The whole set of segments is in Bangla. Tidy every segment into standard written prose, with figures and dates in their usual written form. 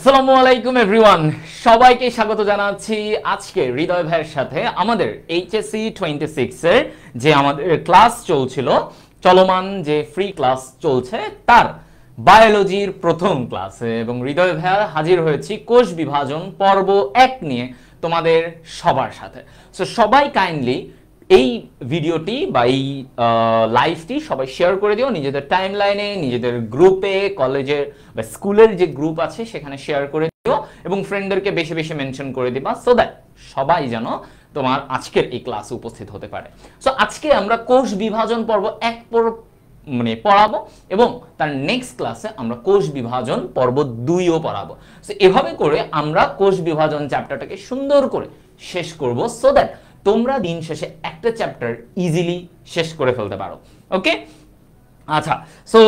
আসসালামু আলাইকুম এভরিওয়ান, সবাইকে স্বাগত জানাচ্ছি আজকে হৃদয় ভাইয়ের সাথে আমাদের এইচএসসি 26 এর যে আমাদের ক্লাস চলছিল, চলমান যে ফ্রি ক্লাস চলছে তার বায়োলজির প্রথম ক্লাসে। এবং হৃদয় ভাইয়া হাজির হয়েছি কোষ বিভাজন পর্ব 1 নিয়ে তোমাদের সবার সাথে। সো সবাই কাইন্ডলি এই ভিডিওটি বা এই লাইভটি সবাই শেয়ার করে দিও নিজেদের টাইম লাইনে, নিজেদের গ্রুপে, কলেজের বা স্কুলের যে গ্রুপ আছে সেখানে শেয়ার করে দিও এবং ফ্রেন্ডদেরকে বেশি বেশি মেনশন করে দিবা, সো দ্যাট সবাই যেন তোমার আজকের এই ক্লাসে উপস্থিত হতে পারে। সো আজকে আমরা কোষ বিভাজন পর্ব 1 পড়াবো এবং তার নেক্সট ক্লাসে আমরা কোষ বিভাজন পর্ব 2ও পড়াবো। সো এভাবে করে আমরা কোষ বিভাজন চ্যাপ্টারটাকে সুন্দর করে শেষ করব, সো দ্যাট তোমরা দিন শেষে একটা চ্যাপ্টার ইজিলি শেষ করে ফেলতে পারো। ওকে, আচ্ছা। সো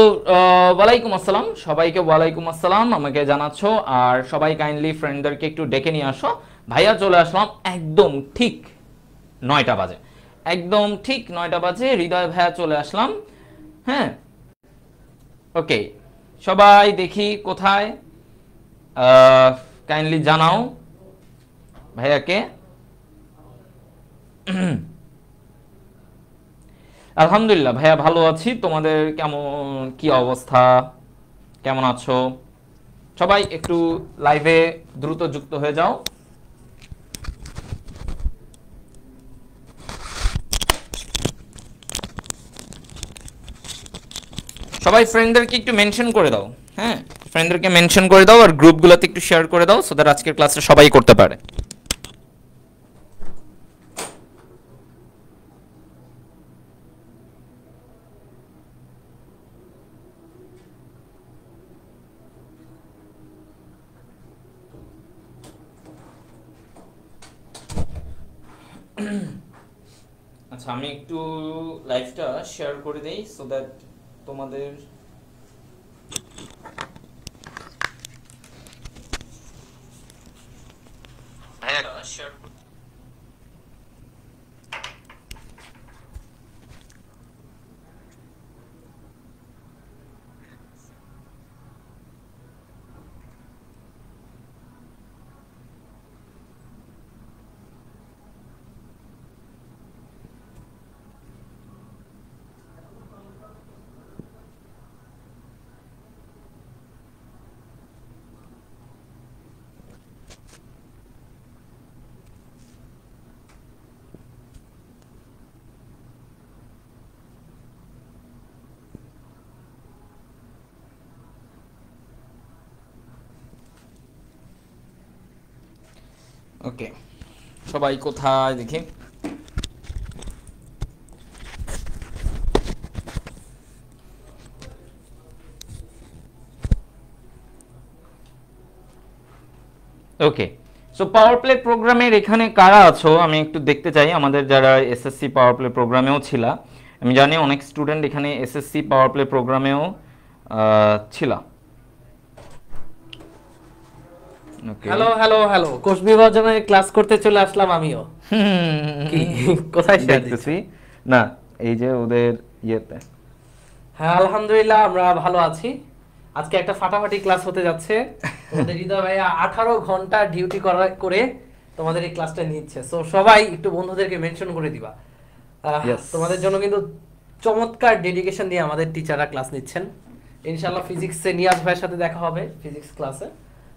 ওয়ালাইকুম আসসালাম সবাইকে, ওয়ালাইকুম আসসালাম আমাকে জানাচ্ছ। আর সবাই কাইন্ডলি ফ্রেন্ডদেরকে একটু ডেকে নিয়ে আসো। ভাইয়া চলে আসলাম একদম ঠিক 9টা বাজে, একদম ঠিক 9টা বাজে হৃদয় ভাইয়া চলে আসলাম। হ্যাঁ, ওকে, সবাই দেখি কোথায়, কাইন্ডলি জানাও ভাইয়াকে। আলহামদুলিল্লাহ ভাইয়া ভালো আছি, তোমাদের কেমন কি অবস্থা, কেমন আছো? সবাই একটু লাইভে দ্রুত যুক্ত হয়ে যাও। সবাই ফ্রেন্ডদেরকে একটু মেনশন করে দাও। হ্যাঁ, ফ্রেন্ডদেরকে মেনশন করে দাও আর গ্রুপগুলোতে একটু শেয়ার করে দাও, সো দ্যাট আজকের ক্লাসে সবাই করতে পারে। আচ্ছা, আমি একটু লাইভটা শেয়ার করে দেই, সো দ্যাট তোমাদের শেয়ার। ওকে, সবাই কোথায় দেখি। ওকে, সো পাওয়ার প্লে প্রোগ্রামের এখানে কারা আছো আমি একটু দেখতে চাই। আমাদের যারা এসএসসি পাওয়ার প্লে প্রোগ্রামেও ছিল, আমি জানি অনেক স্টুডেন্ট এখানে এসএসসি পাওয়ার প্লে প্রোগ্রামেও ছিল। হ্যালো হ্যালো হ্যালো, কোষ বিভাজনের ক্লাস করতে চলে আসলাম আমিও। কি কোথায় দেখতেছি না, এই যে ওদের ইয়েতে। হ্যাঁ, আলহামদুলিল্লাহ আমরা ভালো আছি। আজকে একটা ফাটাফাটি ক্লাস হতে যাচ্ছে। তোমাদের হৃদয় ভাইয়া 18 ঘন্টা ডিউটি করে তোমাদের এই ক্লাসটা নিচ্ছে। সো সবাই একটু বন্ধুদেরকে মেনশন করে দিবা। তোমাদের জন্য কিন্তু চমৎকার ডেডিকেশন দিয়ে আমাদের টিচাররা ক্লাস নিচ্ছেন। ইনশাআল্লাহ ফিজিক্সে নিয়াজ ভাইয়ের সাথে দেখা হবে ফিজিক্স ক্লাসে।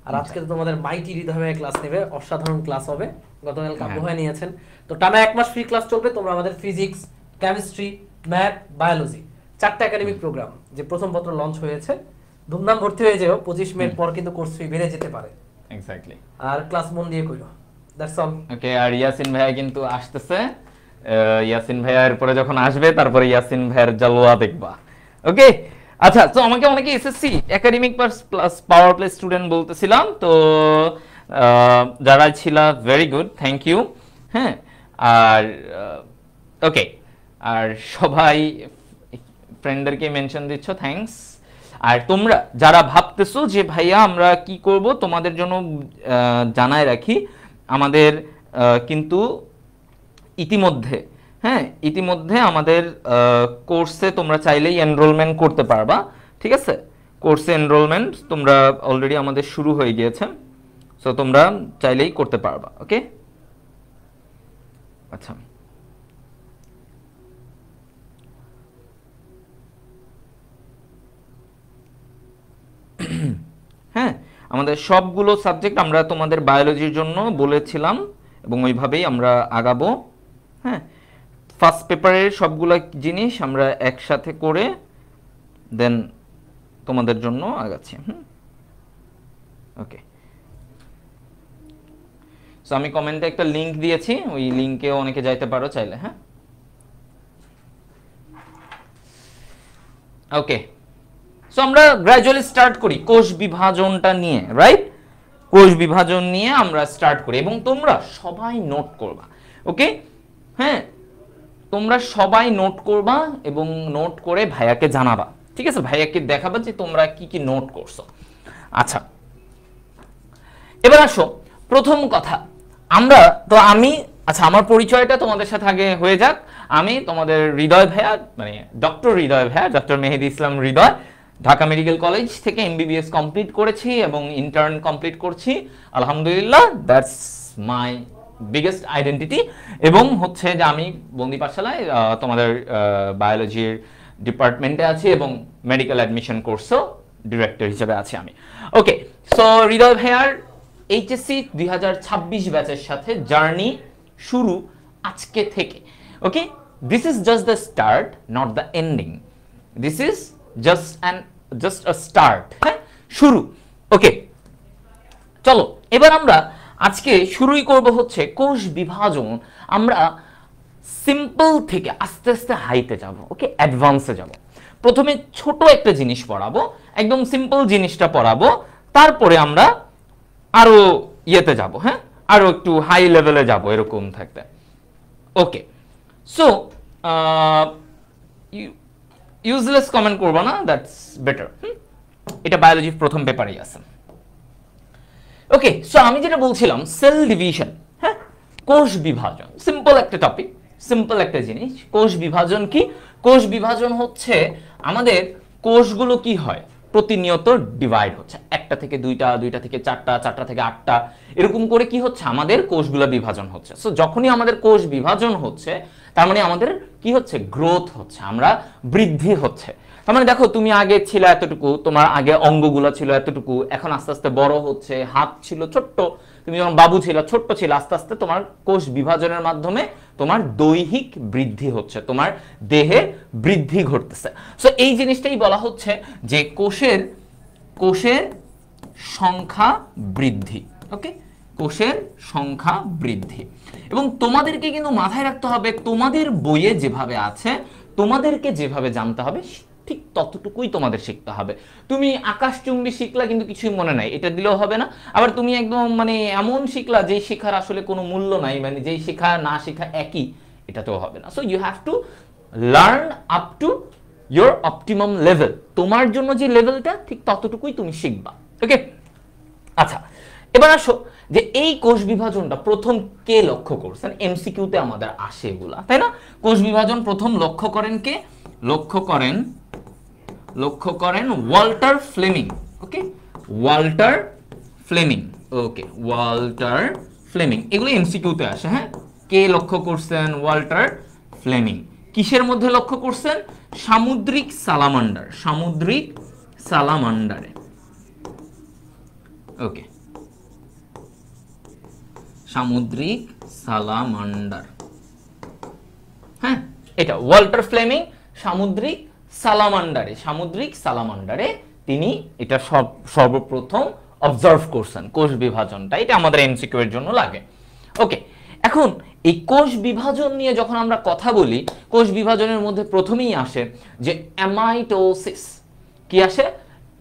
আর আজকে তো তোমাদের মাইটি হৃদয় ভাইয়া ক্লাস নেবে, অসাধারণ ক্লাস হবে। গতকাল কাব্য ভাই নিয়েছেন। তো টানা 1 মাস ফ্রি ক্লাস চলবে। তোমরা আমাদের ফিজিক্স, কেমিস্ট্রি, ম্যাথ, বায়োলজি 4টা একাডেমিক প্রোগ্রাম যে প্রথম পত্র লঞ্চ হয়েছে, ধুমধাম ভর্তি হয়ে যাও। 25 মে পর কিন্তু কোর্স ফি বেড়ে যেতে পারে। এক্স্যাক্টলি। আর ক্লাস মন দিয়ে কইরো, দ্যাটস অল। ওকে, আর ইয়াসিন ভাইয়া কিন্তু আসতেছে। ইয়াসিন ভাইয়ার পরে যখন আসবে তারপরে ইয়াসিন ভাইয়ের জালওয়া দেখবা। ওকে, আচ্ছা। তো আমাকে অনেকে SSC academic plus power play student বলতেছিলাম, তো যারা ছিল ভেরি গুড, থ্যাংক ইউ। হ্যাঁ, আর ওকে, আর সবাই ফ্রেন্ডদেরকে মেনশন দিচ্ছ, থ্যাঙ্কস। আর তোমরা যারা ভাবতেছো যে ভাইয়া আমরা কি করব, তোমাদের জন্য জানায় রাখি আমাদের কিন্তু ইতিমধ্যে আমাদের কোর্সে তোমরা চাইলেই এনরোলমেন্ট করতে পারবা। ঠিক আছে, কোর্সে এনরোলমেন্ট তোমরা অলরেডি আমাদের শুরু হয়ে গিয়েছে, সো তোমরা চাইলেই করতে পারবা। ওকে, আচ্ছা হ্যাঁ, আমাদের সবগুলো সাবজেক্ট আমরা তোমাদের বায়োলজির জন্য বলেছিলাম এবং ওইভাবেই আমরা আগাবো। হ্যাঁ, ফার্স্ট পেপারের সবগুলো জিনিস আমরা একসাথে করে দেন তোমাদের জন্য আগাচ্ছি। ওকে, সো আমি কমেন্টে একটা লিংক দিয়েছি, ওই লিংকে অনেকে যাইতে পারো চাইলে। হ্যাঁ, ওকে, সো আমরা গ্র্যাজুয়ালি স্টার্ট করি কোষ বিভাজনটা নিয়ে, রাইট? কোষ বিভাজন নিয়ে আমরা স্টার্ট করি এবং তোমরা সবাই নোট করবা। ওকে, হ্যাঁ, তোমরা সবাই নোট করবা এবং নোট করে ভাইয়াকে জানাবা, ঠিক আছে? ভাইয়াকে দেখাবা যে তোমরা কি কি নোট করছো। আচ্ছা, এবার আসো প্রথম কথা, আমার পরিচয়টা তোমাদের সাথে আগে হয়ে যাক। আমি তোমাদের হৃদয় ভাইয়া, মানে ডক্টর হৃদয় ভাইয়া, ডক্টর মেহেদি ইসলাম হৃদয়, ঢাকা মেডিকেল কলেজ থেকে এমবিবিএস কমপ্লিট করেছি এবং ইন্টার্ন কমপ্লিট করছি, আলহামদুলিল্লাহ। That's my biggest identity. এবং হচ্ছে যে আমি বন্দি পাঠশালায় তোমাদের বায়োলজির ডিপার্টমেন্টে আছি এবং মেডিকেল অ্যাডমিশন কোর্সও ডিরেক্টর হিসেবে আছি আমি। ওকে, সো হৃদয় ভাইয়ার এইচএসসি 2026 ব্যাচের সাথে জার্নি শুরু আজকে থেকে। Okay, this is just the start, not the ending. This is just a start, হ্যাঁ, শুরু। ওকে, চলো এবার আমরা আজকে শুরুই করব হচ্ছে কোষ বিভাজন। আমরা সিম্পল থেকে আস্তে আস্তে হাইতে যাব, ওকে, অ্যাডভান্সে যাব। প্রথমে ছোট একটা জিনিস পড়াবো, একদম সিম্পল জিনিসটা পড়াবো, তারপরে আমরা আরো ইয়েতে যাব, হ্যাঁ, আরো একটু হাই লেভেলে যাব, এরকম থাকতে। ওকে, সো ইউজলেস কমেন্ট করবো না, দ্যাটস বেটার। এটা বায়োলজির প্রথম পেপারেই আছে। ওকে, সো আমি যেটা বলছিলাম সেল ডিভিশন, হ্যাঁ, কোষ বিভাজন, সিম্পল একটা টপিক, সিম্পল একটা জিনিস। কোষ বিভাজন কি? কোষ বিভাজন হচ্ছে আমাদের কোষগুলো কি হয়, প্রতিনিয়ত ডিভাইড হচ্ছে, একটা থেকে দুইটা, দুইটা থেকে চারটা, চারটা থেকে আটটা, এরকম করে কি হচ্ছে আমাদের কোষগুলো বিভাজন হচ্ছে। সো যখনই আমাদের কোষ বিভাজন হচ্ছে তার মানে আমাদের কি হচ্ছে, গ্রোথ হচ্ছে, আমরা বৃদ্ধি হচ্ছে। তার মানে দেখো, তুমি আগে ছিল এতটুকু, তোমার আগে অঙ্গগুলো ছিল এতটুকু, এখন আস্তে আস্তে বড় হচ্ছে, হাত ছিল ছোট্ট, তুমি যখন বাবু ছিল ছোট্ট ছিল, আস্তে আস্তে তোমার কোষ বিভাজনের মাধ্যমে তোমার দৈহিক বৃদ্ধি হচ্ছে, তোমার দেহে বৃদ্ধি ঘটতেছে। সো এই জিনিসটাই বলা হচ্ছে যে কোষের সংখ্যা বৃদ্ধি। ওকে, কোষের সংখ্যা বৃদ্ধি। এবং তোমাদেরকে কিন্তু মাথায় রাখতে হবে, তোমাদের বইয়ে যেভাবে আছে, তোমাদেরকে যেভাবে জানতে হবে ঠিক ততটুকুই তোমাদের শিখতে হবে। তুমি আকাশচুম্বী শিখলা কিন্তু কিছুই মনে নাই, এটা দিলেও হবে না। আবার তুমি একদম মানে এমন শিখলা যেই শিখার আসলে কোনো মূল্য নাই, মানে যেই শিখা না শিখা একই, এটাতেও হবে না। So you have to learn up to your optimum level. তোমার জন্য যে লেভেলটা ঠিক ততটুকুই তুমি শিখবা। ওকে, আচ্ছা এবার আসো যে এই কোষ বিভাজনটা প্রথম কে লক্ষ্য করছেন? এমসিকিউতে আমাদের আসে এগুলা, তাই না? কোষ বিভাজন প্রথম লক্ষ্য করেন কে? লক্ষ্য করেন Walter Fleming. Okay, Walter Fleming. Okay, Walter Fleming, এগুলো এমসিকিউতে আসে। হ্যাঁ, কে লক্ষ্য করছেন? Walter Fleming. কিসের মধ্যে লক্ষ্য করছেন? সামুদ্রিক সালামান্ডার, সামুদ্রিক সালামান্ডারে। ওকে, সামুদ্রিক সালামান্ডার, হ্যাঁ, এটা ওয়াল্টার ফ্লেমিং সামুদ্রিক সালামান্ডারে তিনি এটা সর্বপ্রথম অবজার্ভ করছেন কোষ বিভাজনটা। এটা আমাদের এমসিকিউ এর জন্য লাগে। ওকে, এখন এই কোষ বিভাজন নিয়ে যখন আমরা কথা বলি, কোষ বিভাজনের মধ্যে প্রথমেই আসে যে অ্যামাইটোসিস। কি আসে?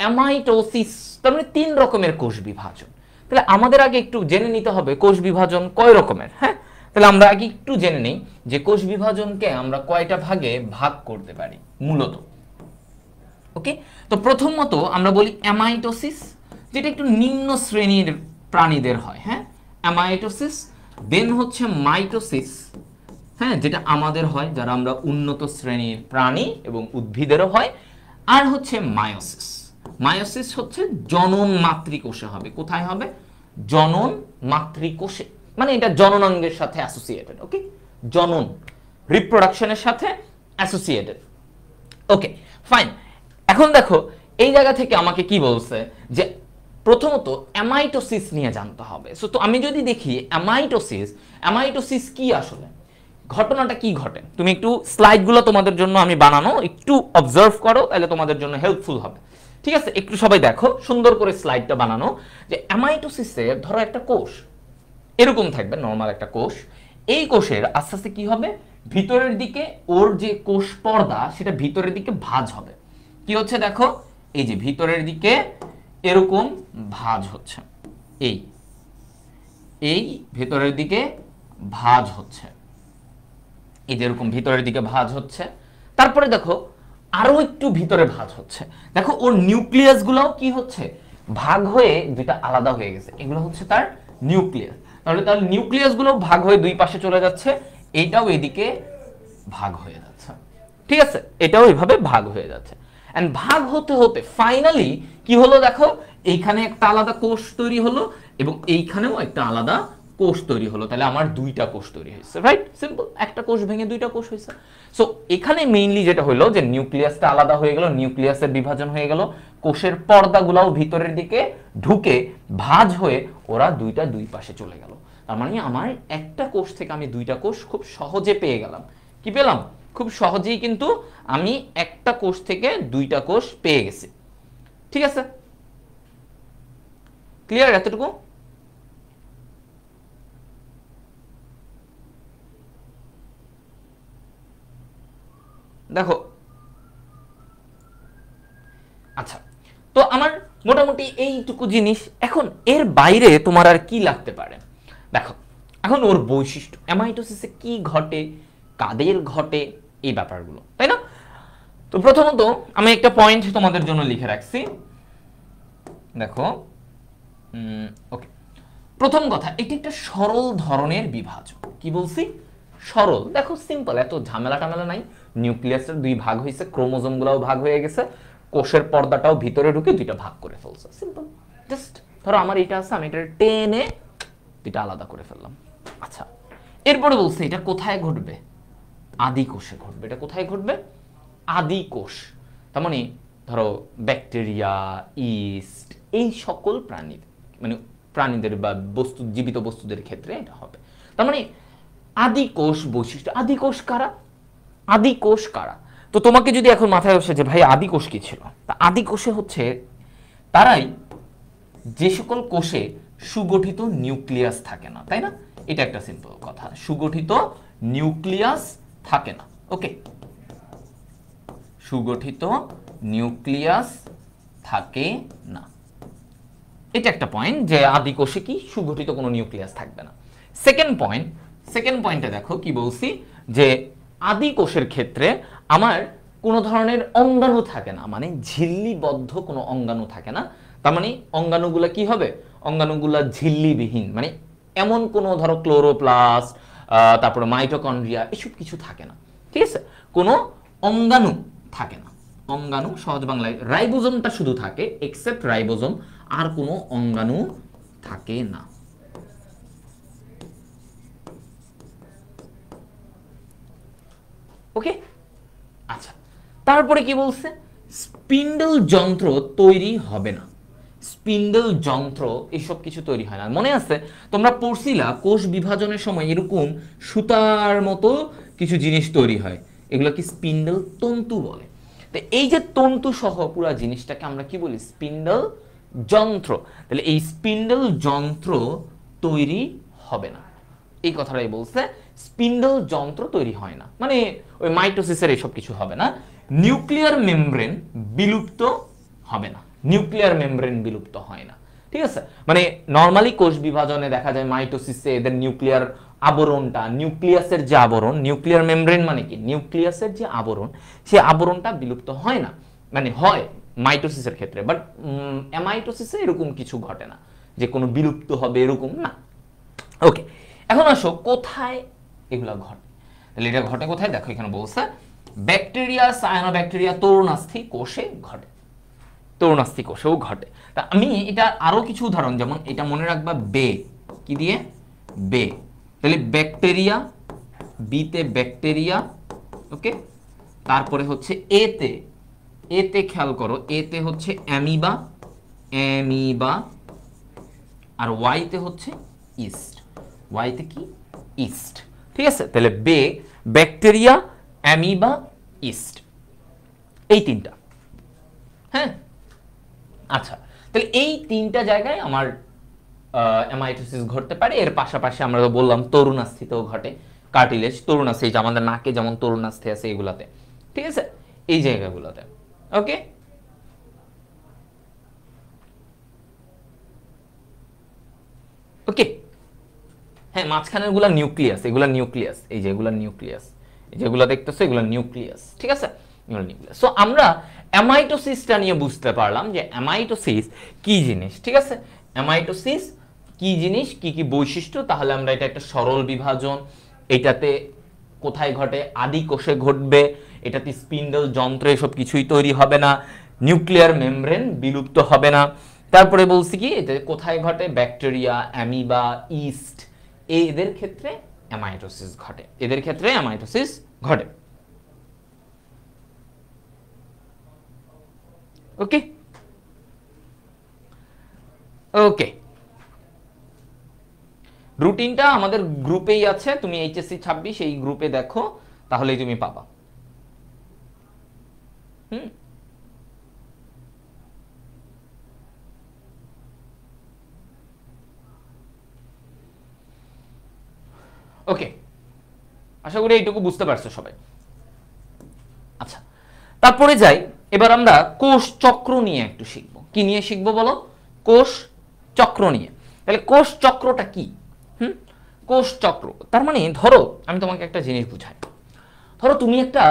অ্যামাইটোসিস। তার মানে 3 রকমের কোষ বিভাজন। তাহলে আমাদের আগে একটু জেনে নিতে হবে কোষ বিভাজন কয় রকমের। হ্যাঁ, তাহলে আমরা আগে একটু জেনে নেই যে কোষ বিভাজনকে আমরা কয়টা ভাগে ভাগ করতে পারি মূলত। ওকে, তো প্রথমত আমরা বলি অ্যামাইটোসিস, যেটা একটু নিম্ন শ্রেণীর প্রাণীদের হয়। হ্যাঁ, অ্যামাইটোসিস। দেন হচ্ছে মাইটোসিস, হ্যাঁ, যেটা আমাদের হয় যারা আমরা উন্নত শ্রেণীর প্রাণী এবং উদ্ভিদেরও হয়। আর হচ্ছে মায়োসিস। মায়োসিস হচ্ছে জনন মাতৃকোষে হবে। কোথায় হবে? জনন মাতৃকোষে, মানে এটা জননাঙ্গের সাথে অ্যাসোসিয়েটেড। ওকে, জনন রিপ্রোডাকশনের সাথে অ্যাসোসিয়েটেড। Okay fine. এখন দেখো এই জায়গা থেকে আমাকে কি বলছে যে প্রথমত অ্যামাইটোসিস নিয়ে জানতে হবে। সো তো আমি যদি দেখি অ্যামাইটোসিস কি আসলে, ঘটনাটা কি ঘটে, তুমি একটু স্লাইডগুলো তোমাদের জন্য আমি বানানো একটু অবজার্ভ করো, তাহলে তোমাদের জন্য হেল্পফুল হবে। ঠিক আছে, একটু সবাই দেখো সুন্দর করে স্লাইডটা বানানো। যে অ্যামাইটোসিসে ধরো একটা কোষ এরকম থাকবে, নর্মাল একটা কোষ। এই কোষের আস্তে আস্তে কি হবে, ভিতরের দিকে ওর যে কোষ পর্দা সেটা ভিতরের দিকে ভাঁজ হবে। কি হচ্ছে দেখো, এই যে ভিতরের দিকে এরকম ভাঁজ হচ্ছে, এই ভেতরের দিকে ভাঁজ হচ্ছে, এই যে এরকম ভিতরের দিকে ভাঁজ হচ্ছে। তারপরে দেখো আরো একটু ভিতরে ভাঁজ হচ্ছে। দেখো ওর নিউক্লিয়াস গুলাও কি হচ্ছে, ভাগ হয়ে দুইটা আলাদা হয়ে গেছে। এগুলো হচ্ছে তার নিউক্লিয়াস। তাহলে তার নিউক্লিয়াস গুলো ভাগ হয়ে দুই পাশে চলে যাচ্ছে, এইটাও এদিকে ভাগ হয়ে যাচ্ছে। ঠিক আছে, এটাও এইভাবে ভাগ হয়ে যাচ্ছে। এন্ড ভাগ হতে হতে ফাইনালি কি হলো দেখো, এইখানে একটা আলাদা কোষ তৈরি হলো এবং এইখানেও একটা আলাদা কোষ তৈরি হলো। তাহলে আমার দুইটা কোষ তৈরি হয়েছে, রাইট? সিম্পল, একটা কোষ ভেঙে দুইটা কোষ হয়েছে। সো এখানে মেইনলি যেটা হলো যে নিউক্লিয়াসটা আলাদা হয়ে গেল, নিউক্লিয়াসের বিভাজন হয়ে গেল, কোষের পর্দাগুলোও ভিতরের দিকে ঢুকে ভাঁজ হয়ে ওরা দুইটা দুই পাশে চলে গেল। তার মানে আমার একটা কোষ থেকে আমি দুইটা কোষ খুব সহজে পেয়ে গেলাম। কি পেলাম? খুব সহজেই কিন্তু আমি একটা কোষ থেকে দুইটা কোষ পেয়ে গেছি। ঠিক আছে, ক্লিয়ার এতটুকু? দেখো আচ্ছা, তো আমার মোটামুটি এইটুকু জিনিস। এখন এর বাইরে তোমার আর কি লাগতে পারে? দেখো এখন ওর বৈশিষ্ট্য, অ্যামাইটোসিসে কি ঘটে, কাদের ঘটে, এই ব্যাপারগুলো, তাই না? তো প্রথমত আমি একটা পয়েন্ট তোমাদের জন্য লিখে রাখছি, দেখো। ওকে, প্রথম কথা, এটি একটা সরল ধরনের বিভাজন। কি বলছি? সরল। দেখো সিম্পল, এত ঝামেলা টামেলা নাই। নিউক্লিয়াসের দুই ভাগ হয়েছে, ক্রোমোজোম গুলাও ভাগ হয়ে গেছে, কোষের পর্দাটাও ভিতরে ঢুকে দুইটা ভাগ করে ফেলছে। সিম্পল, জাস্ট ধরো আমার এটা আছে, আমি এটা টেনে দুইটা আলাদা করে ফেললাম। আচ্ছা, এরপরে বলছে এটা কোথায় ঘটবে? আদি কোষে ঘটবে। এটা কোথায় ঘটবে? আদি কোষ। তার মানে ধরো ব্যাকটেরিয়া, ইস্ট, এই সকল প্রাণীর, মানে প্রাণীদের বা বস্তু, জীবিত বস্তুদের ক্ষেত্রে এটা হবে। তার মানে আদি কোষ বৈশিষ্ট্য। আদি কোষ কারা? আদি কোষ কারা? তো তোমাকে যদি এখন মাথায় আসে যে ভাই আদি কোষ কি ছিল, তা আদি কোষে হচ্ছে তারাই যে সকল কোষে সুগঠিত নিউক্লিয়াস থাকে না, তাই না? এটা একটা সিম্পল কথা, সুগঠিত নিউক্লিয়াস থাকে না। ওকে, সুগঠিত নিউক্লিয়াস থাকে না, এটা একটা পয়েন্ট, যে আদি কোষে কি সুগঠিত কোনো নিউক্লিয়াস থাকবে না। সেকেন্ড পয়েন্টে দেখো কি বলছি, যে আদি কোষের ক্ষেত্রে আমার কোনো ধরনের অঙ্গাণু থাকে না, মানে ঝিল্লিবদ্ধ কোনো অঙ্গাণু থাকে না। তার মানে অঙ্গাণুগুলা কি হবে? অঙ্গাণুগুলা ঝিল্লিবিহীন, মানে এমন কোনো ধরো ক্লোরোপ্লাস্ট, তারপরে মাইটোকন্ড্রিয়া, এসব কিছু থাকে না। ঠিক আছে, কোনো অঙ্গাণু থাকে না। অঙ্গাণু সহজ বাংলায় রাইবোজোমটা শুধু থাকে, এক্সেপ্ট রাইবোজোম, আর কোনো অঙ্গাণু থাকে না। ওকে, আচ্ছা, তারপরে কি বলছে? স্পিন্ডল যন্ত্র তৈরি হবে না। স্পিন্ডল যন্ত্র এসব কিছু তৈরি হয় না। মনে আছে তোমরা পড়ছিলা কোষ বিভাজনের সময় এরকম সুতার মতো কিছু জিনিস তৈরি হয়, এগুলো কি স্পিন্ডল তন্তু বলে। তো এই যে তন্তু সহ পুরো জিনিসটাকে আমরা কি বলি? স্পিন্ডল যন্ত্র। তাহলে এই স্পিন্ডল যন্ত্র তৈরি হবে না, এই কথাটাই বলছে। স্পিন্ডল যন্ত্র তৈরি হয় না, মানে ওই মাইটোসিসের এসব কিছু হবে না। নিউক্লিয়ার মেমব্রেন বিলুপ্ত হবে না, নিউক্লিয়ার মেমব্রেন বিলুপ্ত হয় না। ঠিক আছে, মানে নরমালি কোষ বিভাজনে দেখা যায় মাইটোসিসে এদের নিউক্লিয়ার আবরণটা, নিউক্লিয়াসের যে আবরণ, নিউক্লিয়ার মেমব্রেন মানে কি? নিউক্লিয়াসের যে আবরণ, সেই আবরণটা বিলুপ্ত হয় না, মানে হয় মাইটোসিসের ক্ষেত্রে, বাট অ্যামাইটোসিসে এরকম কিছু ঘটে না যে কোনো বিলুপ্ত হবে, এরকম না। ওকে, এখন আসো কোথায় এগুলা ঘটে। তাহলে এটা ঘটে কোথায়? দেখো এখানে বলছে ব্যাকটেরিয়া, সায়ানোব্যাকটেরিয়া, তরুণাস্থি কোষে ঘটে। তরুণাস্থি কোষেও ঘটে। তা আমি এটা আরো কিছু উদাহরণ, যেমন এটা মনে রাখবা বে, কি দিয়ে? বে। তাহলে ব্যাকটেরিয়া, বিতে ব্যাকটেরিয়া, ওকে। তারপরে হচ্ছে এতে, এতে খেয়াল করো, এতে হচ্ছে অ্যামিবা, অ্যামিবা। আর ওয়াইতে হচ্ছে ইস্ট, ওয়াইতে কি? ইস্ট। ঠিক আছে, তাহলে বে, ব্যাকটেরিয়া, অ্যামিবা, ইস্ট, এই তিনটা। হ্যাঁ, আচ্ছা, তাহলে এই তিনটা জায়গায় আমার অ্যামাইটোসিস ঘটতে পারে। এর পাশাপাশি আমরা তো বললাম তরুণাস্থিতেও ঘটে, কার্টিলেজ, তরুণাস্থি, আমাদের নাকে যেমন তরুণাস্থি আছে এগুলাতে, ঠিক আছে, এই জায়গাগুলোতে। ওকে, ওকে। হ্যাঁ, মাঝখানের গুলা নিউক্লিয়াস, এগুলা নিউক্লিয়াস, এই যে এগুলা নিউক্লিয়াস, এই যেগুলো দেখতেছো এগুলো নিউক্লিয়াস, ঠিক আছে, এগুলো নিউক্লিয়াস। সো আমরা অ্যামাইটোসিসটা নিয়ে বুঝতে পারলাম যে অ্যামাইটোসিস কি জিনিস, ঠিক আছে। অ্যামাইটোসিস কি জিনিস, কি কি বৈশিষ্ট্য, তাহলে আমরা এটা একটা সরল বিভাজন, এটাতে কোথায় ঘটে? আদি কোষে ঘটবে, এটাতে স্পিন্ডল যন্ত্র এসব কিছুই তৈরি হবে না, নিউক্লিয়ার মেমব্রেন বিলুপ্ত হবে না। তারপরে বলছি কি এটা কোথায় ঘটে? ব্যাকটেরিয়া, অ্যামিবা, ইস্ট, এদের ক্ষেত্রে অ্যামাইটোসিস ঘটে, এদের ক্ষেত্রে অ্যামাইটোসিস ঘটে। ওকে, ওকে। রুটিনটা আমাদের গ্রুপেই আছে, তুমি এইচএসসি 26 এই গ্রুপে দেখো, তাহলেই তুমি পাবা। হুম, ওকে, আশা করি এইটুকু বুঝতে পারছো সবাই। আচ্ছা, তারপরে যাই, এবার আমরা কোষ চক্র নিয়ে একটু শিখবো। কি নিয়ে শিখবো বলো? কোষ চক্র নিয়ে। তাহলে কোষ চক্রটা কি? কোষ চক্র তার মানে, ধরো আমি তোমাকে একটা জিনিস বুঝাই। ধরো তুমি একটা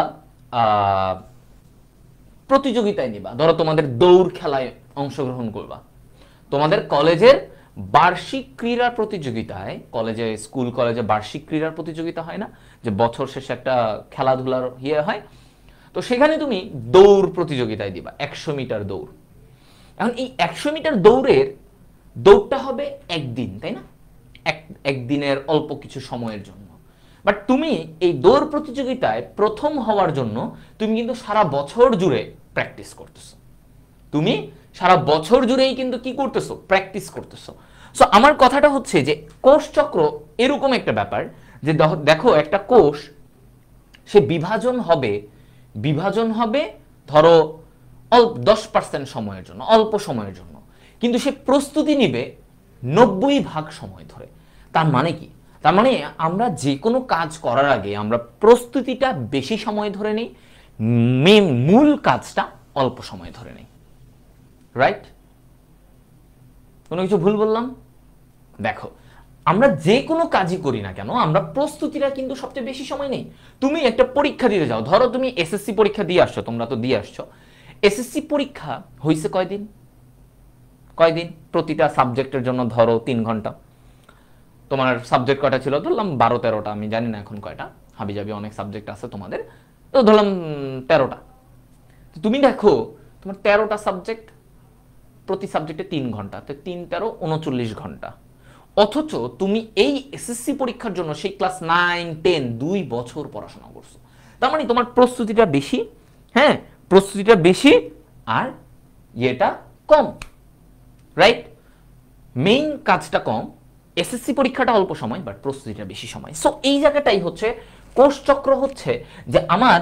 প্রতিযোগিতায় নিবা, ধরো তোমাদের দৌড় খেলায় অংশগ্রহণ করবা, তোমাদের কলেজের বার্ষিক ক্রীড়া প্রতিযোগিতায়, কলেজে, স্কুল কলেজে বার্ষিক ক্রীড়া প্রতিযোগিতা হয় না, যে বছর শেষে একটা খেলাধুলার ইয়ে হয়, তো সেখানে তুমি দৌড় প্রতিযোগিতায় দিবা 100 মিটার দৌড়। এখন এই 100 মিটার দৌড়ের দৌড়টা হবে একদিন, তাই না? একদিনের অল্প কিছু সময়ের জন্য। বাট তুমি এই দৌড় প্রতিযোগিতায় প্রথম হওয়ার জন্য তুমি কিন্তু সারা বছর জুড়ে প্র্যাকটিস করতেছো, তুমি সারা বছর জুড়েই কিন্তু কি করতেছো? প্র্যাকটিস করতেছো। সো আমার কথাটা হচ্ছে যে কোষ চক্র এরকম একটা ব্যাপার, যে দেখো একটা কোষ, সে বিভাজন হবে, বিভাজন হবে ধরো 10% সময়ের জন্য, অল্প সময়ের জন্য, কিন্তু সে প্রস্তুতি নিবে 90% সময় ধরে। তার মানে কি? তার মানে আমরা যে কোনো কাজ করার আগে আমরা প্রস্তুতিটা বেশি সময় ধরে নেই, মূল কাজটা অল্প সময় ধরে নেই। রাইট? কোনো কিছু ভুল বললাম? দেখো, আমরা যে কোনো কাজই করি না কেন, আমরা প্রস্তুতিটা কিন্তু সবচেয়ে বেশি সময় নেই। তুমি একটা পরীক্ষা দিতে যাও, ধরো তুমি এসএসসি পরীক্ষা দিয়ে আসছো, তোমরা তো দিয়ে আসছো, এসএসসি পরীক্ষা হয়েছে কয়দিন? কয়দিন? প্রতিটা সাবজেক্টের জন্য ধরো 3 ঘন্টা। তোমার সাবজেক্ট কয়টা ছিল? ধরলাম 12-13টা, আমি জানি না এখন কয়টা, হাবিজাবি অনেক সাবজেক্ট আছে তোমাদের, তো ধরলাম 13টা। তুমি দেখো তোমার 13টা সাবজেক্ট, প্রতি সাবজেক্টে 3 ঘন্টা, তো 3-13 39 ঘন্টা। অথচ তুমি এই এসএসসি পরীক্ষার জন্য সেই ক্লাস 9-10 2 বছর পড়াশোনা করছো। তার মানে তোমার প্রস্তুতিটা বেশি, হ্যাঁ, প্রস্তুতিটা বেশি, আর এটা কম। রাইট? মেইন কাজটা কম, এসএসসি পরীক্ষাটা অল্প সময়, বাট প্রস্তুতিটা বেশি সময়। সো এই জায়গাটাই হচ্ছে কোষ চক্র, হচ্ছে যে আমার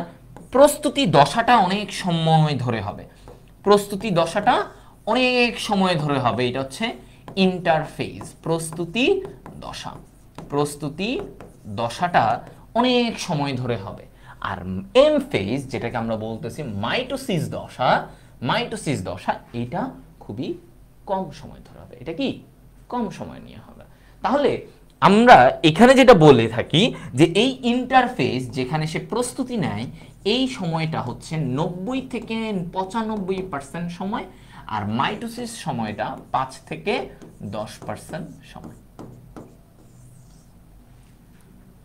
প্রস্তুতি দশাটা অনেক সময় ধরে হবে, প্রস্তুতি দশাটা অনেক সময় ধরে হবে। এটা হচ্ছে ইন্টারফেজ, প্রস্তুতি দশা, প্রস্তুতি দশাটা অনেক সময় ধরে হবে। আর এম ফেজ, যেটাকে আমরা বলতেছি মাইটোসিস দশা, মাইটোসিস দশা, এটা খুবই কম সময় ধরে হবে। এটা কি কম সময় নিয়ে হবে। তাহলে আমরা এখানে যেটা বলে থাকি যে এই ইন্টারফেজ যেখানে সে প্রস্তুতি নেয়, এই সময়টা হচ্ছে 90 থেকে 95% সময়, আর মাইটোসিস সময়টা 5 থেকে 10% সময়।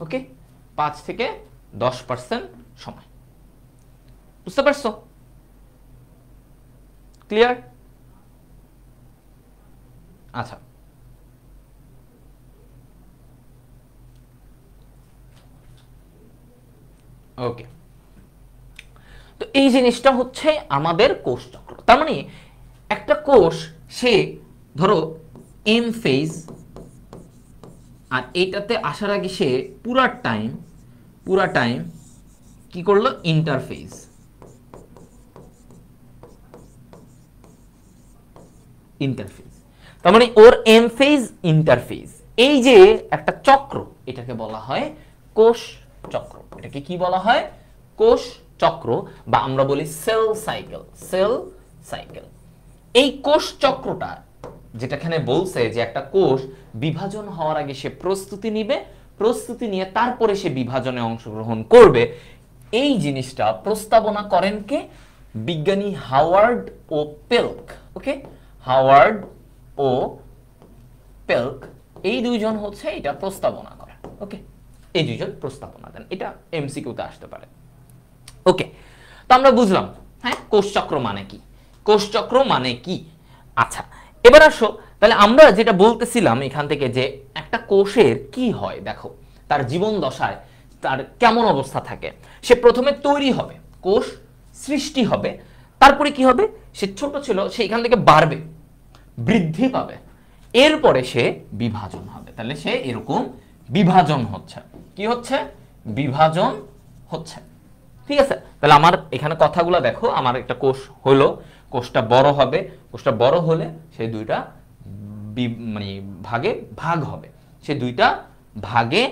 ওকে, 5 থেকে 10% সময়। বুঝতে পারছো? ক্লিয়ার? আচ্ছা, ওকে। তো এই জিনিসটা হচ্ছে আমাদের কোষ চক্র। তার মানে একটা কোষ, সে ধরো এম ফেজ, আর এইটাতে আসার আগে সে পুরা টাইম কি করলো? ইন্টারফেজ। তার মানে ওর এম ফেজ, ইন্টারফেজ, এই যে একটা চক্র, এটাকে বলা হয় কোষ চক্র। এটাকে কি বলা হয়? কোষ চক্র, বা আমরা বলি সেল সাইকেল। এই কোষ চক্রটা যেটাখানে বলছে যে একটা কোষ বিভাজন হওয়ার আগে সে প্রস্তুতি নিবে, প্রস্তুতি নিয়ে তারপরে সে বিভাজনে অংশগ্রহণ করবে, এই জিনিসটা প্রস্তাবনা করেন কে? বিজ্ঞানী হাওয়ার্ড ও পেল্ক। ওকে, হাওয়ার্ড ও পেল্ক, এই দুইজন হচ্ছে এটা প্রস্তাবনা করে। ওকে, এই দুইজন প্রস্তাবনা দেন। এটা এমসিকিউতে আসতে পারে। ওকে, তো আমরা বুঝলাম, হ্যাঁ, কোষচক্র মানে কি, কোষচক্র মানে কি। আচ্ছা, এবার আসো, তাহলে আমরা যেটা বলতেছিলাম এখান থেকে, যে একটা কোষের কি হয়, দেখো তার জীবন দশায় তার কেমন অবস্থা থাকে। সে প্রথমে তৈরি হবে, কোষ সৃষ্টি হবে, তারপরে কি হবে? সে ছোট ছিল, সে এখান থেকে বাড়বে, বৃদ্ধি পাবে, এরপরে সে বিভাজন হবে। তাহলে সে এরকম বিভাজন হচ্ছে, কি হচ্ছে? বিভাজন হচ্ছে। ঠিক আছে, তাহলে আমার এখানে কথাগুলো দেখো, আমার একটা কোষ হলো, কোষটা বড় হবে, কোষটা বড় হলে সে দুইটা মানে ভাগে ভাগ হবে, সে দুইটা ভাগে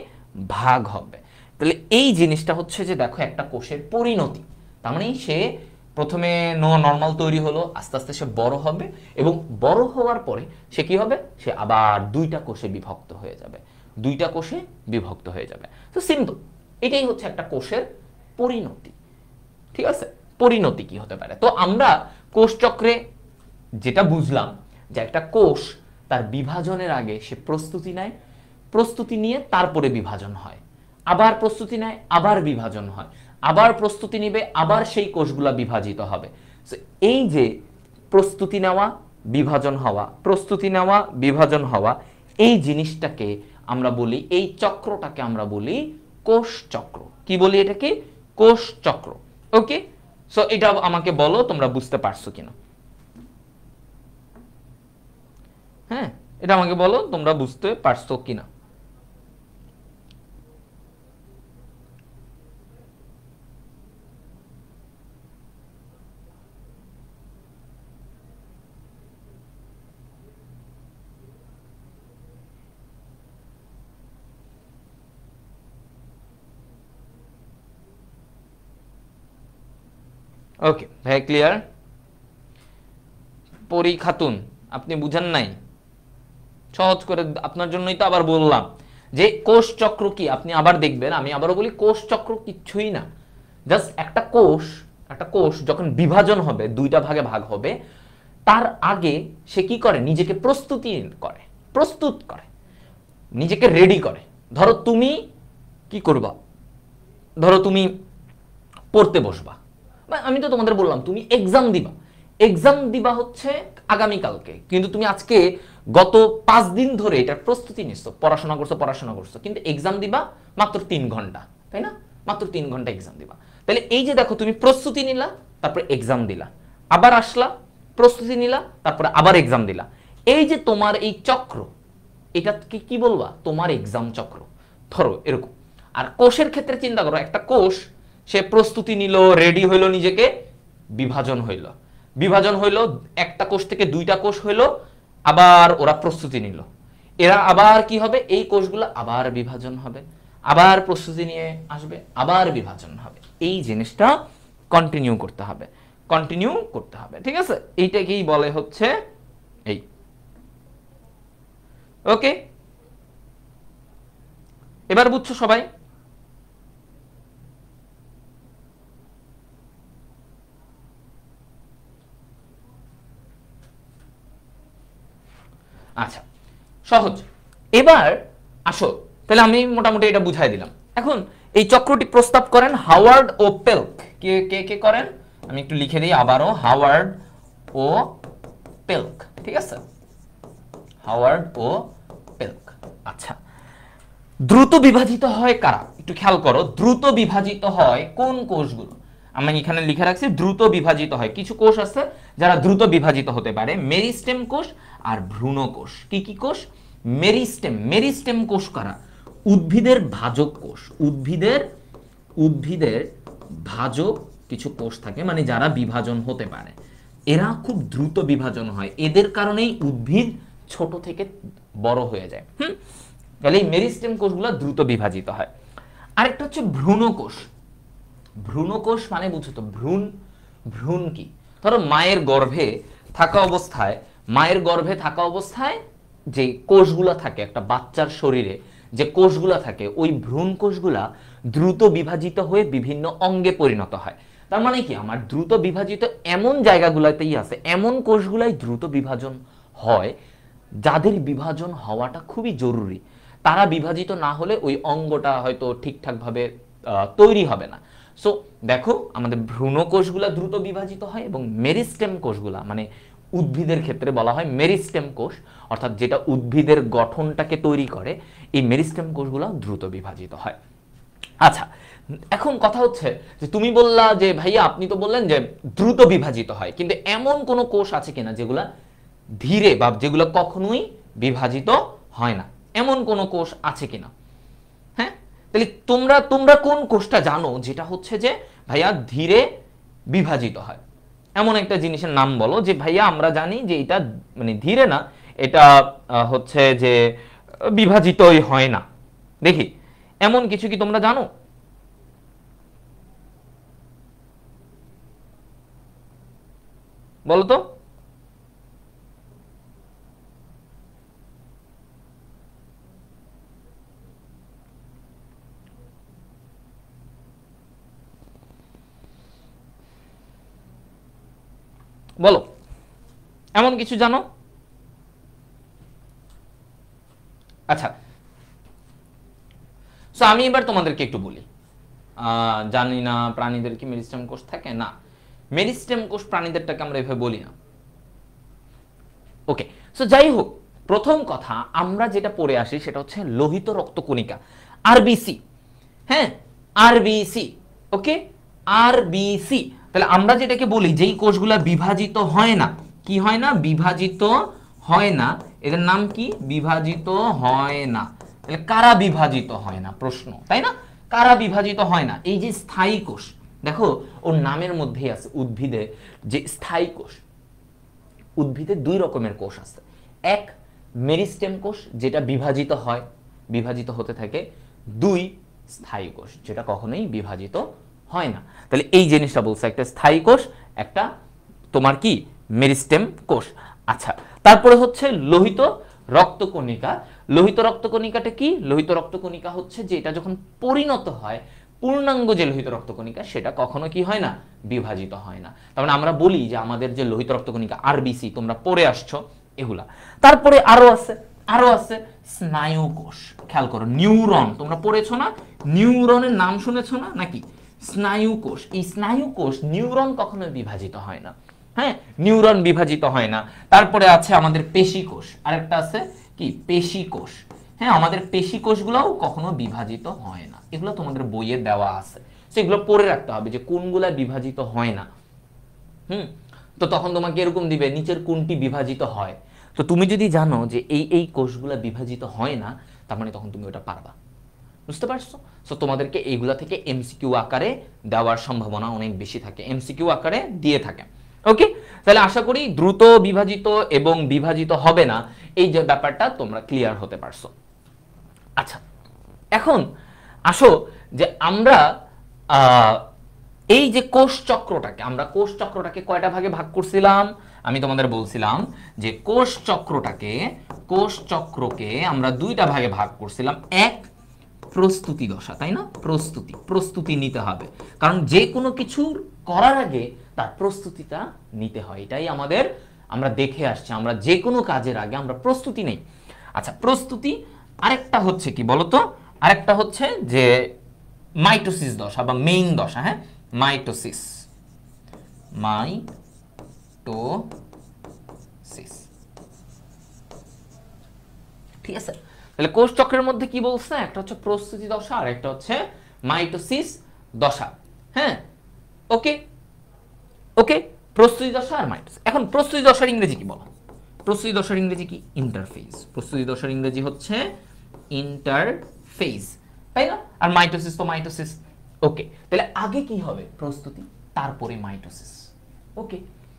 ভাগ হবে। তাহলে এই জিনিসটা হচ্ছে যে দেখো একটা কোষের পরিণতি। তার মানে সে প্রথমে নর্মাল তৈরি হলো, আস্তে আস্তে সে বড় হবে, এবং বড় হওয়ার পরে সে কি হবে? সে আবার দুইটা কোষে বিভক্ত হয়ে যাবে, দুইটা কোষে বিভক্ত হয়ে যাবে। তো সিম্পল, এটাই হচ্ছে একটা কোষের পরিণতি। ঠিক আছে, পরিণতি কি হতে পারে? তো আমরা কোষ চক্রে যেটা বুঝলাম, যে একটা কোষ তার বিভাজনের আগে সে প্রস্তুতি নেয়, প্রস্তুতি নিয়ে তারপরে বিভাজন হয়, আবার প্রস্তুতি নেয়, আবার বিভাজন হয়, আবার প্রস্তুতি নিবে, আবার সেই কোষগুলা বিভাজিত হবে। এই যে প্রস্তুতি নেওয়া, বিভাজন হওয়া, প্রস্তুতি নেওয়া, বিভাজন হওয়া, এই জিনিসটাকে আমরা বলি, এই চক্রটাকে আমরা বলি কোষ চক্র। কি বলি এটাকে? কোষ চক্র। ওকে, সো এটা আমাকে বলো তোমরা বুঝতে পারছো কিনা। হ্যাঁ, এটা আমাকে বলো তোমরা বুঝতে পারছো কিনা। ওকে ভাই, ক্লিয়ার? পরি খাতুন, আপনি বুঝেন নাই? সহজ করে আপনার জন্যই তো আবার বললাম যে কোষ চক্র কি। আপনি আবার দেখবেন, আমি আবারও বলি, কোষ চক্র কিচ্ছুই না, জাস্ট একটা কোষ যখন বিভাজন হবে, দুইটা ভাগে ভাগ হবে, তার আগে সে কি করে? নিজেকে প্রস্তুত করে, নিজেকে রেডি করে। ধরো তুমি কি করবা? ধরো তুমি পড়তে বসবা, আমি তো তোমাদের বললাম তুমি এক্সাম দিবা হচ্ছে আগামীকালকে, কিন্তু তুমি আজকে গত 5 দিন ধরে এটার প্রস্তুতি নিচ্ছ, পড়াশোনা করছো, কিন্তু এক্সাম দিবা মাত্র 3 ঘন্টা, তাই না? মাত্র 3 ঘন্টা এক্সাম দিবা। তাহলে এই যে দেখো, তুমি প্রস্তুতি নিলা, তারপরে এক্সাম দিলা, আবার আসলা, প্রস্তুতি নিলা, তারপরে আবার এক্সাম দিলা। এই যে তোমার এই চক্র, এটা কি বলবা? তোমার এক্সাম চক্র। ধরো এরকম। আর কোষের ক্ষেত্রে চিন্তা করো, একটা কোষ সে প্রস্তুতি নিল, রেডি হইলো, নিজেকে বিভাজন হইলো, একটা কোষ থেকে দুইটা কোষ হইলো, আবার ওরা প্রস্তুতি নিল, এরা আবার কি হবে? এই কোষগুলো আবার বিভাজন হবে, আবার প্রস্তুতি নিয়ে আসবে, আবার বিভাজন হবে। এই জিনিসটা কন্টিনিউ করতে হবে। ঠিক আছে, এইটাকেই বলে হচ্ছে এই। ওকে, এবার বুঝছো সবাই? আচ্ছা, সহজ। এবার আসো, তাহলে আমি মোটামুটি এটা বুঝাই দিলাম। এখন এই চক্রটি প্রস্তাব করেন হাওয়ার্ড ও পেল্ক। কে করেন? আমি একটু লিখে দিই আবারও, হাওয়ার্ড ও পেল্ক, ঠিক আছে, হাওয়ার্ড ও পেল্ক। আচ্ছা, দ্রুত বিভাজিত হয় কারা, একটু খেয়াল করো, দ্রুত বিভাজিত হয় কোন কোষগুলো। আমি এখানে লিখে রাখছি দ্রুত বিভাজিত হয়, কিছু কোষ আছে যারা দ্রুত বিভাজিত হতে পারে, মেরিস্টেম কোষ আর ভ্রূণ কোষ। কি কি কোষ? মেরিস্টেম। মেরিস্টেম কোষ কারা? উদ্ভিদের ভাজক কোষ। উদ্ভিদের ভাজক কিছু কোষ থাকে, মানে যারা বিভাজন হতে পারে, এরা খুব দ্রুত বিভাজন হয়, এদের কারণেই উদ্ভিদ ছোট থেকে বড় হয়ে যায়। তাহলে এই মেরিস্টেম কোষগুলো দ্রুত বিভাজিত হয়। আরেকটা হচ্ছে ভ্রূণ কোষ। ভ্রূণ কোষ মানে বুঝছো তো, ভ্রূণ। ভ্রূণ কি? ধরো মায়ের গর্ভে থাকা অবস্থায় যে কোষগুলো থাকে একটা বাচ্চার শরীরে, যে কোষগুলো থাকে, ওই ভ্রূণ কোষগুলা দ্রুত বিভাজিত হয়ে বিভিন্ন অঙ্গে পরিণত হয়। তার মানে কি, আমার দ্রুত বিভাজিত এমন জায়গাগুলোতেই আছে, এমন কোষগুলাই দ্রুত বিভাজন হয় যাদের বিভাজন হওয়াটা খুবই জরুরি। তারা বিভাজিত না হলে ওই অঙ্গটা হয়তো ঠিকঠাকভাবে তৈরি হবে না। সো দেখো, আমাদের ভ্রূণ কোষগুলা দ্রুত বিভাজিত হয় এবং মেরিস্টেম কোষগুলা, মানে উদ্ভিদের ক্ষেত্রে বলা হয় মেরিস্টেম কোষ, অর্থাৎ যেটা উদ্ভিদের গঠনটাকে তৈরি করে, এই মেরিস্টেম কোষগুলা দ্রুত বিভাজিত হয়। আচ্ছা, এখন কথা হচ্ছে যে তুমি বললা যে ভাইয়া আপনি তো বললেন যে দ্রুত বিভাজিত হয়, কিন্তু এমন কোন কোষ আছে কিনা যেগুলা ধীরে বা যেগুলো কখনোই বিভাজিত হয় না, এমন কোন কোষ আছে কিনা? হ্যাঁ, তাহলে তোমরা কোন কোষটা জানো যেটা হচ্ছে যে ভাইয়া ধীরে বিভাজিত হয়? এমন একটা জিনিসের নাম বলো যে ভাইয়া আমরা জানি যে এটা মানে ধীরে না, এটা হচ্ছে যে বিভাজিতই হয় না। দেখি, এমন কিছু কি তোমরা জানো? বলো তো। বলো, এমন কিছু জানো? আচ্ছা, সো আমি এবার তোমাদেরকে একটু বলি, জানি না প্রাণীদের কি মেরিস্টেম কোষ থাকে? না, মেরিস্টেম কোষ প্রাণীদেরটাকে আমরা এভাবে বলি না। ওকে, সো যাই হোক, প্রথম কথা আমরা যেটা পড়ে আসি সেটা হচ্ছে লোহিত রক্তকণিকা, আরবিসি। হ্যাঁ, আরবিসি। ওকে, আরবিসি। তাহলে আমরা যেটাকে বলি যেই কোষগুলা বিভাজিত হয় না, কি হয় না? বিভাজিত হয় না, এদের নাম কি? বিভাজিত হয় না। তাহলে কারা বিভাজিত হয় না প্রশ্ন, তাই না? কারা বিভাজিত হয় না? এই যে স্থায়ী কোষ, দেখো ওর নামের মধ্যেই আছে, উদ্ভিদে যে স্থায়ী কোষ, উদ্ভিদে দুই রকমের কোষ আছে। এক, মেরিস্টেম কোষ যেটা বিভাজিত হয়, বিভাজিত হতে থাকে। দুই, স্থায়ী কোষ যেটা কখনোই বিভাজিত হয় না। তাহলে এই জিনিসটা বলছে, একটা স্থায়ী কোষ, একটা তোমার কি মেরিস্টেম কোষ। আচ্ছা, তারপরে হচ্ছে লোহিত রক্তকণিকা। লোহিত রক্তকণিকাটা কি? লোহিত রক্তকণিকা হচ্ছে যে এটা যখন পরিণত হয়, পূর্ণাঙ্গ যে লোহিত রক্তকণিকা সেটা কখনো কি হয় না? বিভাজিত হয় না। তার মানে আমরা বলি যে আমাদের যে লোহিত রক্তকণিকা আরবিসি তোমরা পড়ে আসছো এগুলা। তারপরে আরো আছে স্নায়ু কোষ। খেয়াল করো, নিউরন তোমরা পড়েছো না? নিউরনের নাম শুনেছো না নাকি? স্নায়ু কোষ, এই স্নায়ু কোষ, নিউরন কখনো বিভাজিত হয় না। হ্যাঁ, নিউরন বিভাজিত হয় না। তারপরে আছে আমাদের পেশি কোষ, আরেকটা আছে কি? পেশি কোষ। হ্যাঁ, আমাদের পেশি কোষগুলোও কখনো বিভাজিত হয় না। এগুলো তোমাদের বইয়ে দেওয়া আছে, সেগুলো পড়ে রাখতে হবে যে কোনগুলা বিভাজিত হয় না। তো তখন তোমাকে এরকম দিবে নিচের কোনটি বিভাজিত হয়। তো তুমি যদি জানো যে এই কোষগুলা বিভাজিত হয় না, তার মানে তখন তুমি ওটা পারবা। বুঝতে পারছো? সো তোমাদেরকে এইগুলা থেকে এমসিকিউ আকারে দেওয়ার সম্ভাবনা অনেক বেশি থাকে, এমসিকিউ আকারে দিয়ে থাকে। ওকে, তাহলে আশা করি দ্রুত বিভাজিত এবং বিভাজিত হবে না এই যে ব্যাপারটা তোমরা ক্লিয়ার হতে পারছো। আচ্ছা, এখন আসো যে আমরা এই যে কোষ চক্রটাকে কয়টা ভাগে ভাগ করছিলাম? আমি তোমাদের বলছিলাম যে কোষ চক্রকে আমরা দুইটা ভাগে ভাগ করছিলাম। এক, প্রস্তুতি দশা, তাই না? প্রস্তুতি নিতে হবে, কারণ যে কোনো কিছু করার আগে তার প্রস্তুতিটা নিতে হয়। এটাই আমরা দেখে আসছি, আমরা যে কোনো কাজের আগে আমরা প্রস্তুতি নেই। আচ্ছা, প্রস্তুতি। আরেকটা হচ্ছে কি বলতো? আরেকটা হচ্ছে যে মাইটোসিস দশা বা মেইন দশা। হ্যাঁ, মাইটোসিস মাইটোসিস। ঠিক আছে, তাহলে কোষ চক্রের মধ্যে কি বলছে, একটা হচ্ছে প্রস্তুতি দশা আর একটা হচ্ছে মাইটোসিস দশা। হ্যাঁ, ওকে ওকে, প্রস্তুতি দশা আর মাইটোসিস। এখন প্রস্তুতি দশার ইংরেজি কি বলো? প্রস্তুতি দশার ইংরেজি কি? ইন্টারফেজ। প্রস্তুতি দশার ইংরেজি হচ্ছে ইন্টারফেজ, তাই না? আর মাইটোসিস তো মাইটোসিস। ওকে, তাহলে আগে কি হবে? প্রস্তুতি, তারপরে মাইটোসিস। ওকে,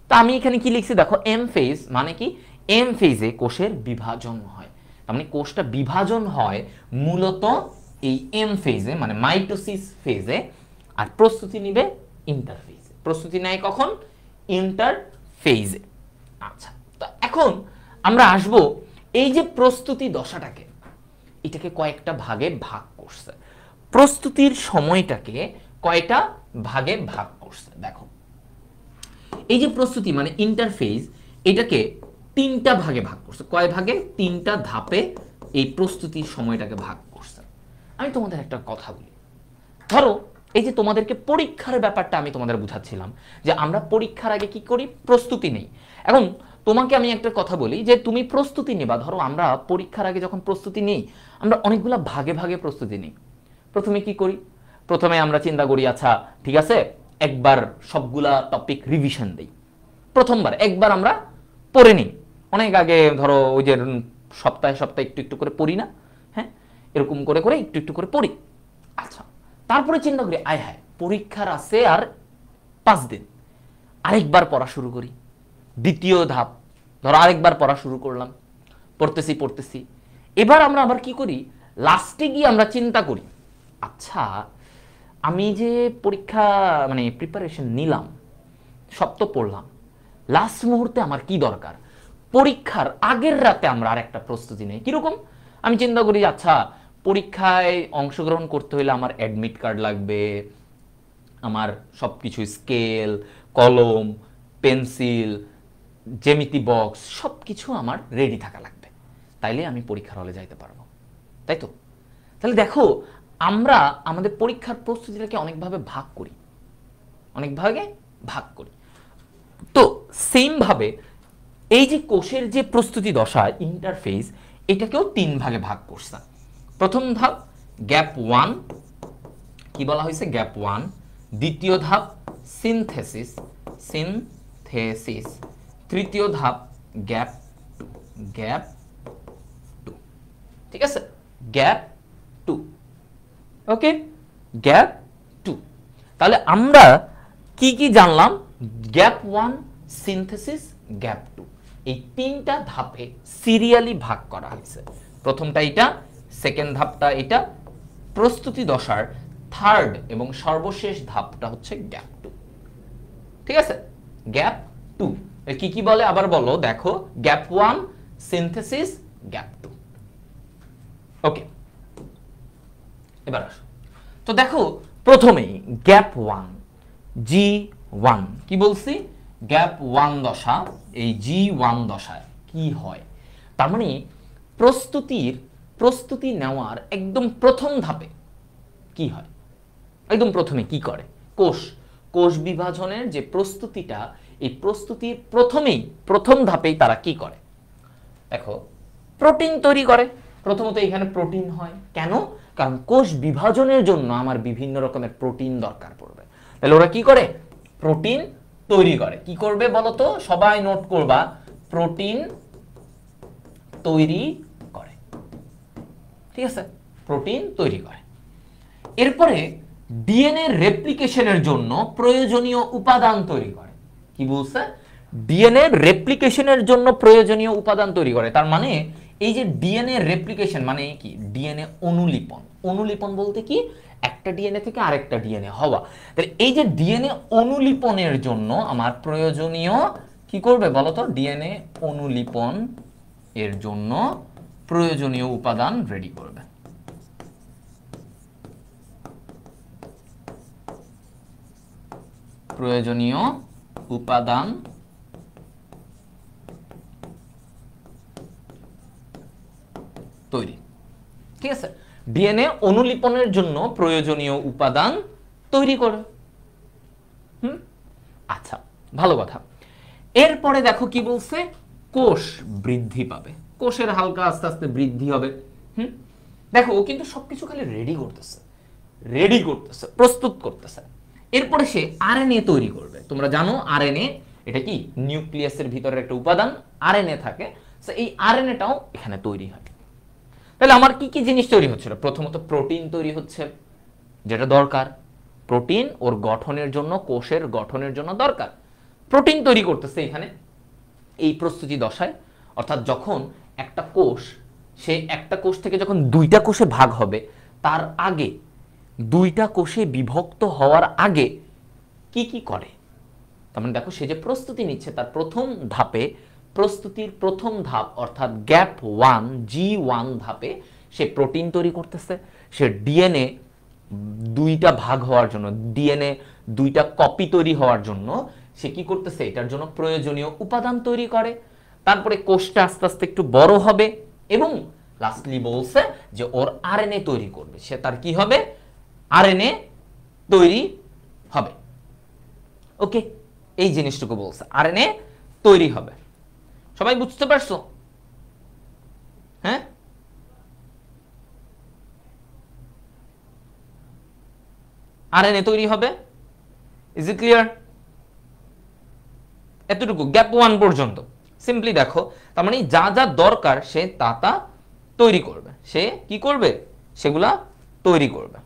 তো আমি এখানে কি লিখছি দেখো, এম ফেজ মানে কি? এম ফেজে কোষের বিভাজন হয়। তার মানে কোষটা বিভাজন হয় মূলত এই এম ফেজে, মানে মাইটোসিস ফেজে। আর প্রস্তুতি নিবে ইন্টারফেজে। প্রস্তুতি নেয় কখন? ইন্টারফেজে। আচ্ছা, তো এখন আমরা আসব এই যে প্রস্তুতি দশাটাকে, এটাকে কয়েকটা ভাগে ভাগ করছে। প্রস্তুতির সময়টাকে কয়টা ভাগে ভাগ করছে দেখো। এই যে প্রস্তুতি মানে ইন্টারফেজ, এটাকে তিনটা ভাগে ভাগ করছে। কয় ভাগে? তিনটা ধাপে এই প্রস্তুতির সময়টাকে ভাগ করছে। আমি তোমাদের একটা কথা বলি, ধরো এই যে তোমাদেরকে পরীক্ষার ব্যাপারটা আমি তোমাদের বুঝাচ্ছিলাম যে আমরা পরীক্ষার আগে কি করি? প্রস্তুতি নেই। এখন তোমাকে আমি একটা কথা বলি যে তুমি প্রস্তুতি নেবা, ধরো আমরা পরীক্ষার আগে যখন প্রস্তুতি নেই, আমরা অনেকগুলো ভাগে ভাগে প্রস্তুতি নিই। প্রথমে কি করি? প্রথমে আমরা চিন্তা করি আচ্ছা ঠিক আছে একবার সবগুলা টপিক রিভিশন দেই। প্রথমবার একবার আমরা পড়ে নিই। অনেক আগে ধরো ওই যে সপ্তাহে সপ্তাহে একটু একটু করে পড়ি না? হ্যাঁ, এরকম করে করে একটু একটু করে পড়ি। আচ্ছা, তারপরে চিন্তা করি আয় হায় পরীক্ষার আছে আর 5 দিন, আরেকবার পড়া শুরু করি। দ্বিতীয় ধাপ, ধরো আরেকবার পড়া শুরু করলাম, পড়তেছি পড়তেছি। এবার আমরা আবার কি করি? লাস্টে গিয়ে আমরা চিন্তা করি আচ্ছা আমি যে পরীক্ষা মানে প্রিপারেশন নিলাম, সব তো পড়লাম, লাস্ট মুহূর্তে আমার কি দরকার? পরীক্ষার আগের রাতে আমরা আর একটা প্রস্তুতি নেই। কিরকম? আমি চিন্তা করি আচ্ছা পরীক্ষায় অংশগ্রহণ করতে হলে আমার অ্যাডমিট কার্ড লাগবে, আমার সবকিছু স্কেল, কলম, পেন্সিল, জ্যামিতি বক্স সবকিছু আমার রেডি থাকা লাগবে, তাইলে আমি পরীক্ষার হলে যাইতে পারবো, তাই তো? তাহলে দেখো আমরা আমাদের পরীক্ষার প্রস্তুতিটাকে অনেকভাবে ভাগ করি, অনেক ভাগে ভাগ করি। তো সেম ভাবে এই যে কোষের যে প্রস্তুতি দশা ইন্টারফেজ, এটাকেও 3 ভাগে ভাগ করছে। প্রথম ধাপ গ্যাপ 1, কি বলা হয়েছে? গ্যাপ 1। দ্বিতীয় ধাপ সিনথেসিস, সিনথেসিস। তৃতীয় ধাপ গ্যাপ 2, গ্যাপ 2। ঠিক আছে, গ্যাপ 2। ওকে, গ্যাপ 2। তাহলে আমরা কি কি জানলাম? গ্যাপ 1, সিনথেসিস, গ্যাপ 2, এই 3টা ধাপে সিরিয়ালি ভাগ করা হয়েছে। প্রথমটা এটা, সেকেন্ড ধাপটা এটা, প্রস্তুতি দশার থার্ড এবং সর্বশেষ ধাপটা হচ্ছে গ্যাপ 2। ঠিক আছে, গ্যাপ 2 কি কি বলে আবার বলো দেখো। Gap 1, synthesis, gap 2। ওকে, এবার আসো। তো দেখো প্রথমেই গ্যাপ 1, G1 কি বলছি? গ্যাপ 1 দশা, এই G1 দশায় কি হয়? তার মানে প্রস্তুতি নেওয়ার একদম প্রথম ধাপে কি হয়? একদম প্রথমে কি করে কোষ বিভাজনের যে প্রস্তুতিটা, এই প্রস্তুতির প্রথম ধাপেই তারা কি করে দেখো, প্রোটিন তৈরি করে। প্রথমত এখানে প্রোটিন হয় কেন? কারণ কোষ বিভাজনের জন্য আমার বিভিন্ন রকমের প্রোটিন দরকার পড়বে। তাহলে ওরা কি করে? প্রোটিন তৈরি করে। কি করবে বলো তো, সবাই নোট করবা, প্রোটিন তৈরি করে। ঠিক আছে, প্রোটিন তৈরি করে। এরপরে ডিএনএ রেপ্লিকেশনের জন্য প্রয়োজনীয় উপাদান তৈরি করে। কি বলছে? ডিএনএ রেপ্লিকেশনের জন্য প্রয়োজনীয় উপাদান তৈরি করে। তার মানে এই যে ডিএনএ রেপ্লিকেশন মানে কি? ডিএনএ অনুলিপন। অনুলিপন বলতে কি? একটা ডিএনএ থেকে আরেকটা ডিএনএ হওয়া। তাহলে এই যে ডিএনএ অনুলিপনের জন্য আমার প্রয়োজনীয় কি করবে বলো তো? ডিএনএ অনুলিপন এর জন্য প্রয়োজনীয় উপাদান রেডি করবে। প্রয়োজনীয় উপাদান তৈরি। ঠিক আছে, ডিএনএ অনুলিপনের জন্য প্রয়োজনীয় উপাদান তৈরি করে। আচ্ছা, ভালো কথা। এরপরে দেখো কি বলছে? কোষ বৃদ্ধি পাবে, কোষের হালকা আস্তে আস্তে বৃদ্ধি হবে। দেখো ও কিন্তু সবকিছু খালি রেডি করতেছে, প্রস্তুত করতেছে। এরপরে সে আরএনএ তৈরি করবে। তোমরা জানো আরএনএ এটা কি নিউক্লিয়াসের ভিতরে একটা উপাদান, আরএনএ থাকে। সো এই আরএনএটাও এখানে তৈরি হয়। তাহলে আমার কি কি জিনিস তৈরি হচ্ছিল? প্রথমত প্রোটিন তৈরি হচ্ছে, যেটা দরকার। প্রোটিন ওর গঠনের জন্য, কোষের গঠনের জন্য দরকার। প্রোটিন তৈরি করতেছে এখানে এই প্রস্তুতি দশায়। অর্থাৎ যখন একটা কোষ, সে একটা কোষ থেকে যখন দুইটা কোষে ভাগ হবে, তার আগে দুইটা কোষে বিভক্ত হওয়ার আগে কি কি করে? তার মানে দেখো সে যে প্রস্তুতি নিচ্ছে, তার প্রথম ধাপে, প্রস্তুতির প্রথম ধাপ অর্থাৎ গ্যাপ 1 G1 ধাপে সে প্রোটিন তৈরি করতেছে। সে ডিএনএ দুইটা ভাগ হওয়ার জন্য, ডিএনএ দুইটা কপি তৈরি হওয়ার জন্য সে কি করতেছে? এটার জন্য প্রয়োজনীয় উপাদান তৈরি করে। তারপরে কোষটা আস্তে আস্তে একটু বড় হবে এবং লাস্টলি বলছে যে ওর আরএনএ তৈরি করবে। সে তার কি হবে? আরএনএ তৈরি হবে। ওকে, এই জিনিসটুকু বলছে, আরএনএ তৈরি হবে। সবাই বুঝতে পারছো? হ্যাঁ, আরএনএ তৈরি হবে। Is it clear? এতটুকু গ্যাপ 1 পর্যন্ত সিম্পলি দেখো। তার মানে যা যা দরকার সে তা তৈরি করবে। সে কি করবে? সেগুলা তৈরি করবে।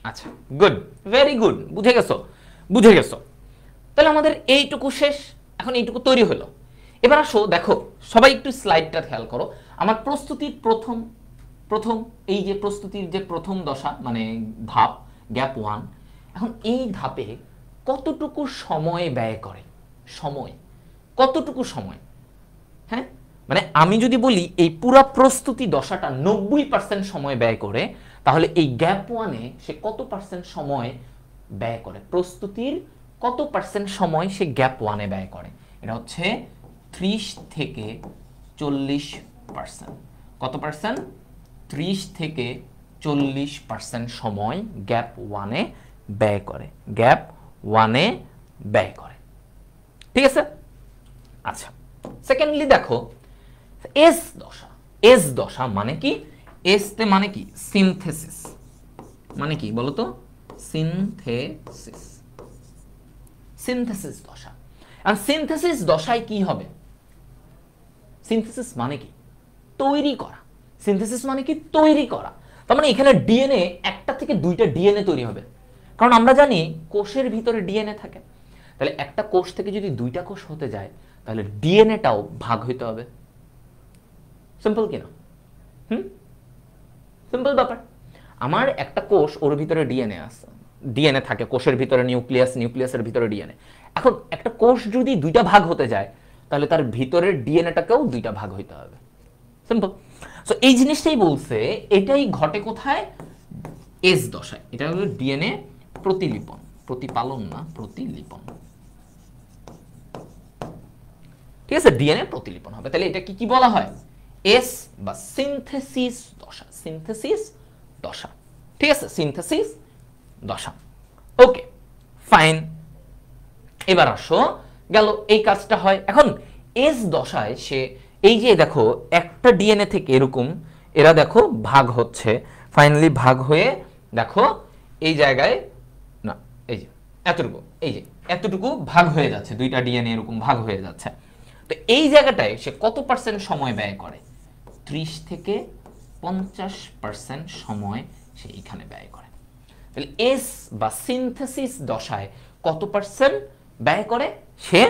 আচ্ছা, গুড, ভেরি গুড, বুঝে গেছো। তাহলে আমাদের এইটুকু শেষ। এখন এইটুকু তৈরি হলো। এবার আসো দেখো, সবাই একটু স্লাইডটা খেয়াল করো। আমার প্রস্তুতির প্রথম এই যে প্রস্তুতির যে প্রথম দশা মানে ধাপ গ্যাপ 1, এখন এই ধাপে কতটুকু সময় ব্যয় করে? কতটুকু সময়? হ্যাঁ, মানে আমি যদি বলি এই পুরো প্রস্তুতি দশাটা 90% সময় ব্যয় করে, তাহলে এই গ্যাপ 1-এ সে কত পার্সেন্ট সময় ব্যয় করে? প্রস্তুতির কত পার্সেন্ট সময় সে গ্যাপ 1-এ ব্যয় করে? এটা হচ্ছে 30 থেকে 40%। কত পার্সেন্ট? 30 থেকে 40% সময় গ্যাপ 1-এ ব্যয় করে। গ্যাপ 1-এ ব্যয় করে। ঠিক আছে? আচ্ছা, সেকেন্ডলি দেখো এস দশা মানে কি? এসতে মানে কি? সিনথেসিস। মানে কি বলো তো? সিনথেসিস দশা। আর সিনথেসিস দশায় কি হবে? সিনথেসিস মানে কি? তৈরি করা। সিনথেসিস মানে কি? তৈরি করা। তার মানে এখানে ডিএনএ, একটা থেকে দুইটা ডিএনএ তৈরি হবে। কারণ আমরা জানি কোষের ভিতরে ডিএনএ থাকে। তাহলে একটা কোষ থেকে যদি দুইটা কোষ হতে যায়, তাহলে ডিএনএটাও ভাগ হইতে হবে। সিম্পল কিনা? সিম্পল ব্যাপার। আমার একটা কোষ, ওর ভিতরে ডিএনএ আছে, ডিএনএ থাকে কোষের ভিতরে, নিউক্লিয়াসের ভিতরে ডিএনএ। এখন একটা কোষ যদি দুইটা ভাগ হতে যায়, তাহলে তার ভিতরের ডিএনএটাকেও দুইটা ভাগ হইতে হবে। সিম্পল। সো এই জিনিসটাই বলছে, এটাই ঘটে কোথায়? এস দশায়। এটা হলো ডিএনএ প্রতিলিপন, প্রতিপালন না, প্রতিলিপন। ঠিক আছে, ডিএনএ প্রতিলিপন হবে। তাহলে এটা কি বলা হয়? এস বা সিনথেসিস দশা। সিনথেসিস দশা। ঠিক আছে, সিনথেসিস দশা। ওকে, ফাইন। এবার আসো, গেল এই কাজটা হয়। এখন এস দশায় সে এই যে দেখো একটা ডিএনএ থেকে এরকম এরা দেখো ভাগ হচ্ছে, ফাইনালি ভাগ হয়ে দেখো এই জায়গায়, না এই যে এতটুকু, এই যে এতটুকু ভাগ হয়ে যাচ্ছে, দুইটা ডিএনএ এরকম ভাগ হয়ে যাচ্ছে। তো এই জায়গাটায় সে কত পার্সেন্ট সময় ব্যয় করে? 30 থেকে 50% সময় সে এখানে ব্যয় করে। তাহলে এস বা সিনথেসিস দশায় কত পার্সেন্ট ব্যয় করে? সে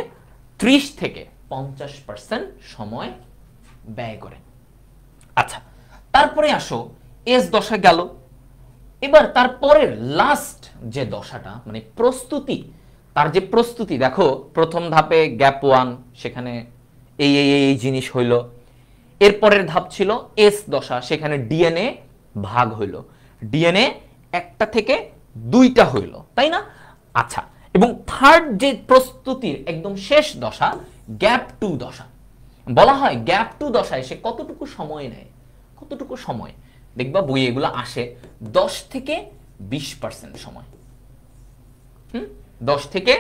30 থেকে 50% সময় ব্যয় করে। আচ্ছা, তারপরে আসো এস দশা গেল। এবার তারপরের লাস্ট যে দশাটা মানে প্রস্তুতি, তার যে প্রস্তুতি দেখো প্রথম ধাপে গ্যাপ 1, সেখানে এই জিনিস হইল। এরপরের ধাপ ছিল এস দশা, সেখানে ডিএনএ ভাগ হইল, ডিএনএ একটা থেকে দুইটা হইল, তাই না? আচ্ছা, এবং থার্ড যে প্রস্তুতির একদম শেষ দশা গ্যাপ 2 দশা। বলা হয় গ্যাপ 2 দশায় সে কতটুকু সময় নেয়? কতটুকু সময়? দেখবা বই এগুলো আসে 10 থেকে 20% সময়। 10 থেকে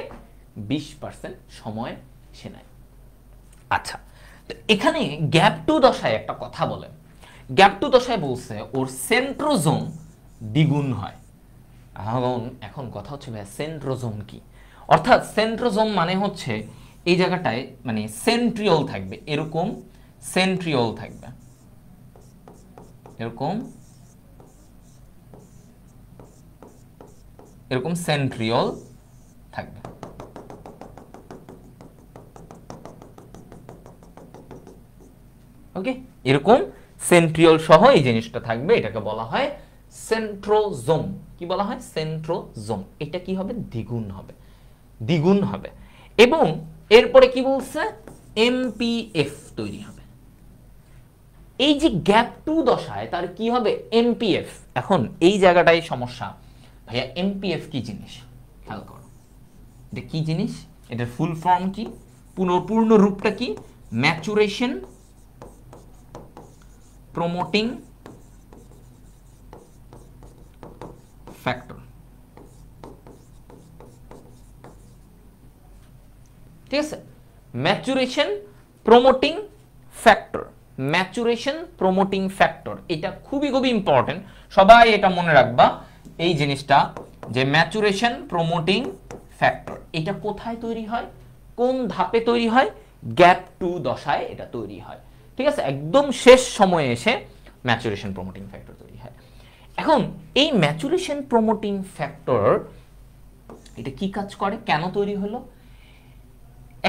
20% সময় সে নেয়। আচ্ছা, তো এখানে গ্যাপ টু দশায় একটা কথা বলে, গ্যাপ টু দশায় বলছে ওর সেন্ট্রোজোম দ্বিগুণ হয়। এখন কথা হচ্ছে ভাই সেন্ট্রোজোম কি? অর্থাৎ সেন্ট্রোজোম মানে হচ্ছে এই জায়গাটায় মানে সেন্ট্রিওল থাকবে, এরকম সেন্ট্রিওল থাকবে, এরকম সেন্ট্রিওল থাকবে। ওকে, এরকম সেন্ট্রিওল সহ এই জিনিসটা থাকবে, এটাকে বলা হয় সেন্ট্রোজোম। কি বলা হয়? সেন্ট্রোজোম। এটা কি হবে? দ্বিগুণ হবে, দ্বিগুণ হবে। এবং এরপরে কি বলছে? এমপিএফ তৈরি হবে। এই যে গ্যাপ টু দশায় তার কি হবে? এমপিএফ। এখন এই জায়গাটাই সমস্যা, ভাইয়া এমপিএফ কি জিনিস খেয়াল করো। এটা কি জিনিস? এটার ফুল ফর্ম কি? পূর্ণ রূপটা কি? Maturation promoting factor. ঠিক আছে, maturation promoting factor, maturation promoting factor. এটা খুবই খুবই ইম্পর্টেন্ট, সবাই এটা মনে রাখবা এই জিনিসটা, যে ম্যাচুরেশন প্রমোটিং ফ্যাক্টর এটা কোথায় তৈরি হয়, কোন ধাপে তৈরি হয়? গ্যাপ টু দশায় এটা তৈরি হয়। ঠিক আছে, একদম শেষ সময়ে এসে ম্যাচুরেশন প্রমোটিং ফ্যাক্টর তৈরি হয়। এখন এই ম্যাচুরেশন প্রমোটিং ফ্যাক্টর এটা কি কাজ করে, কেন তৈরি হলো?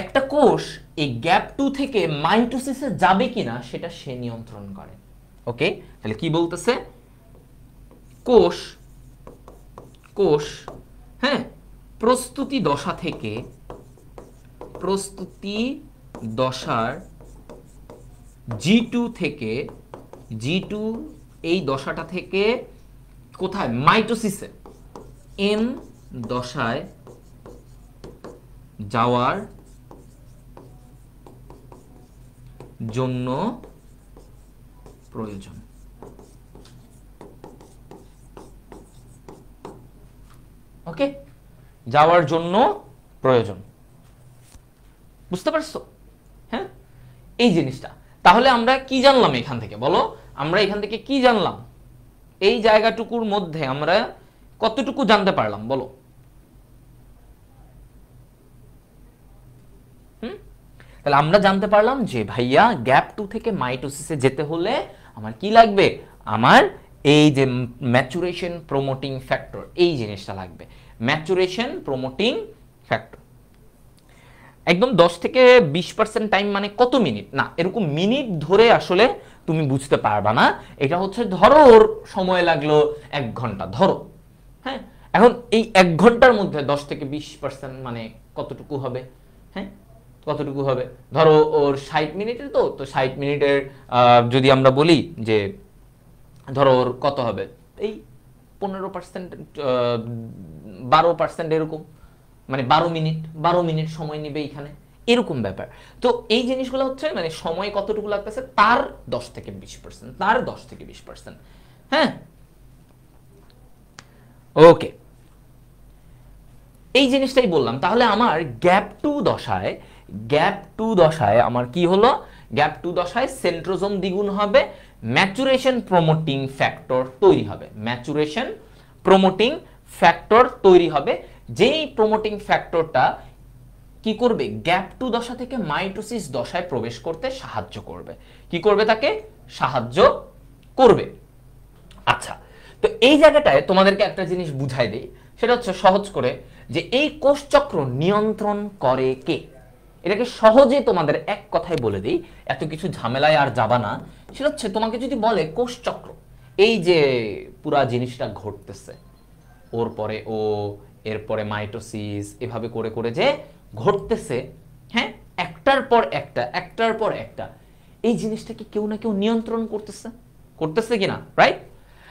একটা কোষ এই গ্যাপ টু থেকে মাইটোসিসে যাবে কিনা সেটা সে নিয়ন্ত্রণ করে। ওকে, তাহলে কি বলতেছে? কোষ হ্যাঁ প্রস্তুতি দশা থেকে, প্রস্তুতি দশার G2 থেকে, G2 এই দশাটা থেকে কোথায়? মাইটোসিসে M দশায় যাওয়ার জন্য প্রয়োজন। ওকে, যাওয়ার জন্য প্রয়োজন। বুঝতে পারছো? হ্যাঁ, এই জিনিসটা। তাহলে আমরা কি জানলাম এখান থেকে? বলো, আমরা এখান থেকে কি জানলাম? এই জায়গাটুকুর মধ্যে আমরা কতটুকু জানতে পারলাম বলো? তাহলে আমরা জানতে পারলাম যে ভাইয়া গ্যাপ টু থেকে মাইটোসিসে যেতে হলে আমার কি লাগবে? আমার এই যে ম্যাচুরেশন প্রমোটিং ফ্যাক্টর, এই জিনিসটা লাগবে। ম্যাচুরেশন প্রমোটিং ফ্যাক্টর একদম 10 থেকে 20% টাইম মানে কত মিনিট? না, এরকম মিনিট ধরে আসলে তুমি বুঝতে পারবা না। এটা হচ্ছে ধরো ওর সময় লাগলো 1 ঘন্টা ধরো, হ্যাঁ। এখন এই 1 ঘন্টার মধ্যে 10 থেকে 20% মানে কতটুকু হবে? হ্যাঁ, কতটুকু হবে? ধরো ওর 60 মিনিটের, তো 60 মিনিটের যদি আমরা বলি যে ধরো ওর কত হবে? এই 15%, 12% এরকম, মানে 12 মিনিট সময় নেবে এখানে, এরকম ব্যাপার। তো এই জিনিসগুলো হচ্ছে মানে সময় কতটুকু লাগতেছে তার 10 থেকে 20%, তার 10 থেকে 20%। হ্যাঁ, ওকে, এই জিনিসটাই বললাম। তাহলে আমার গ্যাপ টু দশায় আমার কি হলো? গ্যাপ টু দশায় সেন্ট্রোজোম দ্বিগুণ হবে, ম্যাচুরেশন প্রমোটিং ফ্যাক্টর তৈরি হবে, ম্যাচুরেশন প্রমোটিং ফ্যাক্টর তৈরি হবে, যেই প্রমোটিং ফ্যাক্টরটা কি করবে? গ্যাপ টু দশা থেকে মাইটোসিস দশায় প্রবেশ করতে সাহায্য করবে। কি করবে? তাকে সাহায্য করবে। আচ্ছা, তো এই জায়গাটায় তোমাদেরকে একটা জিনিস বুঝাই দেই, সেটা হচ্ছে সহজ করে, যে এই কোষচক্র নিয়ন্ত্রণ করে কে? এটাকে সহজে তোমাদের এক কথায় বলে দিই, এত কিছু ঝামেলায় আর যাবা না। সেটা হচ্ছে তোমাকে যদি বলে কোষচক্র, এই যে পুরা জিনিসটা ঘটতেছে, ওর পরে ও, এরপরে মাইটোসিস, এভাবে করে করে যে ঘটতেছে, হ্যাঁ, একটার পর একটা, এই জিনিসটাকে কেউ না কেউ নিয়ন্ত্রণ করতেছে কিনা, রাইট?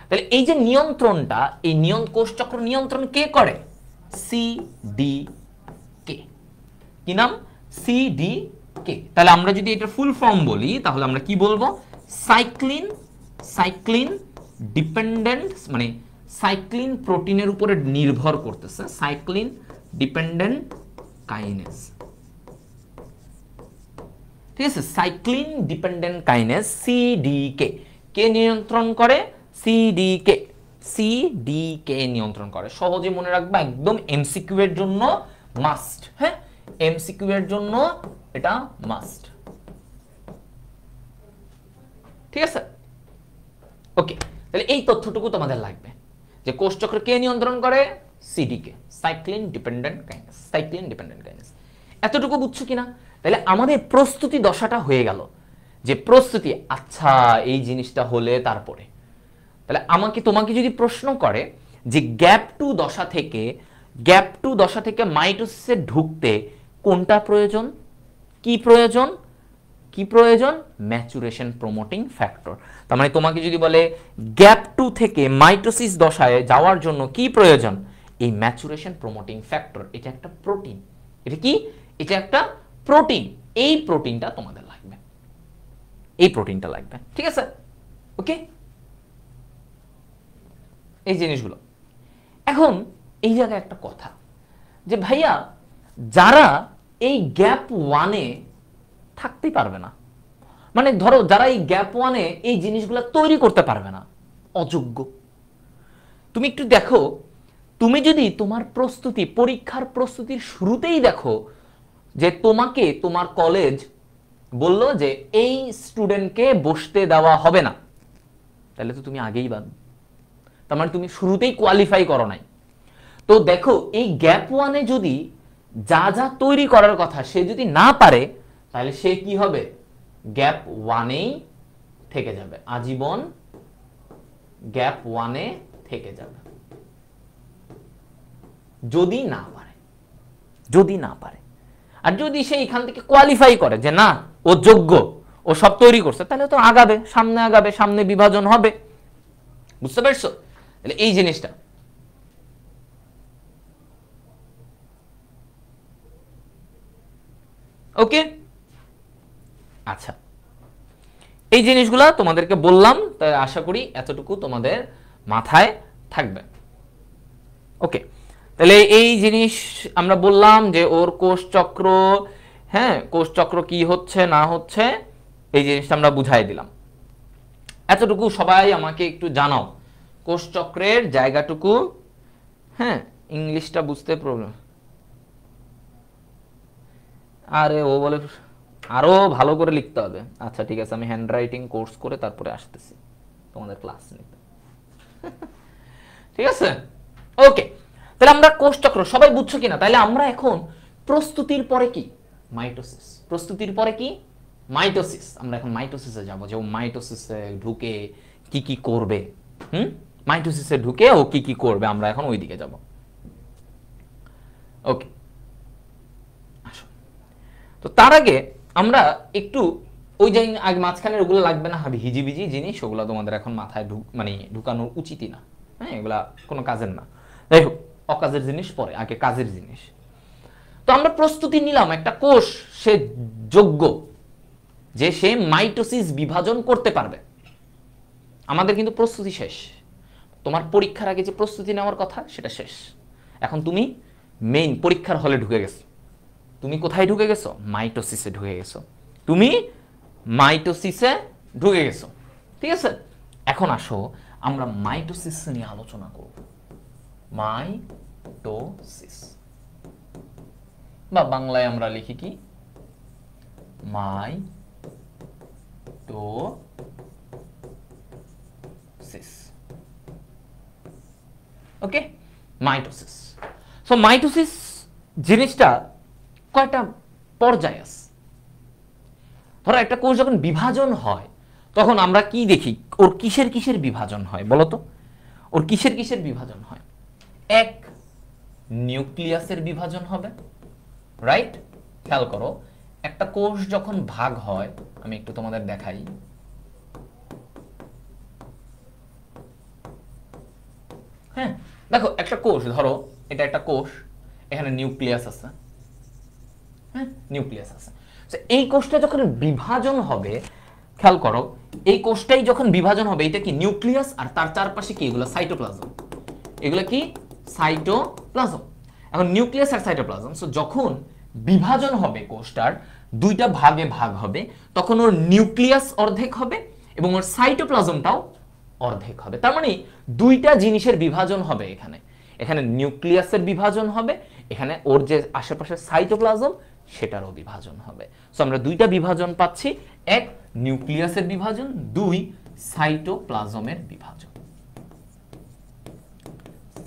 তাহলে এই যে নিয়ন্ত্রণটা, এই কোষচক্র নিয়ন্ত্রণ কে করে? সিডিকে। কি নাম? সিডিকে। তাহলে আমরা যদি এটা ফুল ফর্ম বলি তাহলে আমরা কি বলবো? সাইক্লিন ডিপেন্ডেন্ট, মানে সাইক্লিন প্রোটিনের উপরে নির্ভর করতেছে, সাইক্লিন ডিপেন্ডেন্ট কাইনেজ, ঠিক আছে, সাইক্লিন ডিপেন্ডেন্ট কাইনেজ সিডিকে কে নিয়ন্ত্রণ করে, সিডিকে, সিডিকে নিয়ন্ত্রণ করে। সহজে মনে রাখবা, একদম এমসিকিউ এর জন্য মাস্ট, হ্যাঁ এমসিকিউ এর জন্য এটা মাস্ট, ঠিক আছে। ওকে, তাহলে এই তথ্যটুকু তোমাদের লাগবে যে কোষচক্র কে নিয়ন্ত্রণ করে, CDK, cyclin dependent kinase, cyclin dependent kinase. এতটুকু বুঝছো কিনা? তাহলে আমাদের প্রস্তুতি দশাটা হয়ে গেল, যে প্রস্তুতি, আচ্ছা এই জিনিসটা হলে তারপরে। তাহলে তোমাকে যদি প্রশ্ন করে যে গ্যাপ টু দশা থেকে মাইটোসিসে ঢুকতে কোনটা প্রয়োজন, কি প্রয়োজন, কি প্রয়োজন, ম্যাচুরেশন প্রমোটিং ফ্যাক্টর। তার মানে তোমাকে যদি বলে গ্যাপ টু থেকে মাইটোসিস দশায় যাওয়ার জন্য কি প্রয়োজন, এই ম্যাচুরেশন প্রমোটিং ফ্যাক্টর। এটা একটা প্রোটিন, এটা কি, এটা একটা প্রোটিন, এই প্রোটিনটা তোমাদের লাগবে, এই প্রোটিনটা লাগবে, ঠিক আছে। ওকে, এই জিনিসগুলো। এখন এই জায়গায় একটা কথা, যে ভাইয়া যারা এই গ্যাপ ওয়ানে থাকতেই পারবে না, মানে ধরো যারা এই গ্যাপ ওয়ানে এই জিনিসগুলো তৈরি করতে পারবে না, অযোগ্য। তুমি একটু দেখো, তুমি যদি তোমার প্রস্তুতি, পরীক্ষার প্রস্তুতির শুরুতেই দেখো যে তোমাকে তোমার কলেজ বলল যে এই স্টুডেন্টকে বসতে দেওয়া হবে না, তাহলে তো তুমি আগেই বাদ, তার মানে তুমি শুরুতেই কোয়ালিফাই করো নাই। তো দেখো এই গ্যাপ ওয়ানে যদি যা যা তৈরি করার কথা সে যদি না পারে, তাহলে সে কি হবে, গ্যাপ ওয়ানেই থেকে যাবে, আজীবন গ্যাপ ওয়ানে থেকে যাবে, যদি না পারে, যদি না পারে। আর যদি সে এখান থেকে কোয়ালিফাই করে যে না ও যোগ্য, ও সব তৈরি করছে, তাহলে তো আগাবে, সামনে বিভাজন হবে, বুঝতে পারছো? তাহলে এই জিনিসটা, ওকে। আচ্ছা, এই জিনিসগুলা তোমাদেরকে বললাম, তাই আশা করি এতটুকু তোমাদের মাথায় থাকবে। ওকে, তাহলে এই জিনিস আমরা বললাম যে ওর কোষচক্র, হ্যাঁ কোষচক্র কি হচ্ছে না হচ্ছে, এই জিনিসটা আমরা বুঝাই দিলাম। এতটুকু সবাই আমাকে একটু জানাও, কোষচক্রের জায়গাটুকু, হ্যাঁ ইংলিশটা বুঝতে প্রবলেম, আরে ও বলে আরো ভালো করে লিখতে হবে। আচ্ছা ঠিক আছে, আমি হ্যান্ড রাইটিং কোর্স করে তারপরে আসতেছি তোমাদের ক্লাস নিতে, ঠিক আছে। ওকে, তাহলে আমরা কোষচক্র সবাই বুঝছো কিনা? তাহলে আমরা এখন প্রস্তুতির পরে কি, মাইটোসিস, প্রস্তুতির পরে কি, মাইটোসিস। আমরা এখন মাইটোসিসে যাব, যে ও মাইটোসিসে ঢুকে কি কি করবে, মাইটোসিসে ঢুকে ও কি কি করবে, আমরা এখন ওই দিকে যাব। ওকে, আসো। তো তার আগে আমরা একটু ওই যে আগে মাঝখানের ওগুলো লাগবে না, হাবি হিজিবিজি জিনিস, ওগুলো তোমাদের এখন মাথায় মানে ঢুকানোর উচিতই না, হ্যাঁ এগুলা কোনো কাজের না। যাই হোক, অকাজের জিনিস পরে, আগে কাজের জিনিস। তো আমরা প্রস্তুতি নিলাম, একটা কোষ সে যোগ্য যে সে মাইটোসিস বিভাজন করতে পারবে, আমাদের কিন্তু প্রস্তুতি শেষ। তোমার পরীক্ষার আগে যে প্রস্তুতি নেওয়ার কথা সেটা শেষ। এখন তুমি মেইন পরীক্ষার হলে ঢুকে গেছো। তুমি কোথায় ঢুকে গেছো? মাইটোসিসে ঢুকে গেছো, তুমি মাইটোসিসে ঢুকে গেছো, ঠিক আছে। এখন আসো আমরা মাইটোসিস নিয়ে আলোচনা করব। মাইটোসিস বা বাংলায় আমরা লিখি কি, মাইটোসিস। ওকে, মাইটোসিস। সো মাইটোসিস জিনিসটা কয়টা পর্যায় আছে। ধরো একটা কোষ যখন বিভাজন হয় তখন আমরা কি দেখি, ওর কিসের কিসের বিভাজন হয় বলো তো? ওর কিসের কিসের বিভাজন হয়? এক, নিউক্লিয়াসের বিভাজন হবে, রাইট? খেয়াল করো, একটা কোষ যখন ভাগ হয়, আমি একটু তোমাদের দেখাই। হ্যাঁ দেখো, একটা কোষ, ধরো এটা একটা কোষ, এখানে নিউক্লিয়াস আছে, হ্যাঁ নিউক্লিয়াস আছে। এই কোষটা যখন বিভাজন হবে, খেয়াল করো, এই কোষটাই যখন বিভাজন হবে, এটা কি নিউক্লিয়াস, আর তার চারপাশে কি, এগুলো সাইটোপ্লাজম। এগুলো কি? সাইটোপ্লাজম। এখন নিউক্লিয়াস আর সাইটোপ্লাজম, সো যখন বিভাজন হবে কোষটার, দুইটা ভাগে ভাগ হবে, তখন ওর নিউক্লিয়াস অর্ধেক হবে এবং ওর সাইটোপ্লাজমটাও অর্ধেক হবে। তার মানে দুইটা জিনিসের বিভাজন হবে এখানে, এখানে নিউক্লিয়াসের বিভাজন হবে, এখানে ওর যে আশেপাশের সাইটোপ্লাজম সেটারও বিভাজন হবে। সো আমরা দুইটা বিভাজন পাচ্ছি, এক নিউক্লিয়াসের বিভাজন, দুই সাইটোপ্লাজমের বিভাজন।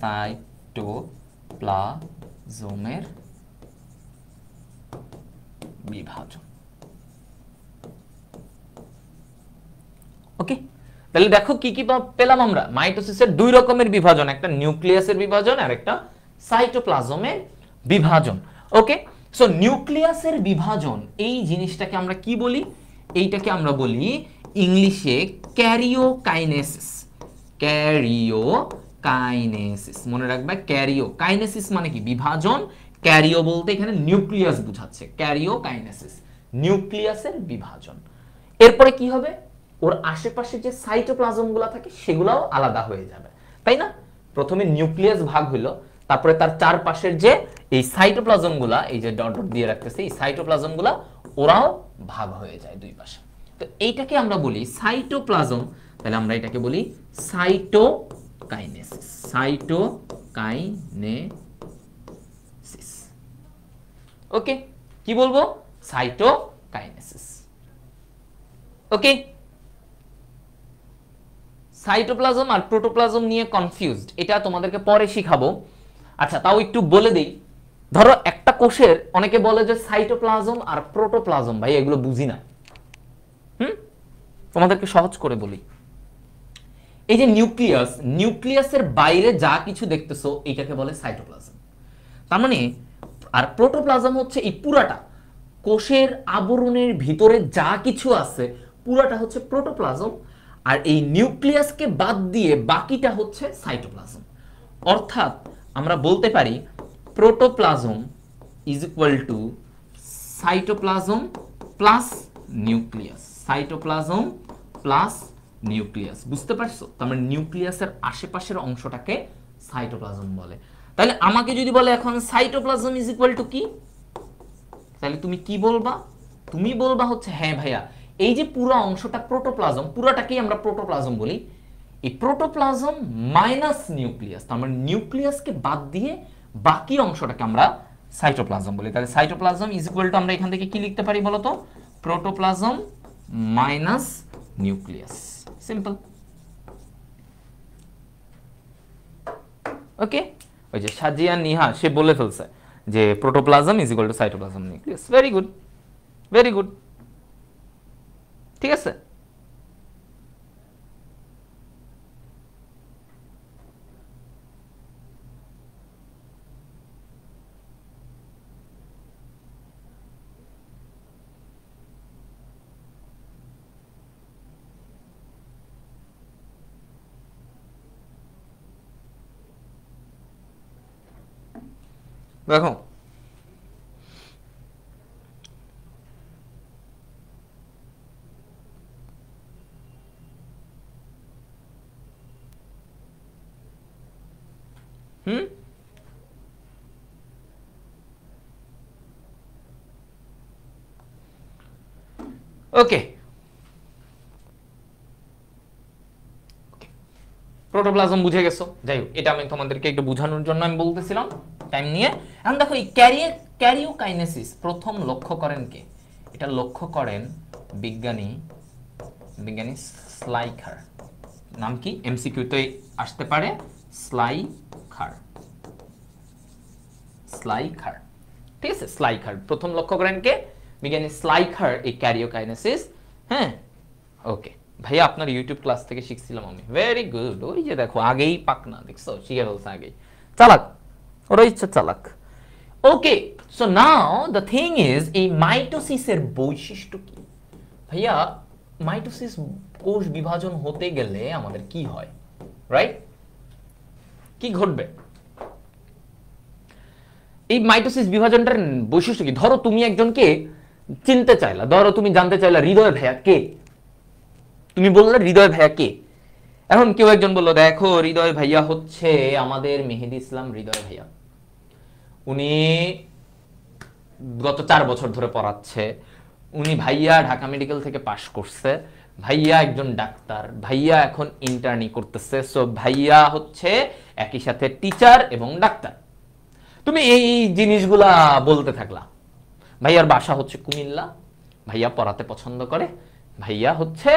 সাইটোপ্লাজমের বিভাজন। ওকে, তাহলে দেখো কি কি পেলাম আমরা। মাইটোসিসের দুই রকমের বিভাজন, একটা নিউক্লিয়াসের বিভাজন আর একটা সাইটোপ্লাজমের বিভাজন। ওকে, সো নিউক্লিয়াসের বিভাজন এই জিনিসটাকে আমরা কি বলি? এইটাকে আমরা বলি ইংলিশে ক্যারিওকাইনেসিস। ক্যারিওকাইনেসিস মনে রাখবে, ক্যারিওকাইনেসিস মানে কি? বিভাজন। ক্যারিও বলতে এখানে নিউক্লিয়াস বোঝাচ্ছে, ক্যারিওকাইনেসিস নিউক্লিয়াসের বিভাজন। এরপরে কি হবে? ওর আশেপাশে যে সাইটোপ্লাজমগুলো থাকে সেগুলোও আলাদা হয়ে যাবে, তাই না? প্রথমে নিউক্লিয়াস ভাগ হলো, তারপরে তার চারপাশের যে এই সাইটোপ্লাজমগুলা, এই যে ডট ডট দিয়ে রাখতেছে, এই সাইটোপ্লাজমগুলা ওরাও ভাগ হয়ে যায় দুই পাশে। তো এইটাকে আমরা বলি সাইটোপ্লাজম, তাহলে আমরা এটাকে বলি সাইটোকাইনেসিস। সাইটোকাইনেসিস। ওকে, কি বলবো? সাইটোকাইনেসিস। ওকে, সাইটোপ্লাজম আর প্রোটোপ্লাজম নিয়ে কনফিউজড, এটা তোমাদেরকে পরে শিখাবো। আচ্ছা, তাও একটু বলে দেই। ধরো একটা কোষের অনেকে বলে যে সাইটোপ্লাজম আর প্রোটোপ্লাজম, ভাই এগুলো বুঝি না। তোমাদেরকে সহজ করে বলি। এই যে নিউক্লিয়াস, নিউক্লিয়াসের বাইরে যা কিছু দেখতেছো এইটাকে বলে সাইটোপ্লাজম। তার মানে আর প্রোটোপ্লাজম হচ্ছে এই পুরাটা, কোষের আবরণের ভিতরে যা কিছু আছে পুরাটা হচ্ছে প্রোটোপ্লাজম, আর এই নিউক্লিয়াসকে বাদ দিয়ে বাকিটা হচ্ছে সাইটোপ্লাজম। অর্থাৎ আমরা বলতে পারি protoplasm is equal to cytoplasm plus nucleus. Cytoplasm plus nucleus, বুঝতে পারছো? তার মানে নিউক্লিয়াসের আশেপাশের অংশটাকে সাইটোপ্লাজম বলে। তাহলে আমাকে যদি বলে এখন সাইটোপ্লাজম ইজ ইকুয়াল টু কি, তাহলে তুমি কি বলবা? তুমি বলবা হচ্ছে হ্যাঁ ভাইয়া, এই যে পুরো অংশটা প্রোটোপ্লাজম, পুরোটাকেই আমরা প্রোটোপ্লাজম বলি। এই প্রোটোপ্লাজম মাইনাস নিউক্লিয়াস, তার মানে নিউক্লিয়াসকে বাদ দিয়ে বাকি অংশটাকে আমরা সাইটোপ্লাজম বলি। তাহলে সাইটোপ্লাজম ইজ ইকুয়াল টু আমরা এখান থেকে কি লিখতে পারি বলো তো? Protoplasm minus nucleus. সিম্পল। ওকে, ওই যে সাজিয়া নিহা সে বলে ফেলছে যে protoplasm is equal to cytoplasm nucleus. Very good, very good. ঠিক আছে, দেখো ওকে, প্রোটোপ্লাজম বুঝে গেছো। যাই হোক, এটা আমি তোমাদেরকে একটু বোঝানোর জন্য আমি বলতেছিলাম টাইম নিয়ে। এখন দেখো এই ক্যারিওকাইনেসিস প্রথম লক্ষ্য করেন কে? এটা লক্ষ্য করেন বিজ্ঞানী স্লাইখার। নাম কি? এমসিকিউতে আসতে পারে, স্লাইখার। স্লাইখার, ঠিক আছে, স্লাইখার প্রথম লক্ষ্য করেন কে? বিজ্ঞানী স্লাইখার এই ক্যারিওকাইনেসিস। হ্যাঁ, ওকে ভাইয়া, আপনার ইউটিউব ক্লাস থেকে শিখছিলাম আমি। Very good. ওই যে দেখো আগেই পাকনা, দেখছো, শিখে ফেলছে আগেই, চালাক, ওর ইচ্ছা চালাক। Okay, so now the thing is, এই মাইটোসিসের বৈশিষ্ট্য কি? ভাইয়া মাইটোসিস কোষ বিভাজন হতে গেলে আমাদের কি হয়, রাইট? কি ঘটবে? এই মাইটোসিস বিভাজনটার বৈশিষ্ট্য কি? ধরো তুমি একজনকে চিনতে চাইলা, ধরো তুমি জানতে চাইলা হৃদয় ভাইয়া কে, তুমি বললে হৃদয় ভাইয়া কে। এখন কেউ একজন বললো দেখো হৃদয় ভাইয়া হচ্ছে আমাদের মেহেদি ইসলাম হৃদয় ভাইয়া। উনি গত 4 বছর ধরে পড়াচ্ছে। উনি ভাইয়া ঢাকা মেডিকেল থেকে পাশ করছে, ভাইয়া একজন ডাক্তার, ভাইয়া এখন ইন্টার্নি করতেছে। সো ভাইয়া হচ্ছে একই সাথে টিচার এবং ডাক্তার। তুমি এই জিনিসগুলা বলতে থাকলা। ভাইয়ার বাসা হচ্ছে কুমিল্লা, ভাইয়া পড়াতে পছন্দ করে, ভাইয়া হচ্ছে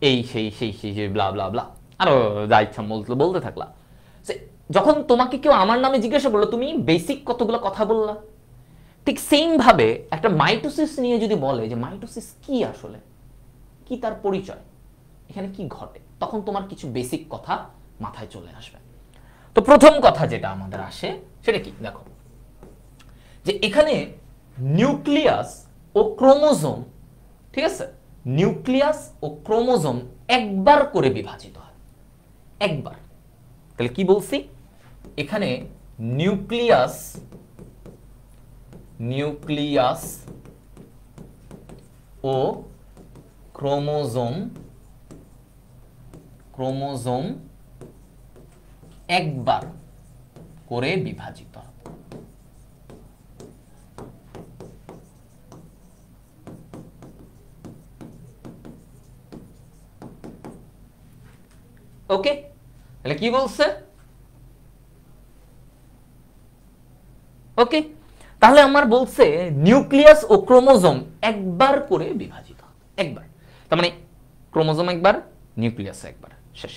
এই সেই সেই সেই ব্লা ব্লা ব্লা, আরো যা ইচ্ছা বলতে থাকলা। যখন তোমাকে কেউ আমার নামে জিজ্ঞাসা করলো, তুমি বেসিক কতগুলো কথা বললা। ঠিক সেম ভাবে একটা মাইটোসিস নিয়ে যদি বলে যে মাইটোসিস কি, আসলে কি তার পরিচয়, এখানে কি ঘটে, তখন তোমার কিছু বেসিক কথা মাথায় চলে আসবে। তো প্রথম কথা যেটা আমাদের আসে সেটা কি, দেখো যে এখানে নিউক্লিয়াস ও ক্রোমোজোম, ঠিক আছে, নিউক্লিয়াস ও ক্রোমোজোম একবার করে বিভাজিত হয়, একবার। তাহলে কি বলছি, এখানে নিউক্লিয়াস ও ক্রোমোজোম একবার করে বিভাজিত হয়। ওকে, তাহলে কি বলছে, ওকে, তাহলে আমার বলছে নিউক্লিয়াস ও ক্রোমোজোম একবার করে বিভাজিত, একবার। তার মানে ক্রোমোজোম একবার, নিউক্লিয়াস একবার, শেষ।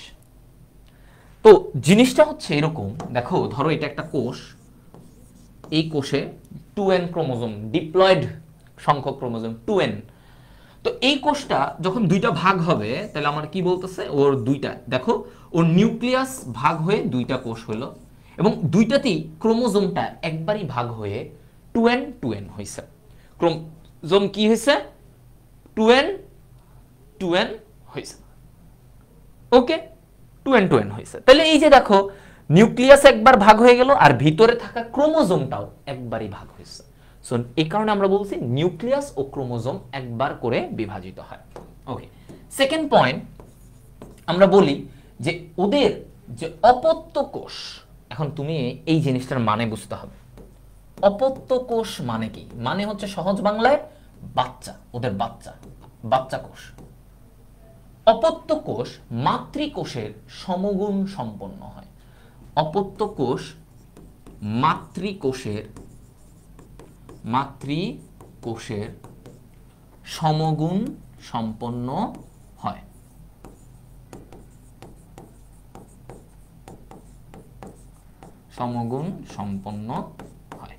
তো জিনিসটা হচ্ছে এরকম, দেখো ধরো এটা একটা কোষ, এই কোষে 2n ক্রোমোজোম, ডিপ্লয়েড সংখ্যক ক্রোমোজোম 2n। তো এই কোষটা যখন দুইটা ভাগ হবে, তাহলে আমার কি বলতেছে, ওর দুইটা, দেখো ওর নিউক্লিয়াস ভাগ হয়ে দুইটা কোষ হলো, এবং দুইটাতেই ক্রোমোজোমটা একবারই ভাগ হয়ে 2n হয়েছে। ক্রোমোজোম কি হয়েছে, 2n হয়েছে। ওকে, 2n হয়েছে। তাহলে এই যে দেখো নিউক্লিয়াস একবার ভাগ হয়ে গেল, আর ভিতরে থাকা ক্রোমোজোমটাও একবারই ভাগ হয়েছে। সো এই কারণে আমরা বলছি নিউক্লিয়াস ও ক্রোমোজোম একবার করে বিভাজিত হয়। ওকে, সেকেন্ড পয়েন্ট, আমরা বলি যে ওদের যে অপত্য কোষ, এখন তুমি এই জিনিসটার মানে বুঝতে হবে। অপত্য কোষ মানে কি, মানে হচ্ছে সহজ বাংলায় বাচ্চা, ওদের বাচ্চা কোষ। অপত্য কোষ মাতৃকোষের সমগুণ সম্পন্ন হয়। অপত্য কোষ মাতৃকোষের সমগুণ সম্পন্ন হয়। সমগুণ সম্পন্ন হয়।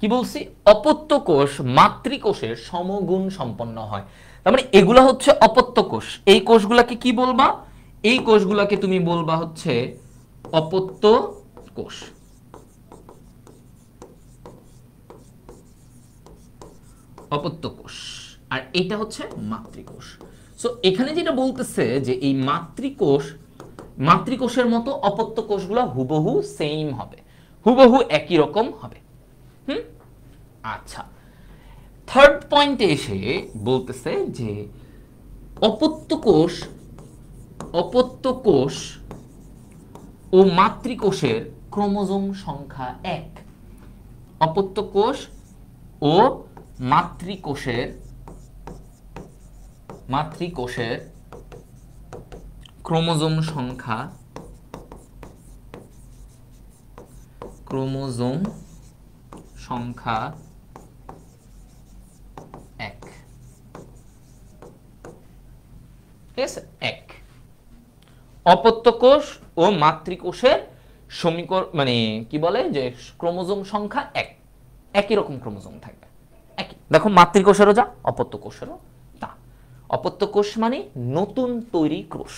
কি বলছি, অপত্য কোষ মাতৃকোষের সমগুণ সম্পন্ন হয়। তার মানে এগুলা হচ্ছে অপত্য কোষ। এই কোষগুলাকে কি বলবা, এই কোষগুলাকে তুমি বলবা হচ্ছে অপত্য কোষ। অপত্য কোষ, আর এটা হচ্ছে মাতৃকোষ। সো এখানে যেটা বলতেছে যে এই মাতৃকোষের মতো অপত্য কোষগুলো হুবহু সেম হবে, হুবহু একই রকম হবে। আচ্ছা, থার্ড পয়েন্টে এসে বলতেছে যে অপত্য কোষ ও মাতৃকোষের ক্রোমোজোম সংখ্যা 1। অপত্য কোষ ও মাতৃকোষের ক্রোমোজোম সংখ্যা 1। ঠিক আছে, 1। অপত্য কোষ ও মাতৃকোষের সমীকরণ, মানে কি বলে যে ক্রোমোজোম সংখ্যা 1, একই রকম ক্রোমোজোম থাকবে, একই। দেখো মাতৃকোষেরও যা, অপত্য কোষেরও তা। অপত্য কোষ মানে নতুন তৈরি কোষ।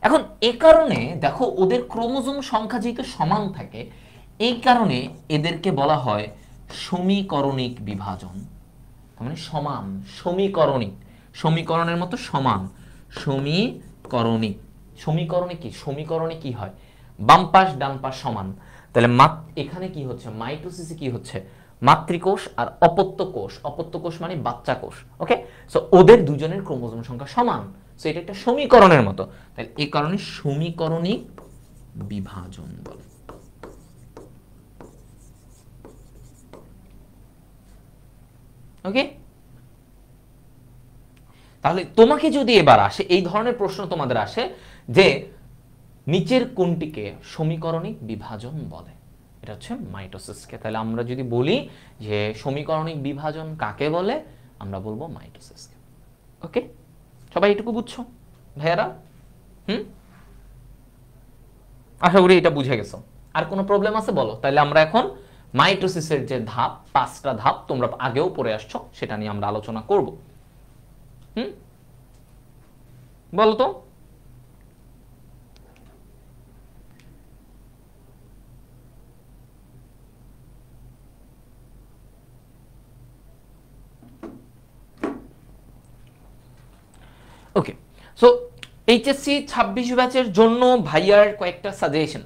এখন এ কারণে দেখো ওদের ক্রোমোজোম সংখ্যা যেহেতু সমান থাকে, এই কারণে এদেরকে বলা হয় সমীকরণিক বিভাজন। তার মানে সমান, সমীকরণের মতো সমান, সমীকরণিক। সমীকরণে কি হয়, বাম পাশ ডান পাশ সমান। তাহলে এখানে কি হচ্ছে, মাইটোসিসে কি হচ্ছে, মাতৃকোষ আর অপত্য কোষ মানে বাচ্চা কোষ। ওকে, সো ওদের দুজনের ক্রোমোজোম সংখ্যা সমান, সো এটা একটা সমীকরণের মতো। তাহলে এই কারণে সমীকরণিক বিভাজন বলে। ওকে, তাহলে তোমাকে যদি এবার আসে এই ধরনের প্রশ্ন তোমাদের আসে যে নিচের কোনটিকে সমীকরণিক বিভাজন বলে, এটা হচ্ছে মাইটোসিসকে, তাহলে আমরা যদি বলি যে সমীকরণিক বিভাজন কাকে বলে, আমরা বলবো মাইটোসিসকে। ওকে, সবাই এটুকু বুঝছো ভাইয়ারা? আশা করি এটা বুঝে গেছো। আর কোনো প্রবলেম আছে বলো, তাহলে আমরা এখন মাইটোসিসের যে ধাপ, 5টা ধাপ তোমরা আগেও পড়ে আসছো, সেটা নিয়ে আমরা আলোচনা করব। বলো তো। ওকে, সো এইচএসসি 26 ব্যাচের জন্য ভাইয়ার কয়েকটা সাজেশন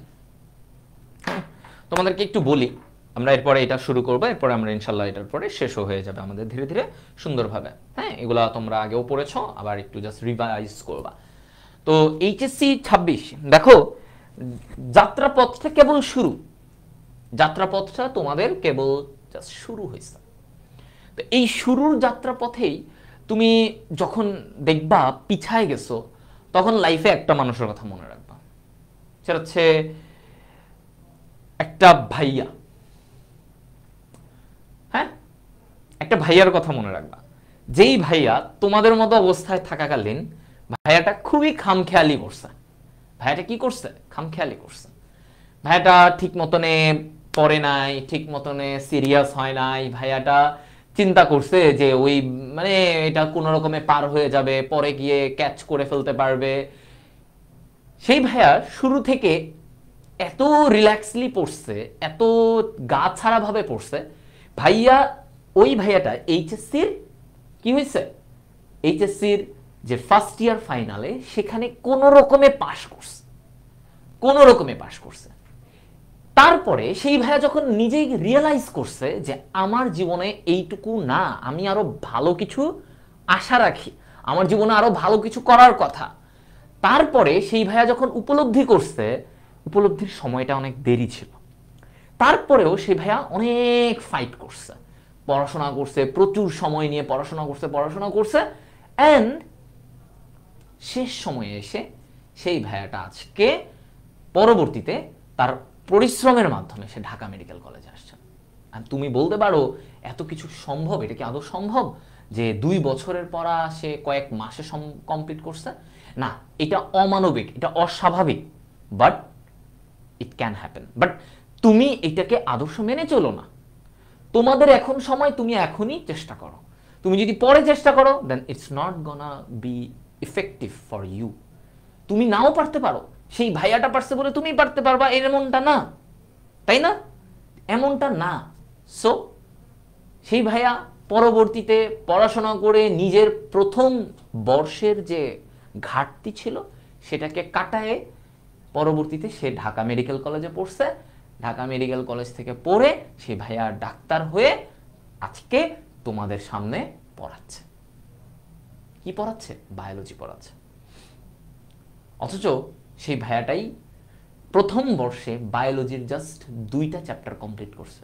তোমাদেরকে একটু বলি। আমরা এরপরে এটা শুরু করবো, এরপরে আমরা ইনশাল্লাহ এটার পরে শেষও হয়ে যাবে আমাদের ধীরে ধীরে সুন্দরভাবে। হ্যাঁ, এগুলা তোমরা আগেও পড়েছো, আবার একটু জাস্ট রিভাইজ করবা। তো এইচএসসি 26 দেখো, যাত্রাপথটা কেবল শুরু, যাত্রাপথটা তোমাদের কেবল জাস্ট শুরু হয়েছে। তো এই শুরুর যাত্রাপথেই তুমি যখন দেখবা পিছায় গেছো, তখন লাইফে একটা মানুষের কথা মনে রাখবা, সেটা হচ্ছে একটা ভাইয়া। হ্যাঁ, একটা ভাইয়ার কথা মনে রাখবা, যেই ভাইয়া তোমাদের মতো অবস্থায় থাকাকালীন ভাইয়াটা খুবই খামখেয়ালি করছে। ভাইয়াটা কি করছে? খামখেয়ালি করছে। ভাইয়াটা ঠিক মতনে পড়ে নাই, ঠিক মতনে সিরিয়াস হয় নাই। ভাইয়াটা চিন্তা করছে যে ওই মানে এটা কোনো রকমে পার হয়ে যাবে, পরে গিয়ে ক্যাচ করে ফেলতে পারবে। সেই ভাইয়া শুরু থেকে এত রিল্যাক্সলি পড়ছে, এত গা ছাড়া ভাবে পড়ছে। ভাইয়া, ওই ভাইয়াটা এইচএসসির কি হয়েছে, এইচএসসির যে ফার্স্ট ইয়ার ফাইনালে সেখানে কোনো রকমে পাশ করছে, কোনো রকমে পাশ করছে। তারপরে সেই ভাইয়া যখন নিজেই রিয়েলাইজ করছে যে আমার জীবনে এইটুকু না, আমি আরো ভালো কিছু আশা রাখি, আমার জীবনে আরো ভালো কিছু করার কথা, তারপরে সেই ভাইয়া যখন উপলব্ধি করছে, উপলব্ধির সময়টা অনেক দেরি ছিল, তারপরেও সেই ভাইয়া অনেক ফাইট করছে, পড়াশোনা করছে, প্রচুর সময় নিয়ে পড়াশোনা করছে অ্যান্ড শেষ সময়ে এসে সেই ভাইয়াটা আজকে পরবর্তীতে তার পরিশ্রমের মাধ্যমে সে ঢাকা মেডিকেল কলেজে আসছে। আর তুমি বলতে পারো এত কিছু সম্ভব? এটা কি আদৌ সম্ভব যে 2 বছরের পড়া সে কয়েক মাসে কমপ্লিট করছে? না, এটা অমানবিক, এটা অস্বাভাবিক, but it can happen. But তুমি এটাকে আদর্শ মেনে চলো না। তোমাদের এখন সময়, তুমি এখনই চেষ্টা করো। তুমি যদি পরে চেষ্টা করো, then it's not gonna be effective for you. তুমি নাও পারতে পারো, সেই ভাইয়াটা পারছে বলে তুমি পারতে পারবা এমনটা না, তাই না? এমনটা না। সো সেই ভাইয়া পরবর্তীতে পড়াশোনা করে নিজের প্রথম বর্ষের যে ঘাটতি ছিল সেটাকে কাটায়ে পরবর্তীতে সে ঢাকা মেডিকেল কলেজে পড়ছে। ঢাকা মেডিকেল কলেজ থেকে পড়ে সে ভাইয়া ডাক্তার হয়ে আজকে তোমাদের সামনে পড়াচ্ছে। কি পড়াচ্ছে? বায়োলজি পড়াচ্ছে। অথচ সেই ভাইয়াটাই প্রথম বর্ষে বায়োলজির জাস্ট 2টা চ্যাপ্টার কমপ্লিট করছে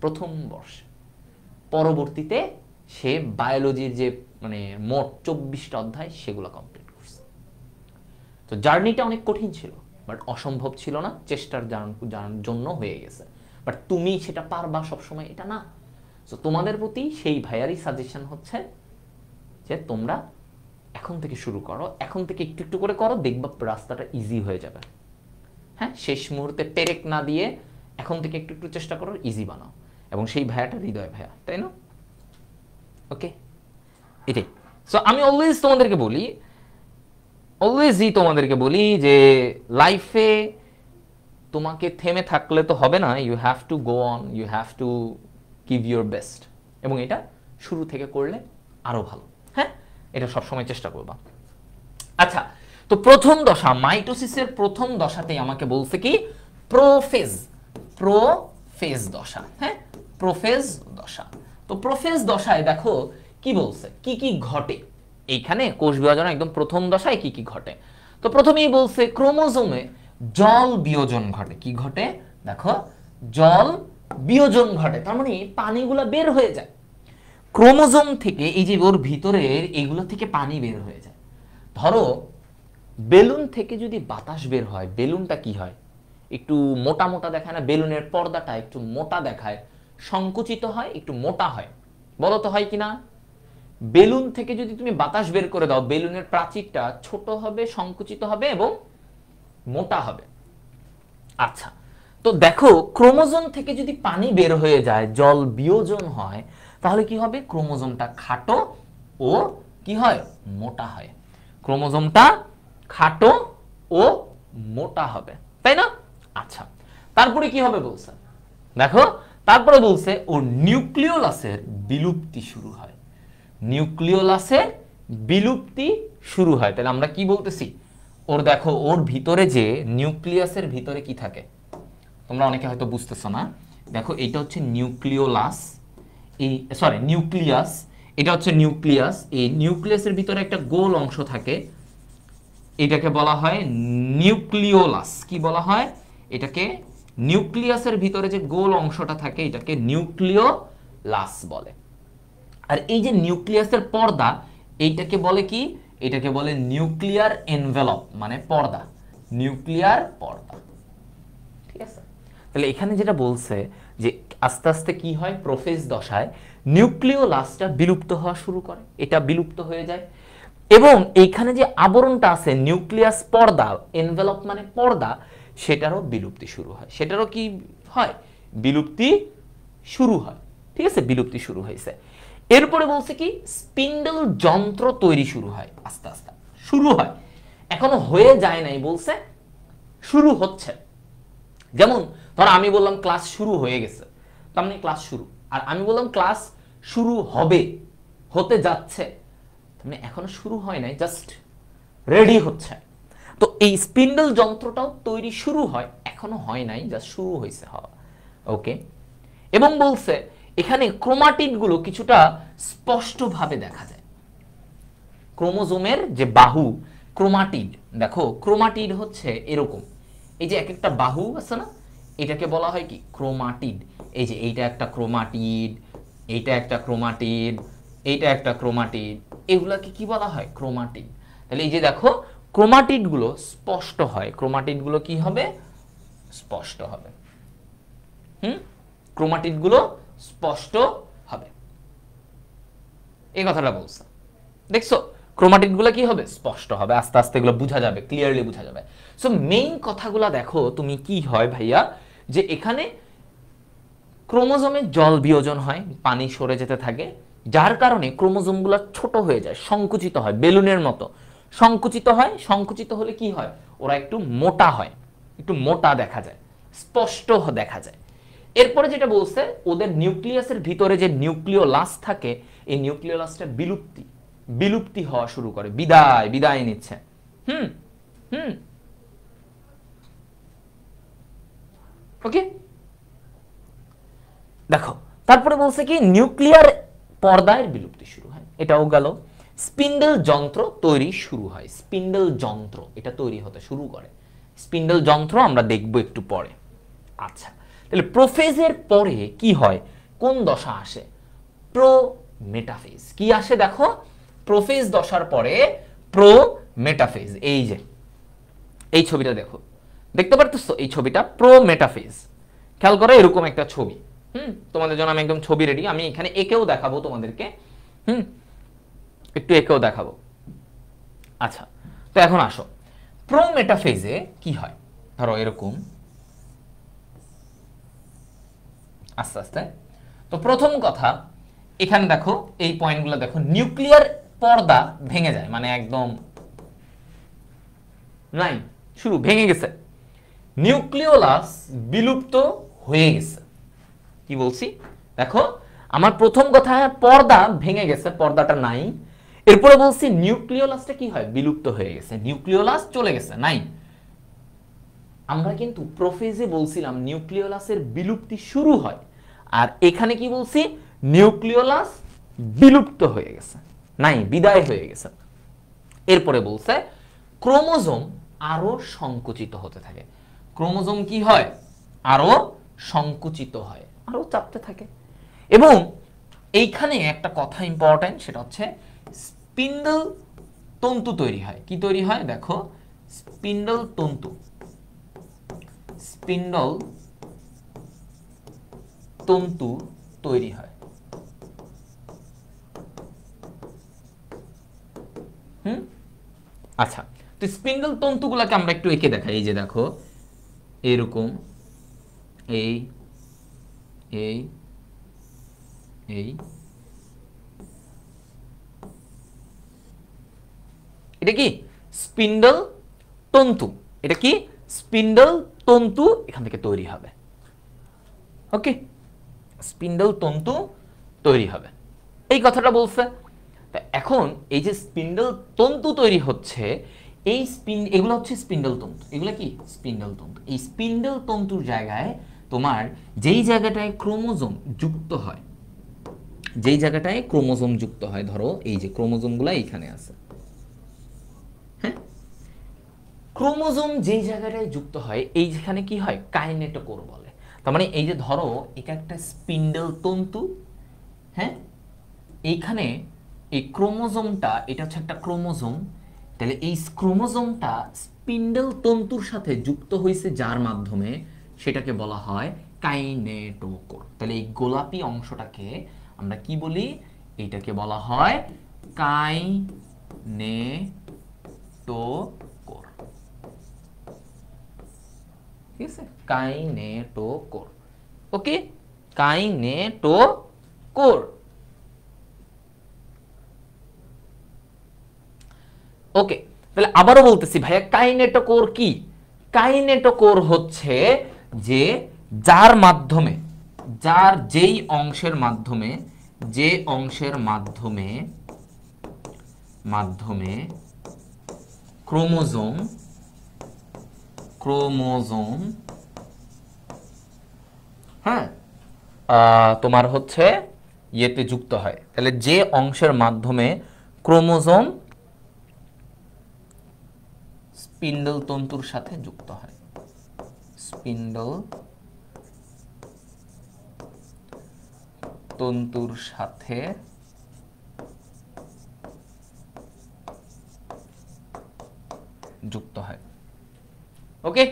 প্রথম বর্ষে। পরবর্তীতে সে বায়োলজির যে মানে মোট 24টা অধ্যায় সেগুলো কমপ্লিট করছে। তো জার্নিটা অনেক কঠিন ছিল, বাট অসম্ভব ছিল না, চেষ্টার জন্য হয়ে গেছে। বাট তুমি সেটা পারবা সবসময়, এটা না। তো তোমাদের প্রতি সেই ভাইয়ারই সাজেশন হচ্ছে যে তোমরা এখন থেকে শুরু করো, এখন থেকে একটু একটু করে করো, দেখবা রাস্তাটা ইজি হয়ে যাবে। হ্যাঁ, শেষ মুহূর্তে পেরেক না দিয়ে এখন থেকে একটু একটু চেষ্টা করো, ইজি বানাও। এবং সেই ভাইয়াটা হৃদয় ভাইয়া, তাই না? ওকে, এটাই। সো আমি অলওয়েজই তোমাদেরকে বলি যে লাইফে তোমাকে থেমে থাকলে তো হবে না, you have to go on, you have to give your best. এবং এটা শুরু থেকে করলে আরো ভালো। হ্যাঁ, এটা সবসময় চেষ্টা করবা। আচ্ছা, তো প্রথম দশা, মাইটোসিসের প্রথম দশাতেই আমাকে বলছে কি প্রোফেজ দশা। হ্যাঁ, প্রোফেজ দশা। তো প্রোফেজ দশায় দেখো কি বলছে, কি কি ঘটে এইখানে কোষ বিভাজন একদম প্রথম দশায় কি কি ঘটে। তো প্রথমেই বলছে ক্রোমোজোমে জল বিয়োজন ঘটে। কি ঘটে? দেখো, জল বিয়োজন ঘটে, তার মানে পানিগুলা বের হয়ে যায়। ক্রোমোজোম থেকে এই যে ওর ভিতরের এগুলো থেকে পানি বের হয়ে যায়। ধরো বেলুন থেকে যদি বাতাস বের হয়, বেলুনটা কি হয়, একটু মোটা মোটা দেখায় না, বেলুনের পর্দাটা একটু মোটা দেখায়, সংকুচিত হয়, একটু মোটা হয়, বলো তো হয় কিনা? বেলুন থেকে যদি তুমি বাতাস বের করে দাও, বেলুনের প্রাচীরটা ছোট হবে, সংকুচিত হবে এবং মোটা হবে। আচ্ছা, তো দেখো ক্রোমোজোম থেকে যদি পানি বের হয়ে যায়, জল বিয়োজন হয়, তাহলে কি হবে? ক্রোমোজোমটা খাটো ও কি হয়? মোটা হয়। ক্রোমোজোমটা খাটো ও মোটা হবে, তাই না? আচ্ছা, তারপরে কি হবে বলছে? দেখো তারপরে বলছে ও নিউক্লিওলাসের বিলুপ্তি শুরু হয়। নিউক্লিওলাসের বিলুপ্তি শুরু হয়। তাহলে আমরা কি বলতেছি? ওর দেখো ওর ভিতরে যে নিউক্লিয়াসের ভিতরে কি থাকে, তোমরা অনেকে হয়তো বুঝতেছো না। দেখো এটা হচ্ছে নিউক্লিওলাস, এই সরি নিউক্লিয়াস, এটা হচ্ছে নিউক্লিয়াস। এই নিউক্লিয়াসের ভিতরে একটা গোল অংশ থাকে, এটাকে বলা হয় নিউক্লিওলাস। কি বলা হয় এটাকে? নিউক্লিয়াসের ভিতরে যে গোল অংশটা থাকে এটাকে নিউক্লিওলাস বলে। আর এই যে নিউক্লিয়াসের পর্দা, এইটাকে বলে কি? এটাকে বলে নিউক্লিয়ার এনভেলপ, মানে পর্দা, নিউক্লিয়ার পর্দা। ঠিক আছে? তাহলে এখানে যেটা বলছে যে আস্তে আস্তে কি হয়, প্রোফেজ দশায় নিউক্লিওলাসটা বিলুপ্ত হওয়া শুরু করে, এটা বিলুপ্ত হয়ে যায়। এবং এইখানে যে আবরণটা আছে নিউক্লিয়াস পর্দা, এনভেলপ মানে পর্দা, সেটারও বিলুপ্তি শুরু হয়। সেটারও কি হয়? বিলুপ্তি শুরু হয়। ঠিক আছে, বিলুপ্তি শুরু হয়েছে। এরপরে বলছে কি, স্পিন্ডল যন্ত্র তৈরি শুরু হয়। আস্তে আস্তে শুরু হয়, এখনো হয়ে যায় নাই, বলছে শুরু হচ্ছে। যেমন ধর আমি বললাম ক্লাস শুরু হয়ে গেছে, তার মানে ক্লাস শুরু। আর আমি বললাম ক্লাস শুরু হবে, হতে যাচ্ছে, মানে এখনো শুরু হয় নাই, জাস্ট রেডি হচ্ছে। তো এই স্পিন্ডল যন্ত্রটাও তৈরি শুরু হয়, এখনো হয় নাই, জাস্ট শুরু হয়েছে হওয়া। ওকে, এবং বলছে এখানে ক্রোমাটিড গুলো কিছুটা স্পষ্টভাবে দেখা যায়। ক্রোমোজোমের যে বাহু, ক্রোমাটিড, দেখো ক্রোমাটিড হচ্ছে এরকম, এই যে এক একটা বাহু আছে না, এটাকে বলা হয় কি? ক্রোমাটিড। এই যে এইটা একটা ক্রোমাটিড, এইটা একটা ক্রোমাটিড, এইটা একটা ক্রোমাটিড, এগুলাকে কি বলা হয়? ক্রোমাটিড। তাহলে এই যে দেখো ক্রোমাটিড গুলো স্পষ্ট হয়, ক্রোমাটিড গুলো কি হবে? স্পষ্ট হবে। ক্রোমাটিড গুলো স্পষ্ট হবে, এই কথাটা বলছে। দেখছো ক্রোমাটিড গুলো কি হবে? স্পষ্ট হবে, আস্তে আস্তে এগুলো বোঝা যাবে, ক্লিয়ারলি বোঝা যাবে। সো মেইন কথাগুলো দেখো তুমি, কি হয় ভাইয়া, যে এখানে ক্রোমোজোমে জল বিয়োজন হয়, পানি সরে যেতে থাকে, যার কারণে ক্রোমোজোমগুলো ছোট হয়ে যায়, সংকুচিত হয়, বেলুনের মতো সংকুচিত হয়। সংকুচিত হলে কি হয়? ওরা একটু মোটা হয়, একটু মোটা দেখা যায়, স্পষ্ট দেখা যায়। এরপরে যেটা বলছে, ওদের নিউক্লিয়াসের ভিতরে যে নিউক্লিওলাস থাকে, এই নিউক্লিওলাসটা বিলুপ্তি হওয়া শুরু করে, বিদায় নিচ্ছে। ওকে, দেখো তারপরে বলছে কি, নিউক্লিয়ার পর্দায় বিলুপ্তি শুরু হয়, এটাও গেল। স্পিন্ডল যন্ত্র তৈরি শুরু হয়, স্পিন্ডল যন্ত্র এটা তৈরি হতে শুরু করে। স্পিন্ডল যন্ত্র আমরা দেখব একটু পরে। আচ্ছা, তাহলে প্রোফেজের পরে কি হয়, কোন দশা আসে? Pro metaphase. কি আসে দেখো, প্রোফেজ দশার পরে প্রো মেটাফেজ। এই যে এই ছবিটা দেখো, দেখতে পারতেছো এই ছবিটা? প্রো মেটাফেজ, খেয়াল করো এরকম একটা ছবি। তোমাদের জন্য আমি একদম ছবি রেডি, আমি এখানে একেও দেখাবো তোমাদেরকে, একটু একেও দেখাবো। আচ্ছা, তো এখন আসো প্রো মেটাফেজে কি হয়। ধরো এরকম, আস্তে আস্তে। তো প্রথম কথা, এখানে দেখো এই পয়েন্টগুলো দেখো, নিউক্লিয়ার পর্দা ভেঙে যায়, মানে একদম নাই, শুরু ভেঙে গেছে, নিউক্লিওলাস বিলুপ্ত হয়ে গেছে। কি বলছি দেখো, আমার প্রথম কথা পর্দা ভেঙে গেছে, পর্দাটা নাই। এরপরে বলছি নিউক্লিওলাসটা কি হয়? বিলুপ্ত হয়ে গেছে, নিউক্লিওলাস চলে গেছে, নাই। আমরা কিন্তু প্রোফেজে বলছিলাম নিউক্লিওলাসের বিলুপ্তি শুরু হয়, আর এখানে কি বলছি? নিউক্লিওলাস বিলুপ্ত হয়ে গেছে, নাই, বিদায় হয়ে গেছে। এরপরে বলছে ক্রোমোজোম আরো সংকুচিত হতে থাকে। ক্রোমোজোম কি হয়? আরো সংকুচিত হয়, আরো চাপতে থাকে। এবং এইখানে একটা কথা ইম্পর্টেন্ট, সেটা হচ্ছে স্পিন্ডল তন্তু তৈরি হয়। কি তৈরি হয় দেখো, স্পিন্ডল তন্তু, স্পিন্ডল তন্তু তৈরি হয়। আচ্ছা, তো স্পিন্ডল তন্তুগুলোকে আমরা একটু এঁকে দেখাই। এই যে দেখো এরকম, এই এই এই, এটা কি স্পিন্ডল তন্তু, এটা কি স্পিন্ডল তন্তু এখান থেকে তৈরি হবে। ওকে, স্পিন্ডল তন্তু তৈরি হবে, এই কথাটা বলছে। এখন এই যে স্পিন্ডল তন্তু তৈরি হচ্ছে, এই এগুলো হচ্ছে স্পিন্ডল তন্তু, এগুলো কি স্পিন্ডল তন্তু। এই স্পিন্ডল তন্তুর জায়গায় তোমার যেই জায়গাটায় ক্রোমোজোম যুক্ত হয়, যেই জায়গাটায় ক্রোমোজোম যুক্ত হয়, ধরো এই যে ক্রোমোজোমগুলো এইখানে আছে, হ্যাঁ, ক্রোমোজোম যেই জায়গাটায় যুক্ত হয় এই যেখানে কি হয়, কাইনেটোকোর বলে। তার মানে এই যে ধরো এটা একটা স্পিন্ডল তন্তু, হ্যাঁ, এইখানে এই ক্রোমোজোমটা, এটা হচ্ছে একটা ক্রোমোজোম, তাহলে এই ক্রোমোজোমটা স্পিন্ডল তন্তুর সাথে যুক্ত হয়েছে যার মাধ্যমে, সেটাকে বলা হয় কাইনেটোকোর। তাহলে এই গোলাপি অংশটাকে আমরা কি বলি, এইটাকে বলা হয় কাইনেটোকোর। ঠিক আছে, কাইনেটোকোর। ওকে, কাইনেটোকোর। ওকে, তাহলে আবারও বলতেছি ভাইয়া, কাইনেটোকোর কি? কাইনেটোকোর হচ্ছে যে যার মাধ্যমে, যার যেই অংশের মাধ্যমে, যে অংশের মাধ্যমে মাধ্যমে ক্রোমোজোম, ক্রোমোজোম, হ্যাঁ, তোমার হচ্ছে ইয়েতে যুক্ত হয়। তাহলে যে অংশের মাধ্যমে ক্রোমোজোম স্পিন্ডল তন্তুর সাথে যুক্ত হয়, স্পিন্ডল তন্তুর সাথে যুক্ত হয়। ওকে,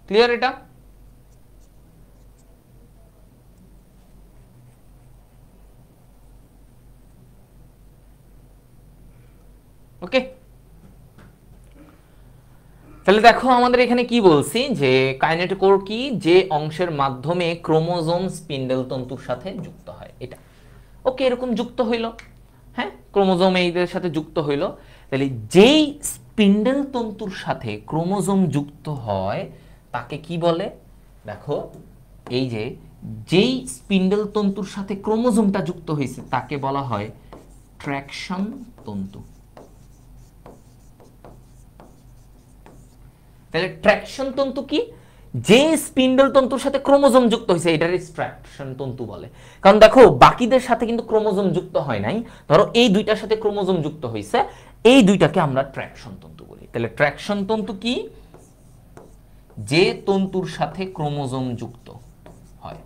ক্লিয়ার এটা? ওকে, তাহলে দেখো আমাদের এখানে কি বলছি, যে কাইনেটোকোর কি, যে অংশের মাধ্যমে ক্রোমোজোম স্পিন্ডল তন্তুর সাথে যুক্ত হয়, এটা। ওকে, এরকম যুক্ত হইল, হ্যাঁ, ক্রোমোজোম এইদের সাথে যুক্ত হইল। তাহলে যেই স্পিন্ডল তন্তুর সাথে ক্রোমোজোম যুক্ত হয় তাকে কি বলে, দেখো এই যে যেই স্পিন্ডল তন্তুর সাথে ক্রোমোজোমটা যুক্ত হয়েছে তাকে বলা হয় ট্র্যাকশন তন্তু। তাহলে ট্র্যাকশন তন্তু কি, যে স্পিন্ডল তন্তুর সাথে ক্রোমোজোম যুক্ত হয়েছে এটার ট্র্যাকশন তন্তু বলে। কারণ দেখো বাকিদের সাথে কিন্তু ক্রোমোজোম যুক্ত হয় নাই, ধরো এই দুইটার সাথে ক্রোমোজোম যুক্ত হয়েছে, এই দুইটাকে আমরা ট্র্যাকশন তন্তু বলি। তাহলে ট্র্যাকশন তন্তু কি, যে তন্তুর সাথে ক্রোমোজোম যুক্ত হয়,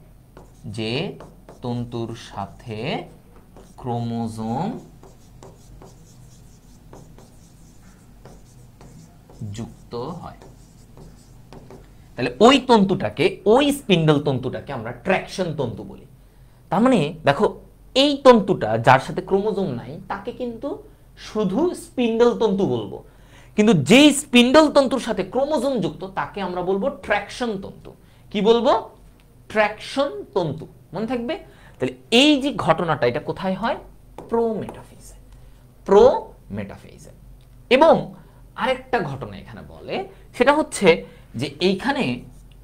যে তন্তুর সাথে ক্রোমোজোম যুক্ত হয়, তাহলে ওই তন্তুটাকে, ওই স্পিন্ডল তন্তুটাকে আমরা ট্র্যাকশন তন্তু বলি। তার মানে দেখো এই তন্তুটা যার সাথে ক্রোমোজোম নাই তাকে কিন্তু শুধু স্পিন্ডল তন্তু বলবো, কিন্তু যেই স্পিন্ডল তন্তুর সাথে ক্রোমোজোম যুক্ত তাকে আমরা বলবো ট্র্যাকশন তন্তু। কি বলবো? ট্র্যাকশন তন্তু। মনে থাকবে? তাহলে এই যে ঘটনাটা, এটা কোথায় হয়? প্রোমেটাফেজে, প্রোমেটাফেজে। এবং আরেকটা ঘটনা এখানে বলে, সেটা হচ্ছে যে এইখানে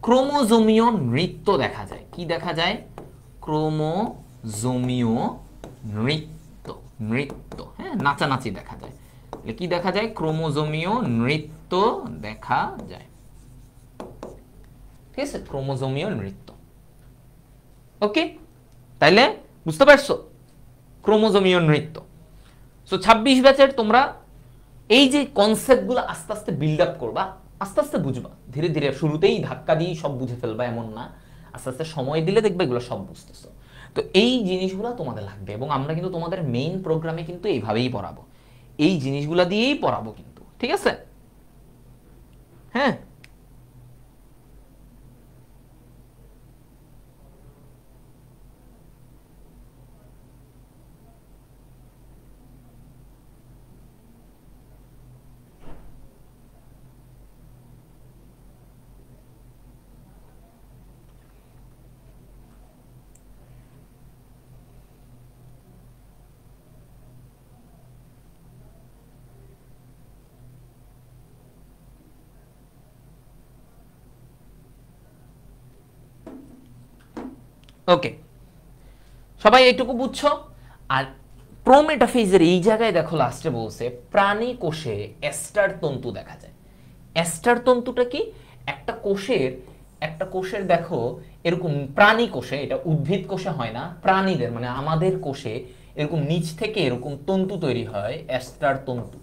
ক্রোমোজোমীয় নৃত্য দেখা যায়। কি দেখা যায়? ক্রোমোজোমীয় নৃত্য, নৃত্য, হ্যাঁ, নাচানাচি দেখা যায়। কি দেখা যায়? ক্রোমোজোমীয় নৃত্য দেখা যায়। ঠিক আছে, ক্রোমোজোমীয় নৃত্য। ওকে, তাইলে বুঝতে পারছো ক্রোমোজোমীয় নৃত্য। সো 26 ব্যাচের তোমরা এই যে কনসেপ্টগুলো আস্তে আস্তে বিল্ড আপ করবা, আস্তে আস্তে বুঝবা, ধীরে ধীরে, শুরুতেই ধাক্কা দিয়ে সব বুঝে ফেলবা এমন না, আস্তে আস্তে সময় দিলে দেখবে এগুলো সব বুঝতেছো। তো এই জিনিসগুলো তোমাদের লাগবে, এবং আমরা কিন্তু তোমাদের মেইন প্রোগ্রামে কিন্তু এইভাবেই পড়াবো, এই জিনিসগুলো দিয়েই পড়াবো কিন্তু, ঠিক আছে? হ্যাঁ, ওকে, সবাই এইটুকু বুঝছো? আর প্রোমেটাফেজের এই জায়গায় দেখো লাস্টে বলছে প্রাণী কোষে এস্টার তন্তু দেখা যায়। এস্টার তন্তুটা কি? একটা কোষের দেখো এরকম প্রাণী কোষে, এটা উদ্ভিদ কোষে হয় না, প্রাণীদের মানে আমাদের কোষে এরকম নিচ থেকে এরকম তন্তু তৈরি হয়, এস্টার তন্তু।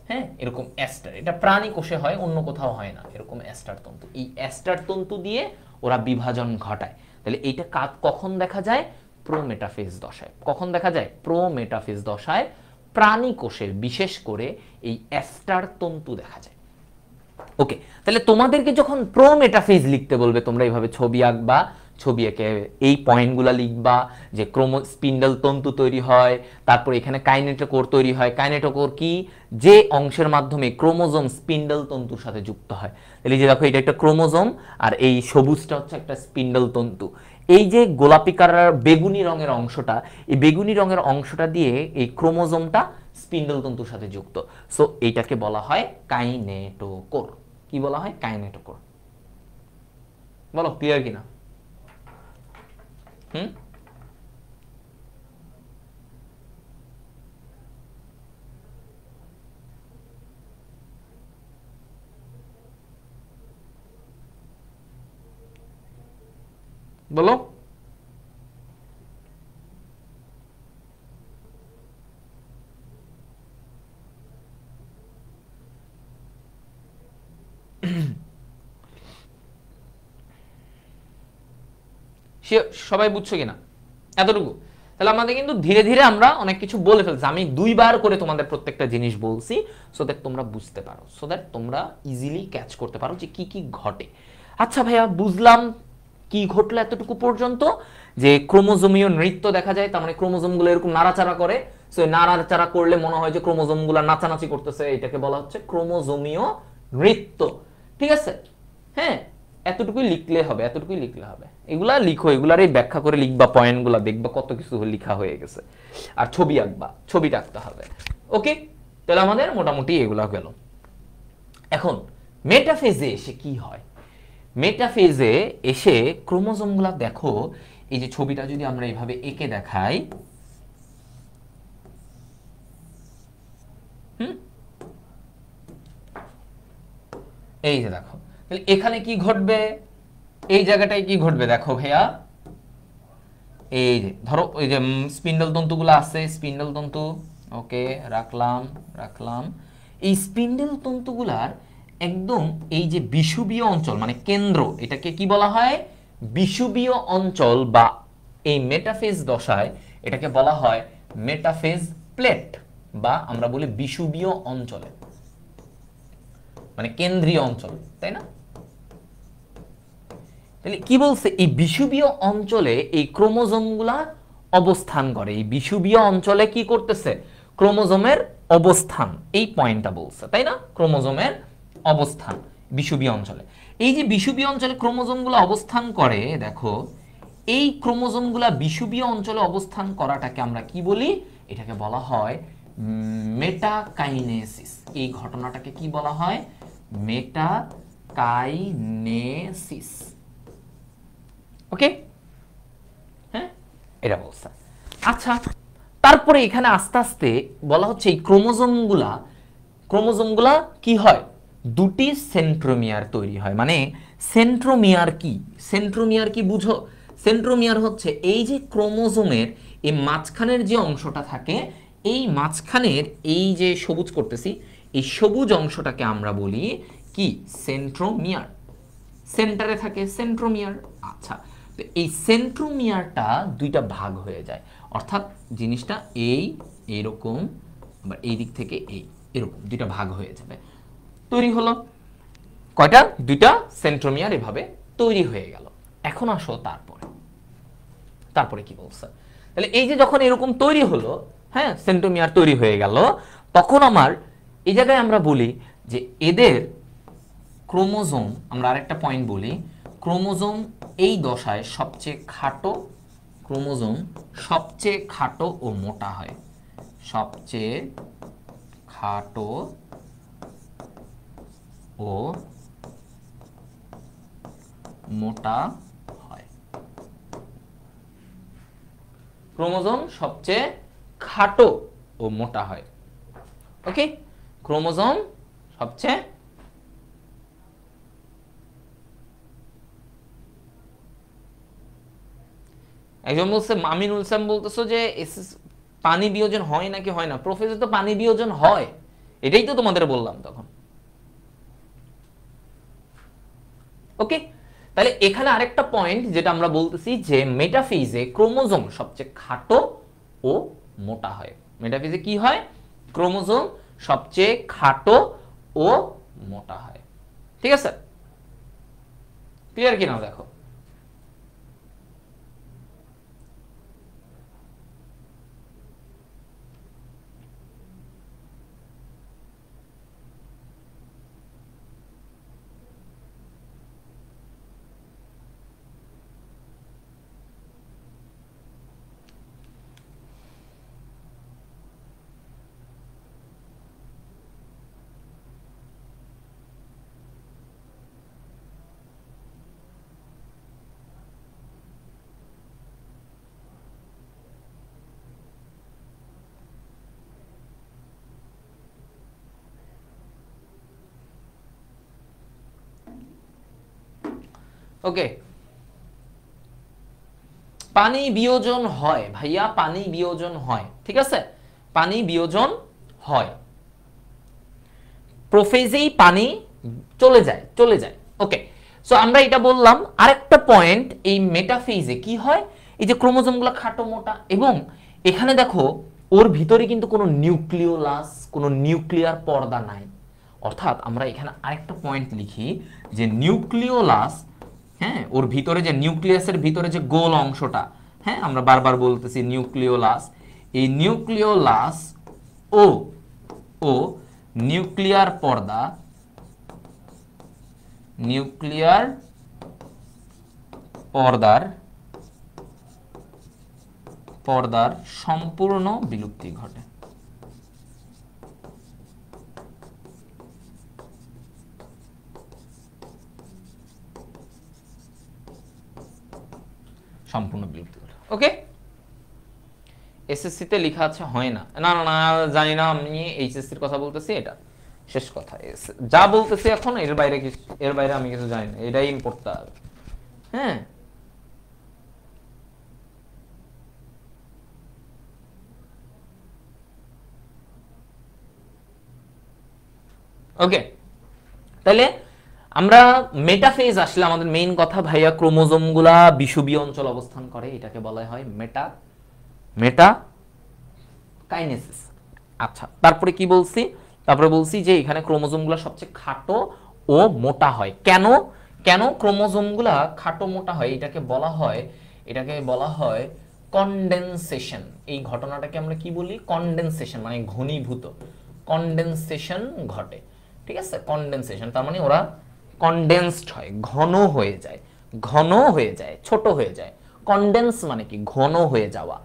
হ্যাঁ, এরকম এস্টার, এটা প্রাণী কোষে হয়, অন্য কোথাও হয় না, এরকম এস্টার তন্তু। এই এস্টার তন্তু দিয়ে ওরা বিভাজন ঘটায়। তাহলে এইটা কখন দেখা যায়? প্রোমেটাফেজ দশায়। কখন দেখা যায়? প্রোমেটাফেজ দশায় প্রাণী কোষের বিশেষ করে এই এস্টার তন্তু দেখা যায়। ওকে, তাহলে তোমাদেরকে যখন প্রোমেটাফেজ লিখতে বলবে, তোমরা এইভাবে ছবি আঁকবা, ছবি এঁকে এই পয়েন্টগুলো লিখবা যে স্পিন্ডল তন্তু তৈরি হয়, তারপর এখানে কাইনেটোকোর তৈরি হয়। কাইনেটোকোর কি? যে অংশের মাধ্যমে ক্রোমোজোম স্পিন্ডল তন্তুর সাথে যুক্ত হয়। তাহলে যে দেখো এটা একটা ক্রোমোজোম, আর এই সবুজটা হচ্ছে একটা স্পিন্ডল তন্তু। এই যে গোলাপি কালার বেগুনি রঙের অংশটা, এই বেগুনি রঙের অংশটা দিয়ে এই ক্রোমোজোমটা স্পিন্ডল তন্তুর সাথে যুক্ত। সো এইটাকে বলা হয় কাইনেটোকোর। কি বলা হয়? কাইনেটোকোর। বলো ক্লিয়ার কিনা? বলো। সবাই বুঝছো কিনা এতটুকু? তাহলে আমাদের কিন্তু ধীরে ধীরে আমরা অনেক কিছু বলে ফেলছি। আমি দুইবার করে তোমাদের প্রত্যেকটা জিনিস বলছি, সো দ্যাট তোমরা বুঝতে পারো, সো দ্যাট তোমরা ইজিলি ক্যাচ করতে পারো যে কি কি ঘটে। আচ্ছা ভাইয়া, বুঝলাম কি ঘটলো এতটুকু পর্যন্ত, যে ক্রোমোজোমীয় নৃত্য দেখা যায়, তার মানে ক্রোমোজোমগুলো এরকম নাড়াচাড়া করে। সো নাড়াচাড়া করলে মনে হয় যে ক্রোমোজোমগুলো নাচানাচি করতেছে, এটাকে বলা হচ্ছে ক্রোমোজোমীয় নৃত্য। ঠিক আছে? হ্যাঁ, এতটুকুই লিখলে হবে, এতটুকুই লিখলে হবে। এগুলা লিখো, এগুলার এই ব্যাখ্যা করে লিখবা, পয়েন্টগুলা দেখবা কত কিছু লেখা হয়ে গেছে। আর ছবি আঁকবা, ছবিটা আঁকতে হবে। ওকে, তাহলে আমাদের মোটামুটি এগুলা গেল। এখন মেটাফেজে এসে কি হয়? মেটাফেজে এসে ক্রোমোজোমগুলা দেখো, এই যে ছবিটা যদি আমরা এইভাবে এঁকে দেখাই, এই যে দেখো, তাহলে এখানে কি ঘটবে? এই জায়গাটায় কি ঘটবে দেখো ভাইয়া, এই যে ধরো ওই যে স্পিন্ডল তন্তুগুলো আছে, স্পিন্ডল তন্তু, ওকে রাখলাম। এই স্পিন্ডল তন্তুগুলার একদম এই যে বিষুবীয় অঞ্চল মানে কেন্দ্র, এটাকে কি বলা হয়? বিষুবীয় অঞ্চল, বা এই মেটাফেজ দশায় এটাকে বলা হয় মেটাফেজ প্লেট, বা আমরা বলি বিষুবীয় অঞ্চলে, মানে কেন্দ্রীয় অঞ্চল, তাই না? তাহলে কি বলছে? এই বিষুবীয় অঞ্চলে এই ক্রোমোজোমগুলা অবস্থান করে। এই বিষুবীয় অঞ্চলে কি করতেছে? ক্রোমোজোমের অবস্থান, এই পয়েন্টটা বলছে, তাই না? ক্রোমোজোমের অবস্থান বিষুবীয় অঞ্চলে। এই যে বিষুবীয় অঞ্চলে ক্রোমোজোমগুলো অবস্থান করে, দেখো এই ক্রোমোজোমগুলা বিষুবীয় অঞ্চলে অবস্থান করাটাকে আমরা কি বলি? এটাকে বলা হয় মেটাকাইনেসিস। এই ঘটনাটাকে কি বলা হয়? মেটাকাইনেসিস। ওকে, হ্যাঁ, এটা বলছে। আচ্ছা, তারপরে এখানে আস্তে আস্তে বলা হচ্ছে এই ক্রোমোজোমগুলা কি হয়? দুটি সেন্ট্রোমিয়ার তৈরি হয়। মানে সেন্ট্রোমিয়ার কি? সেন্ট্রোমিয়ার কি বুঝো? সেন্ট্রোমিয়ার হচ্ছে এই যে ক্রোমোজোমের এই মাঝখানের যে অংশটা থাকে, এই মাঝখানের এই যে সবুজ করতেছি, এই সবুজ অংশটাকে আমরা বলি কি সেন্ট্রোমিয়ার, সেন্টারে থাকে সেন্ট্রোমিয়ার। আচ্ছা, তো এই সেন্ট্রোমিয়ারটা দুইটা ভাগ হয়ে যায়, অর্থাৎ জিনিসটা এইরকম, আবার এই দিক থেকে এরকম দুইটা ভাগ হয়ে যাবে, তৈরি হলো কয়টা, দুইটা সেন্ট্রোমিয়ার এভাবে তৈরি হয়ে গেল। এখন আসো তারপরে কি বলছে, তাহলে এই যে যখন এরকম তৈরি হলো, হ্যাঁ সেন্ট্রোমিয়ার তৈরি হয়ে গেল, তখন আমার এই জায়গায় আমরা বলি যে এদের ক্রোমোজোম, আমরা আরেকটা পয়েন্ট বলি, ক্রোমোজোম এই দশায় সবচেয়ে খাটো, ক্রোমোজোম সবচেয়ে খাটো ও মোটা হয়, সবচেয়ে খাটো ও মোটা হয়। ক্রোমোজোম সবচেয়ে খাটো ও মোটা হয়। ওকে, ক্রোমোজোম সবচেয়ে একজন বলছে, আমিনুল ইসলাম বলতেছো যে পানি বিয়োজন হয় নাকি হয় না? প্রফেসর তো পানি বিয়োজন হয়, এটাই তো তোমাদের বললাম তখন। ওকে, তাহলে এখানে আরেকটা পয়েন্ট যেটা আমরা বলতেছি যে মেটাফেজে ক্রোমোজোম সবচেয়ে খাটো ও মোটা হয়। মেটাফেজে কি হয়? ক্রোমোজোম সবচেয়ে খাটো ও মোটা হয়। ঠিক আছে, ক্লিয়ার কিনা দেখো। ওকে, পানি বিয়োজন হয় ভাইয়া, পানি বিয়োজন হয়। ঠিক আছে, পানি বিয়োজন হয়, প্রোফেজেই পানি চলে যায়। ওকে, সো আমরা এটা বললাম। আরেকটা পয়েন্ট, এই মেটাফেজে কি হয়, এই যে ক্রোমোজোমগুলো খাটো মোটা, এবং এখানে দেখো ওর ভিতরে কিন্তু কোনো নিউক্লিওলাস, কোনো নিউক্লিয়ার পর্দা নাই। অর্থাৎ আমরা এখানে আরেকটা পয়েন্ট লিখি যে নিউক্লিওলাস, হ্যাঁ ওর ভিতরে যে নিউক্লিয়াসের ভিতরে যে গোল অংশটা, হ্যাঁ আমরা বারবার বলতেছি নিউক্লিওলাস, এই নিউক্লিওলাস ও নিউক্লিয়ার পর্দা, নিউক্লিয়ার পর্দার সম্পূর্ণ বিলুপ্তি ঘটে। সম্পূর্ণ বিলুপ্তি ঘটে। ওকে, এসএসসি তে লেখা আছে হয় না, না না না জানি না, আমি এইচএসসির কথা বলতেছি, এটা শেষ কথা। যা বলতেছি এখন এর বাইরে আমি কিছু জানি না, এটাই পড়তে হবে। হ্যাঁ, ওকে, তাহলে আমরা মেটাফেজ আসলে আমাদের মেইন কথা ভাইয়া, ক্রোমোজোমগুলা বিষুবীয় অঞ্চল অবস্থান করে, এটাকে বলা হয় মেটা কাইনেসিস। আচ্ছা, তারপরে কি বলছি? তারপরে বলছি যে এখানে ক্রোমোজোমগুলো সবচেয়ে খাটো ও মোটা হয়। কেন ক্রোমোজোমগুলা খাটো মোটা হয়? এটাকে বলা হয় কনডেনসেশন। এই ঘটনাটাকে আমরা কি বলি? কনডেনসেশন, মানে ঘনীভূত, কনডেনসেশন ঘটে। ঠিক আছে, কনডেনসেশন তার মানে ওরা কনডেন্সড হয়, ঘন হয়ে যায়, ছোট হয়ে যায়। কনডেন্স মানে কি? ঘন হয়ে যাওয়া,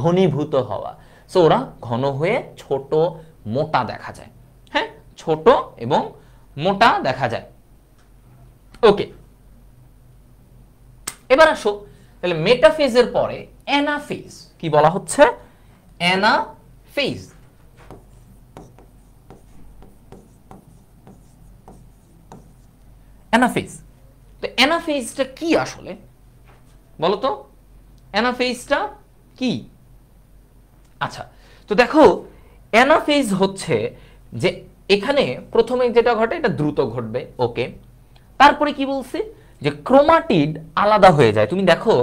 ঘনীভূত হওয়া। সো ওরা ঘন হয়ে ছোট মোটা দেখা যায়। হ্যাঁ, ছোট এবং মোটা দেখা যায়। ওকে, এবার আসো তাহলে মেটাফেজের পরে অ্যানাফেজ কি বলা হচ্ছে? অ্যানাফেজ। অ্যানাফেজ, তো অ্যানাফেজটা কি আসলে বলো তো? অ্যানাফেজটা কি? আচ্ছা, তো দেখো অ্যানাফেজ হচ্ছে যে এখানে প্রথমে যেটা ঘটে এটা দ্রুত ঘটবে, ওকে। তারপরে কি বলছে যে ক্রোমাটিড আলাদা হয়ে যায়। তুমি দেখো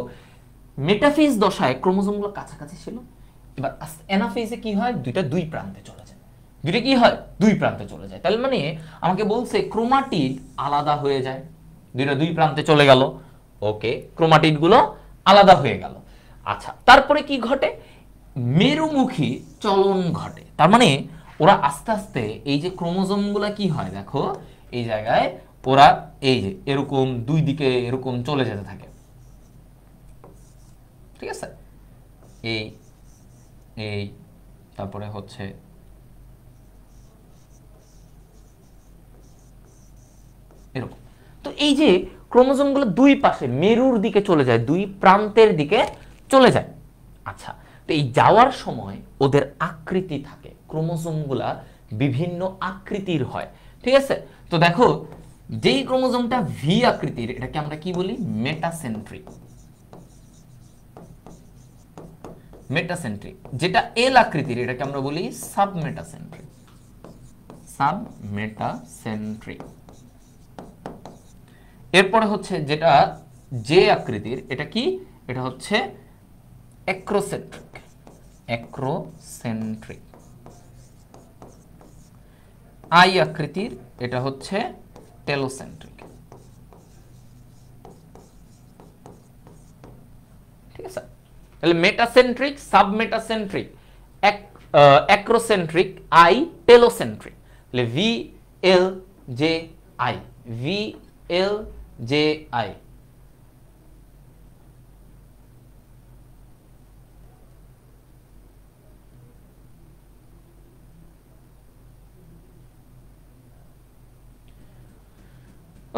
মেটাফেজ দশায় ক্রোমোজোমগুলো কাছাকাছি ছিল, এবার অ্যানাফেজে কি হয়, দুইটা দুই প্রান্তে চলে যায়। দুইটা কি হয়, দুই প্রান্তে চলে যায়। তাহলে মানে আমাকে বলছে ক্রোমাটিড আলাদা হয়ে যায়, দুইটা দুই প্রান্তে চলে গেল, ওকে, ক্রোমাটিড গুলো আলাদা হয়ে গেল। আচ্ছা, তারপরে কি ঘটে, মেরুমুখী চলন ঘটে। তার মানে ওরা আস্তে আস্তে এই যে ক্রোমোজোমগুলো কি হয় দেখো, এই জায়গায় ওরা এই যে এরকম দুই দিকে এরকম চলে যেতে থাকে, ঠিক আছে, এই এই তারপরে হচ্ছে এরকম। তো এই যে ক্রোমোজোমগুলো দুই পাশে মেরুর দিকে চলে যায়, দুই প্রান্তের দিকে চলে যায়। আচ্ছা, তো এই যাওয়ার সময় ওদের আকৃতি থাকে, ক্রোমোজোমগুলা বিভিন্ন আকৃতির হয়, ঠিক আছে। তো দেখো যেই ক্রোমোজোমটা ভি আকৃতির এটাকে আমরা কি বলি, মেটাসেন্ট্রিক। মেটাসেন্ট্রিক। যেটা এল আকৃতির এটাকে আমরা বলি সাবমেটাসেন্ট্রিক। সাবমেটাসেন্ট্রিক। এরপরে হচ্ছে যেটা জে আকৃতির এটা কি, এটা হচ্ছে অ্যাক্রোসেন্ট্রিক। অ্যাক্রোসেন্ট্রিক। আই আকৃতির এটা হচ্ছে টেলোসেন্ট্রিক, ঠিক আছে। তাহলে metacentric, submetacentric, acrocentric, I, telocentric. তাহলে V L J I, V L J I.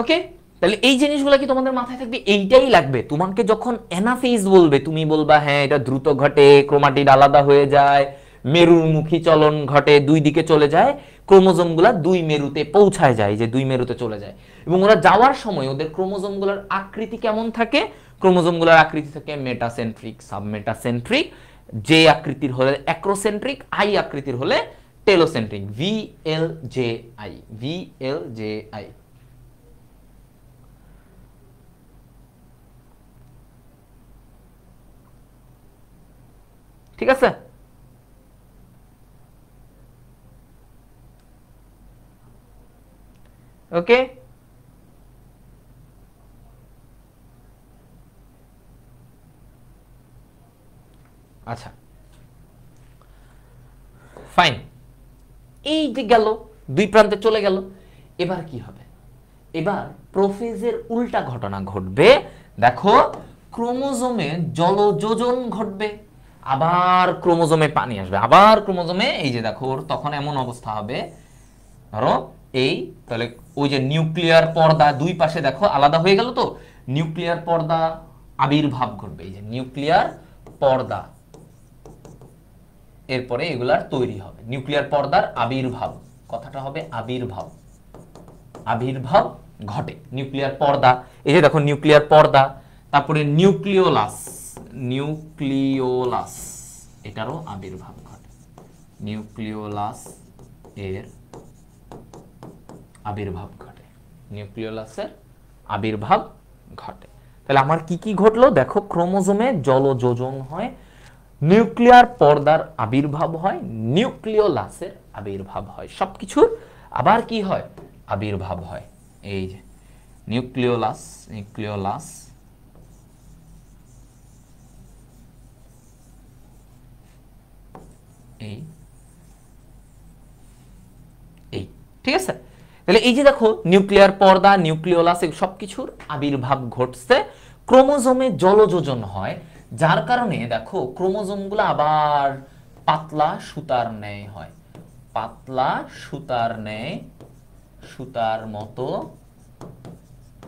Okay, তাহলে এই জিনিসগুলো কি তোমাদের মাথায় থাকবে, এইটাই লাগবে তোমাকে যখন অ্যানাফেজ বলবে, তুমি বলবা হ্যাঁ এটা দ্রুত ঘটে, ক্রোমাটিড আলাদা হয়ে যায়, মেরুমুখী চলন ঘটে, দুই দিকে চলে যায়, ক্রোমোজোমগুলা দুই মেরুতে পৌঁছায় যায়, যে দুই মেরুতে চলে যায়। এবং ওরা যাওয়ার সময় ওদের ক্রোমোজোমগুলোর আকৃতি কেমন থাকে, ক্রোমোজোমগুলোর আকৃতি থাকে মেটাসেন্ট্রিক, সাবমেটাসেন্ট্রিক, জে আকৃতির হলে অ্যাক্রোসেন্ট্রিক, আই আকৃতির হলে telocentric. V L J I, V L J I. ঠিক আছে, ওকে। আচ্ছা, ফাইন। এই যে গেল, দুই প্রান্তে চলে গেল, এবার কি হবে, এবার প্রোফেজের উল্টা ঘটনা ঘটবে। দেখো ক্রোমোজোমে জলযোজন ঘটবে, আবার ক্রোমোজোমে পানি আসবে, আবার ক্রোমোজোমে এই যে দেখো তখন এমন অবস্থা হবে, ধরো এই, তাহলে ওই যে নিউক্লিয়ার পর্দা দুই পাশে দেখো আলাদা হয়ে গেল, তো নিউক্লিয়ার পর্দা আবির্ভাব ঘটবে, এই যে নিউক্লিয়ার পর্দা, এরপরে এগুলার তৈরি হবে, নিউক্লিয়ার পর্দার আবির্ভাব, কথাটা হবে আবির্ভাব, আবির্ভাব ঘটে নিউক্লিয়ার পর্দা। এই যে দেখো নিউক্লিয়ার পর্দা, তারপরে নিউক্লিওলাস, নিউক্লিওলাস এটারও আবির্ভাব ঘটে, নিউক্লিওলাস এর আবির্ভাব ঘটে, নিউক্লিওলাসের আবির্ভাব ঘটে। তাহলে আমার কি কি ঘটলো দেখো, ক্রোমোজোমে জলযোজন হয়, নিউক্লিয়ার পর্দার আবির্ভাব হয়, নিউক্লিওলাসের আবির্ভাব হয়, সবকিছুর আবার কি হয়, আবির্ভাব হয়। এই যে নিউক্লিওলাস, নিউক্লিওলাস, এই এই ঠিক আছে। তাহলে এই যে দেখো নিউক্লিয়ার পর্দা, নিউক্লিওলাস, সবকিছুর আবির্ভাব ঘটছে, ক্রোমোজোমে জলযোজন হয়, যার কারণে দেখো ক্রোমোজোমগুলো আবার পাতলা সুতার ন্যায় হয়, পাতলা সুতার ন্যায়, সুতার মতো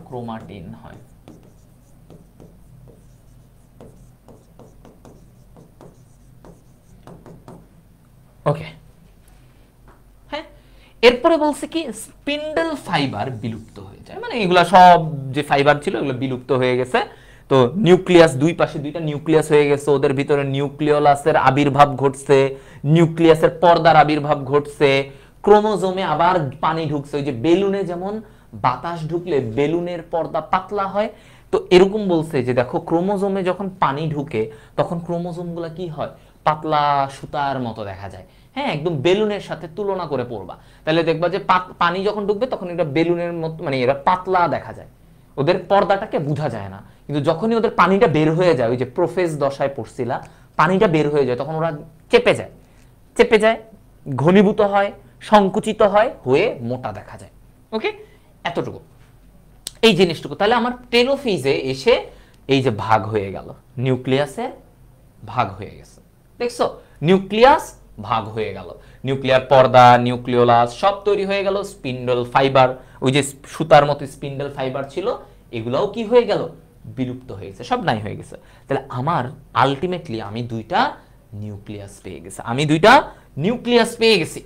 ক্রোমাটিন হয়। ওকে, হ্যাঁ। এরপরে বলছে কি স্পিন্ডল ফাইবার বিলুপ্ত হয়ে যায়, মানে এগুলা সব যে ফাইবার ছিল এগুলো বিলুপ্ত হয়ে গেছে। তো নিউক্লিয়াস দুই পাশে দুইটা নিউক্লিয়াস হয়ে গেছে, ওদের ভিতরে নিউক্লিওলাসের আবির্ভাব ঘটছে, নিউক্লিয়াসের পর্দার আবির্ভাব ঘটছে, ক্রোমোজোমে আবার পানি ঢুকছে। ওই যে বেলুনে যেমন বাতাস ঢুকলে বেলুনের পর্দা পাতলা হয়, তো এরকম বলছে যে দেখো ক্রোমোজোমে যখন পানি ঢুকে তখন ক্রোমোজোমগুলো কি হয়, পাতলা সুতার মতো দেখা যায়। হ্যাঁ, একদম বেলুনের সাথে তুলনা করে পড়বা, তাহলে দেখবা যে পানি যখন ঢুকবে তখন এটা বেলুনের মতো, মানে এরা পাতলা দেখা যায়, ওদের পর্দাটাকে বোঝা যায় না। কিন্তু যখনই ওদের পানিটা বের হয়ে যায়, ওই যে প্রোফেজ দশায় পড়ছিলা, পানিটা বের হয়ে যায় তখন ওরা চেপে যায়, চেপে যায়, ঘনীভূত হয়, সংকুচিত হয়, হয়ে মোটা দেখা যায়। ওকে, এতটুকু এই জিনিসটুকু। তাহলে আমার টেলোফেজে এসে এই যে ভাগ হয়ে গেল, নিউক্লিয়াসে ভাগ হয়ে গেছে, দেখছো, নিউক্লিয়াস ভাগ হয়ে গেল, নিউক্লিয়ার পর্দা, নিউক্লিওলাস সব তৈরি হয়ে গেল, স্পিন্ডল ফাইবার, ওই যে সুতার মতো স্পিন্ডল ফাইবার ছিল, এগুলাও কি হয়ে গেল, বিলুপ্ত হয়ে গেছে, সব নাই হয়ে গেছে। তাহলে আমার আলটিমেটলি আমি দুইটা নিউক্লিয়াস পেয়ে গেছি, আমি দুইটা নিউক্লিয়াস পেয়ে গেছি,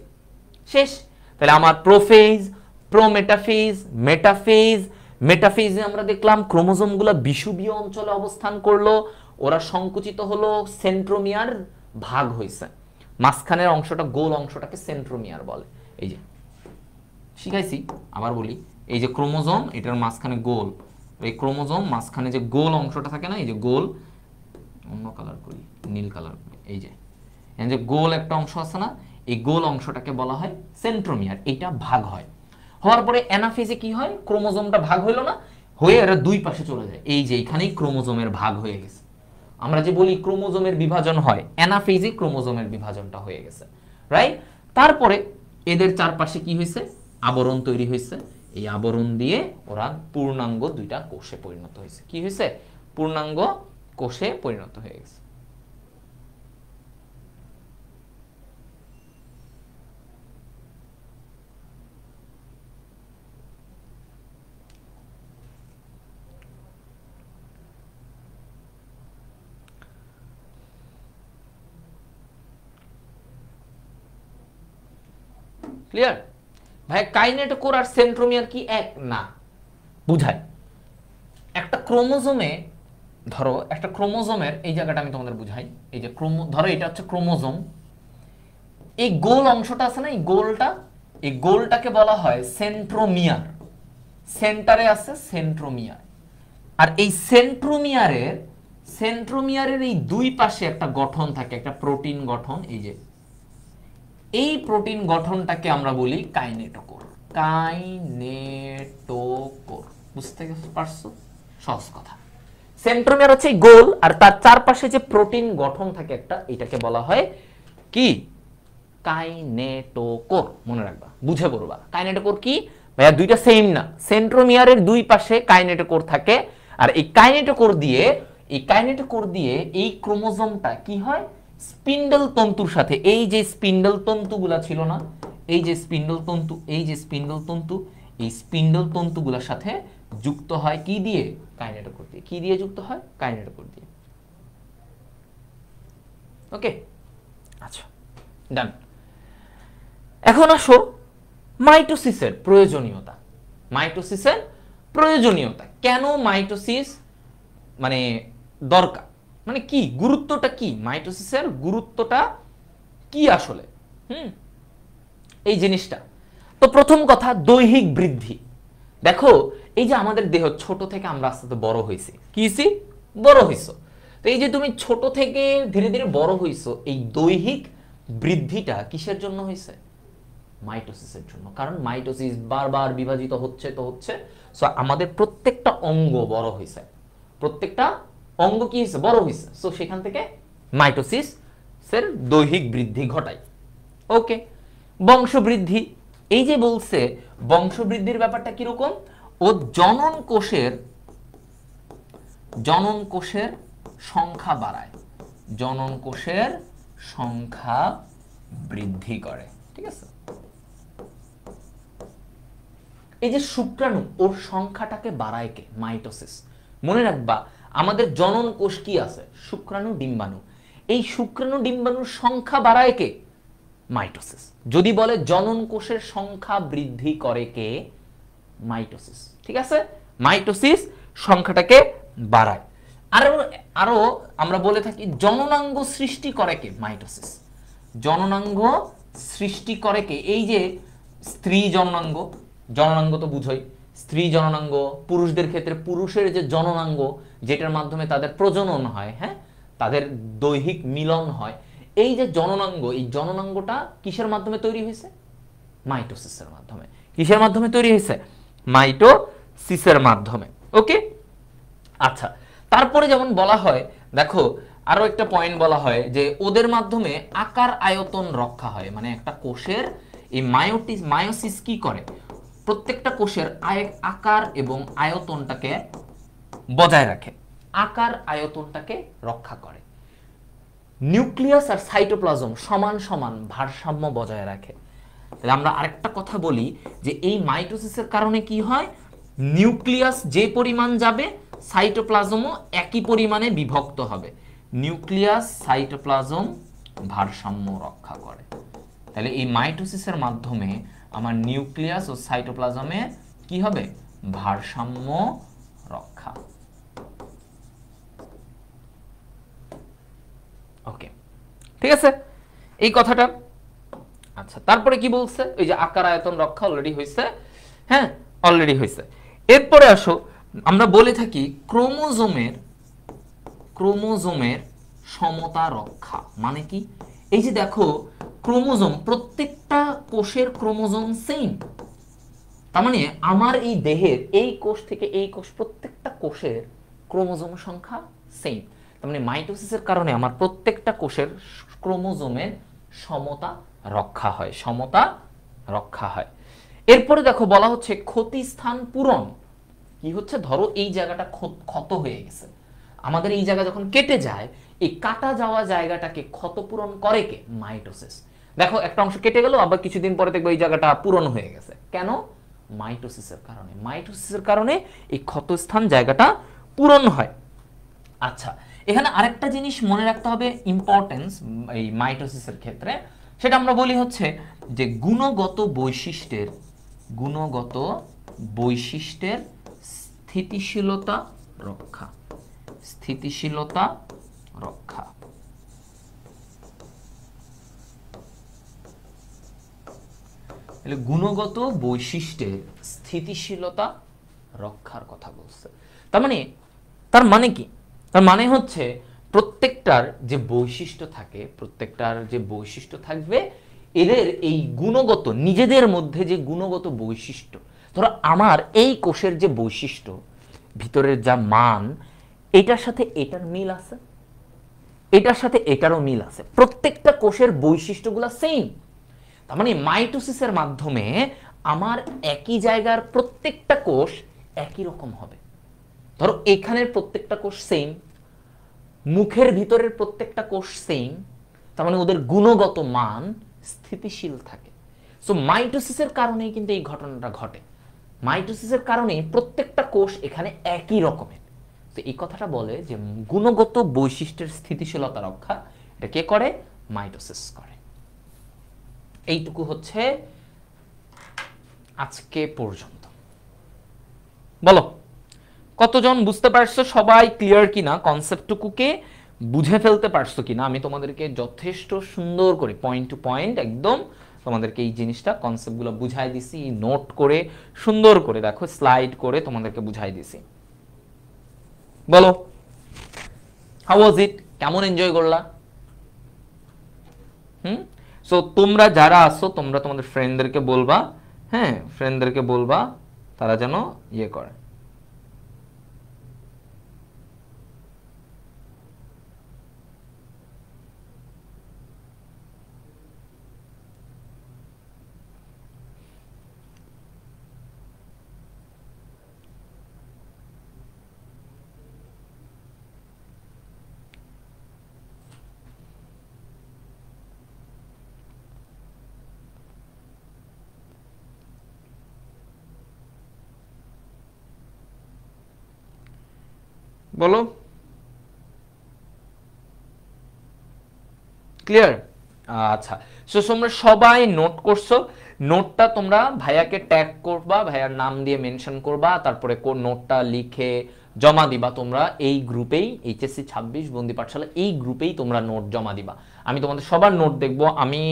শেষ। তাহলে আমার প্রোফেজ, প্রোমেটাফেজ, মেটাফেজ, মেটাফেজে আমরা দেখলাম ক্রোমোজোমগুলো বিষুবীয় অঞ্চলে অবস্থান করলো, ওরা সংকুচিত হলো, সেন্ট্রোমিয়ার ভাগ হয়েছে, মাঝখানের অংশটা গোল অংশটাকে সেন্ট্রোমিয়ার বলে। এই যে শিখাইছি, আবার বলি, এই যে ক্রোমোজোম, এটার মাঝখানে গোল, এই ক্রোমোজোম মাঝখানে যে গোল অংশটা থাকে না, এই যে গোল, অন্য কালার করি, নীল কালার করি, এই যে গোল একটা অংশ আছে না, এই গোল অংশটাকে বলা হয় সেন্ট্রোমিয়ার, এটা ভাগ হয়। হওয়ার পরে অ্যানাফেজে কি হয়, ক্রোমোজোমটা ভাগ হইলো না, হয়ে এরা দুই পাশে চলে যায়, এই যে এখানেই ক্রোমোজোমের ভাগ হয়ে গেছে। আমরা যে বলি ক্রোমোজোমের বিভাজন হয়, অ্যানাফেজে ক্রোমোজোমের বিভাজনটা হয়ে গেছে, রাইট। তারপরে এদের চারপাশে কি হয়েছে, আবরণ তৈরি হয়েছে, এই আবরণ দিয়ে ওরা পূর্ণাঙ্গ দুইটা কোষে পরিণত হয়েছে। কি হয়েছে, পূর্ণাঙ্গ কোষে পরিণত হয়ে গেছে। ক্লিয়ার ভাই? কাইনেটোকোর আর সেন্ট্রোমিয়ার কি এক? না, বুঝায়। একটা ক্রোমোজোমে, ধরো একটা ক্রোমোজোমের এই জায়গাটা আমি তোমাদের বুঝাই, এই যে ধরো এটা হচ্ছে ক্রোমোজোম, এই গোল অংশটা আছে না, এই গোলটা, এই গোলটাকে বলা হয় সেন্ট্রোমিয়ার, সেন্টারে আছে সেন্ট্রোমিয়ার। আর এই সেন্ট্রোমিয়ারের এই দুই পাশে একটা গঠন থাকে, একটা প্রোটিন গঠন, এই যে এই প্রোটিন গঠনটাকে আমরা বলি কাইনেটোকোর। কাইনেটোকোর, বুঝতে পারছো? সহজ কথা। সেন্ট্রোমিয়ার হচ্ছে গোল, আর তার চারপাশে যে প্রোটিন গঠন থাকে একটা, এটাকে বলা হয় কি, কাইনেটোকোর। মনে রাখবা, বুঝে পড়বা। কাইনেটোকোর কি ভাইয়া? দুইটা সেম না, সেন্ট্রোমিয়ারের দুই পাশে কাইনেটোকোর থাকে, আর এই কাইনেটোকোর দিয়ে এই ক্রোমোজোমটা কি হয়, স্পিন্ডল তন্তুর সাথে, এই যে স্পিন্ডল তন্তুগুলা ছিল না, এই যে স্পিন্ডল তন্তু, এই যে স্পিন্ডল তন্তু, এই স্পিন্ডল তন্তুগুলোর সাথে যুক্ত হয় কি দিয়ে, কাইনেটোকোর দিয়ে। কি দিয়ে যুক্ত হয়? কাইনেটোকোর দিয়ে। ওকে, আচ্ছা, ডান। এখন আসো মাইটোসিসের প্রয়োজনীয়তা। মাইটোসিসের প্রয়োজনীয়তা কেন, মাইটোসিস মানে দরকার, মানে কি, গুরুত্বটা কি, মাইটোসিসের গুরুত্বটা কি আসলে, এই জিনিসটা। তো প্রথম কথা, দৈহিক বৃদ্ধি। দেখো এই যে আমাদের দেহ, ছোট থেকে আমরা আস্তে আস্তে বড় হয়েছি, কি হইছি, বড় হইছো। তো এই যে তুমি ছোট থেকে ধীরে ধীরে বড় হইছো, এই দৈহিক বৃদ্ধিটা কিসের জন্য হয়েছে? মাইটোসিসের জন্য। কারণ মাইটোসিস বারবার বিভাজিত হচ্ছে, তো হচ্ছে, সো আমাদের প্রত্যেকটা অঙ্গ বড় হয়েছে, প্রত্যেকটা অঙ্গ কি হয়েছে, বড় হয়েছে, সো সেখান থেকে মাইটোসিস এর দৈহিক বৃদ্ধি ঘটায়। ওকে, বংশবৃদ্ধি। এই যে বলছে বংশবৃদ্ধির ব্যাপারটা কিরকম, ও জনন কোষের সংখ্যা বাড়ায়, জনন কোষের সংখ্যা বৃদ্ধি করে, ঠিক আছে। এই যে শুক্রাণু, ওর সংখ্যাটাকে বাড়ায় কে? মাইটোসিস। মনে রাখবা, আমাদের জনন কোষ কি আছে, শুক্রাণু, ডিম্বাণু। এই শুক্রাণু ডিম্বাণুর সংখ্যা বাড়ায় কে? মাইটোসিস। যদি বলে জনন কোষের সংখ্যা বৃদ্ধি করে কে? মাইটোসিস, ঠিক আছে। মাইটোসিস সংখ্যাটাকে বাড়ায়। আরো আমরা বলে থাকি জননাঙ্গ সৃষ্টি করে কে? মাইটোসিস। জননাঙ্গ সৃষ্টি করে কে? এই যে স্ত্রী জননাঙ্গ, জননাঙ্গ তো বুঝোই, স্ত্রী জননাঙ্গ, পুরুষদের ক্ষেত্রে পুরুষের যে জননাঙ্গ যেটার মাধ্যমে তাদের প্রজনন হয়, হ্যাঁ, তাদের দৈহিক মিলন হয়, এই যে জননাঙ্গ, এই জননাঙ্গটা কিসের মাধ্যমে তৈরি হয়েছে? মাইটোসিসের মাধ্যমে। কিসের মাধ্যমে তৈরি হয়েছে? মাইটোসিসের মাধ্যমে। ওকে, আচ্ছা, তারপরে যেমন বলা হয়, দেখো আরো একটা পয়েন্ট বলা হয় যে ওদের মাধ্যমে আকার আয়তন রক্ষা হয়, মানে একটা কোষের এই মায়োসিস কি করে? প্রত্যেকটা কোষের আকার এবং আয়তনটাকে বজায় রাখে, আকার আয়তনটাকে রক্ষা করে। নিউক্লিয়াস আর সাইটোপ্লাজম সমান সমান ভারসাম্য বজায় রাখে। তাহলে আমরা আরেকটা কথা বলি যে এই মাইটোসিসের কারণে কি হয়? নিউক্লিয়াস যে পরিমাণ যাবে, সাইটোপ্লাজমও একই পরিমাণে বিভক্ত হবে। নিউক্লিয়াস সাইটোপ্লাজম ভারসাম্য রক্ষা করে। তাহলে এই মাইটোসিসের মাধ্যমে আমার নিউক্লিয়াস ও সাইটোপ্লাজমের কি হবে? ভারসাম্য রক্ষা। ওকে, ঠিক আছে এই কথাটা। আচ্ছা, তারপরে কি বলছে? ওই যে আকার আয়তন রক্ষা অলরেডি হয়েছে, হ্যাঁ, অলরেডি হয়েছে। এরপরে আসো, আমরা বলে থাকি ক্রোমোজোমের সমতা রক্ষা মানে কি? এই যে দেখো ক্রোমোজোম, প্রত্যেকটা কোষের ক্রোমোজোম সেম। তার মানে আমার এই দেহের এই কোষ থেকে এই কোষ, প্রত্যেকটা কোষের ক্রোমোজোম সংখ্যা সেম। তার মানে মাইটোসিসের কারণে আমার প্রত্যেকটা কোষের ক্রোমোজোমের সমতা রক্ষা হয়, সমতা রক্ষা হয়। এরপরে দেখো বলা হচ্ছে ক্ষতিস্থান পূরণ। কি হচ্ছে? ধরো এই জায়গাটা ক্ষত হয়ে গেছে, আমাদের এই জায়গা যখন কেটে যায়, এই কাটা যাওয়া জায়গাটাকে ক্ষতপূরণ করে কে? মাইটোসিস। দেখো একটা অংশ কেটে গেল, আবার কিছুদিন পরে দেখবো এই জায়গাটা পূরণ হয়ে গেছে। কেন? মাইটোসিসের কারণে। মাইটোসিসের কারণে এই ক্ষতস্থান জায়গাটা পূরণ হয়। আচ্ছা, এখানে আরেকটা জিনিস মনে রাখতে হবে ইম্পর্টেন্স এই মাইটোসিসের ক্ষেত্রে, সেটা আমরা বলি হচ্ছে যে গুণগত বৈশিষ্ট্যের স্থিতিশীলতা রক্ষা। স্থিতিশীলতা রক্ষা। তাহলে গুণগত বৈশিষ্ট্যের স্থিতিশীলতা রক্ষার কথা বলছে। তার মানে কি? তার মানে হচ্ছে প্রত্যেকটার যে বৈশিষ্ট্য থাকে, প্রত্যেকটার যে বৈশিষ্ট্য থাকবে, এদের এই গুণগত, নিজেদের মধ্যে যে গুণগত বৈশিষ্ট্য, ধরো আমার এই কোষের যে বৈশিষ্ট্য, ভিতরের যা মান, এটার সাথে এটার মিল আছে, এটার সাথে এটারও মিল আছে, প্রত্যেকটা কোষের বৈশিষ্ট্যগুলো সেম। তার মানে মাইটোসিসের মাধ্যমে আমার একই জায়গার প্রত্যেকটা কোষ একই রকম হবে। ধরো এখানের প্রত্যেকটা কোষ সেম, মুখের ভিতরের প্রত্যেকটা কোষ সেম, তার মানে ওদের গুণগত মান স্থিতিশীল থাকে। সো মাইটোসিসের কারণেই কিন্তু এই ঘটনাটা ঘটে। মাইটোসিসের কারণে প্রত্যেকটা কোষ এখানে একই রকমের। তো এই কথাটা বলে যে গুণগত বৈশিষ্ট্যের স্থিতিশীলতা রক্ষা এটা কে করে? মাইটোসিস করে। এইটুকু হচ্ছে আজকে পর্যন্ত। বলো কতজন বুঝতে পারছো? সবাই ক্লিয়ার কিনা? কনসেপ্টটুকুকে বুঝে ফেলতে পারছো কিনা? আমি তোমাদেরকে যথেষ্ট সুন্দর করে পয়েন্ট টু পয়েন্ট একদম তোমাদেরকে এই জিনিসটা, কনসেপ্টগুলো বুঝাই দিছি, নোট করে সুন্দর করে, দেখো স্লাইড করে তোমাদেরকে বুঝাই দিছি। বলো হাউ ওয়াজ ইট? কেমন এনজয় করলা? সো তোমরা যারা আসো, তোমরা তোমাদের ফ্রেন্ডদেরকে বলবা, হ্যাঁ, ফ্রেন্ডদেরকে বলবা তারা যেন ইয়ে করে। বলো ক্লিয়ার? আচ্ছা, সো তোমরা সবাই নোট করছো। নোটটা তোমরা ভাইয়াকে ট্যাগ করবা, ভাইয়ার নাম দিয়ে মেনশন করবা, তারপরে কোন নোটটা লিখে জমা দিবা তোমরা এই গ্রুপেই, এইচএসসি 26 বন্দি পাঠশালা এই গ্রুপেই তোমরা নোট জমা দিবা। আমি তোমাদের সবার নোট দেখব। আমি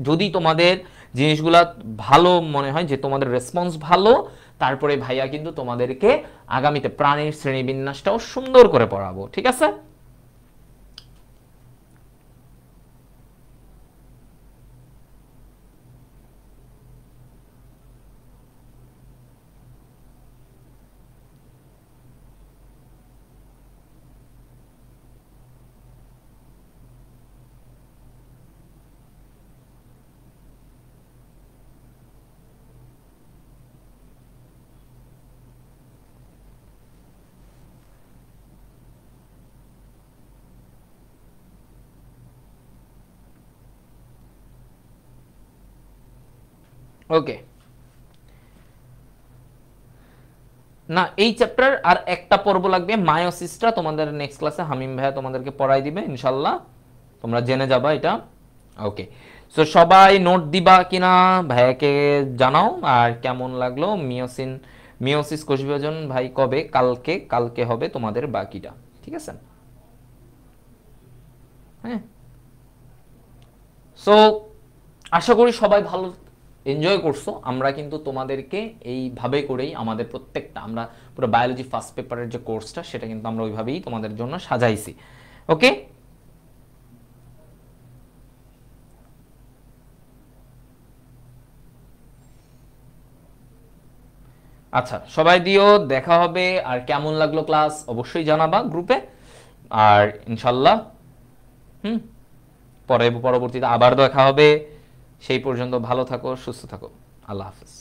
যদি তোমাদের জিনিসগুলা ভালো মনে হয়, যে তোমাদের রেসপন্স ভালো, তারপরে ভাইয়া কিন্তু তোমাদেরকে আগামীতে প্রাণীর শ্রেণীবিন্যাসটাও সুন্দর করে পড়াবো, ঠিক আছে? ওকে, না এই চ্যাপ্টার আর একটা পর্ব লাগবে, মায়োসিসটা তোমাদের নেক্সট ক্লাসে হামিম ভাইয়া তোমাদেরকে পড়াই দিবে ইনশাল্লাহ, তোমরা জেনে যাবা এটা। ওকে, সো সবাই নোট দিবা কিনা ভাইয়াকে জানাও। আর কেমন লাগলো মিওসিস কোষ বিভাজন ভাই কবে? কালকে হবে তোমাদের বাকিটা, ঠিক আছে? হ্যাঁ, সো আশা করি সবাই ভালো এনজয় করছো। আমরা কিন্তু তোমাদেরকে এইভাবে করেই আমাদের প্রত্যেকটা, আমরা পুরো বায়োলজি ফার্স্ট পেপারের যে কোর্সটা, সেটা কিন্তু আমরা ওইভাবেই তোমাদের জন্য সাজাইছি। ওকে, আচ্ছা সবাই দিও, দেখা হবে। আর কেমন লাগলো ক্লাস অবশ্যই জানাবা গ্রুপে। আর ইনশাল্লাহ পরবর্তীতে আবার দেখা হবে। সেই পর্যন্ত ভালো থাকো, সুস্থ থাকো। আল্লাহ হাফেজ।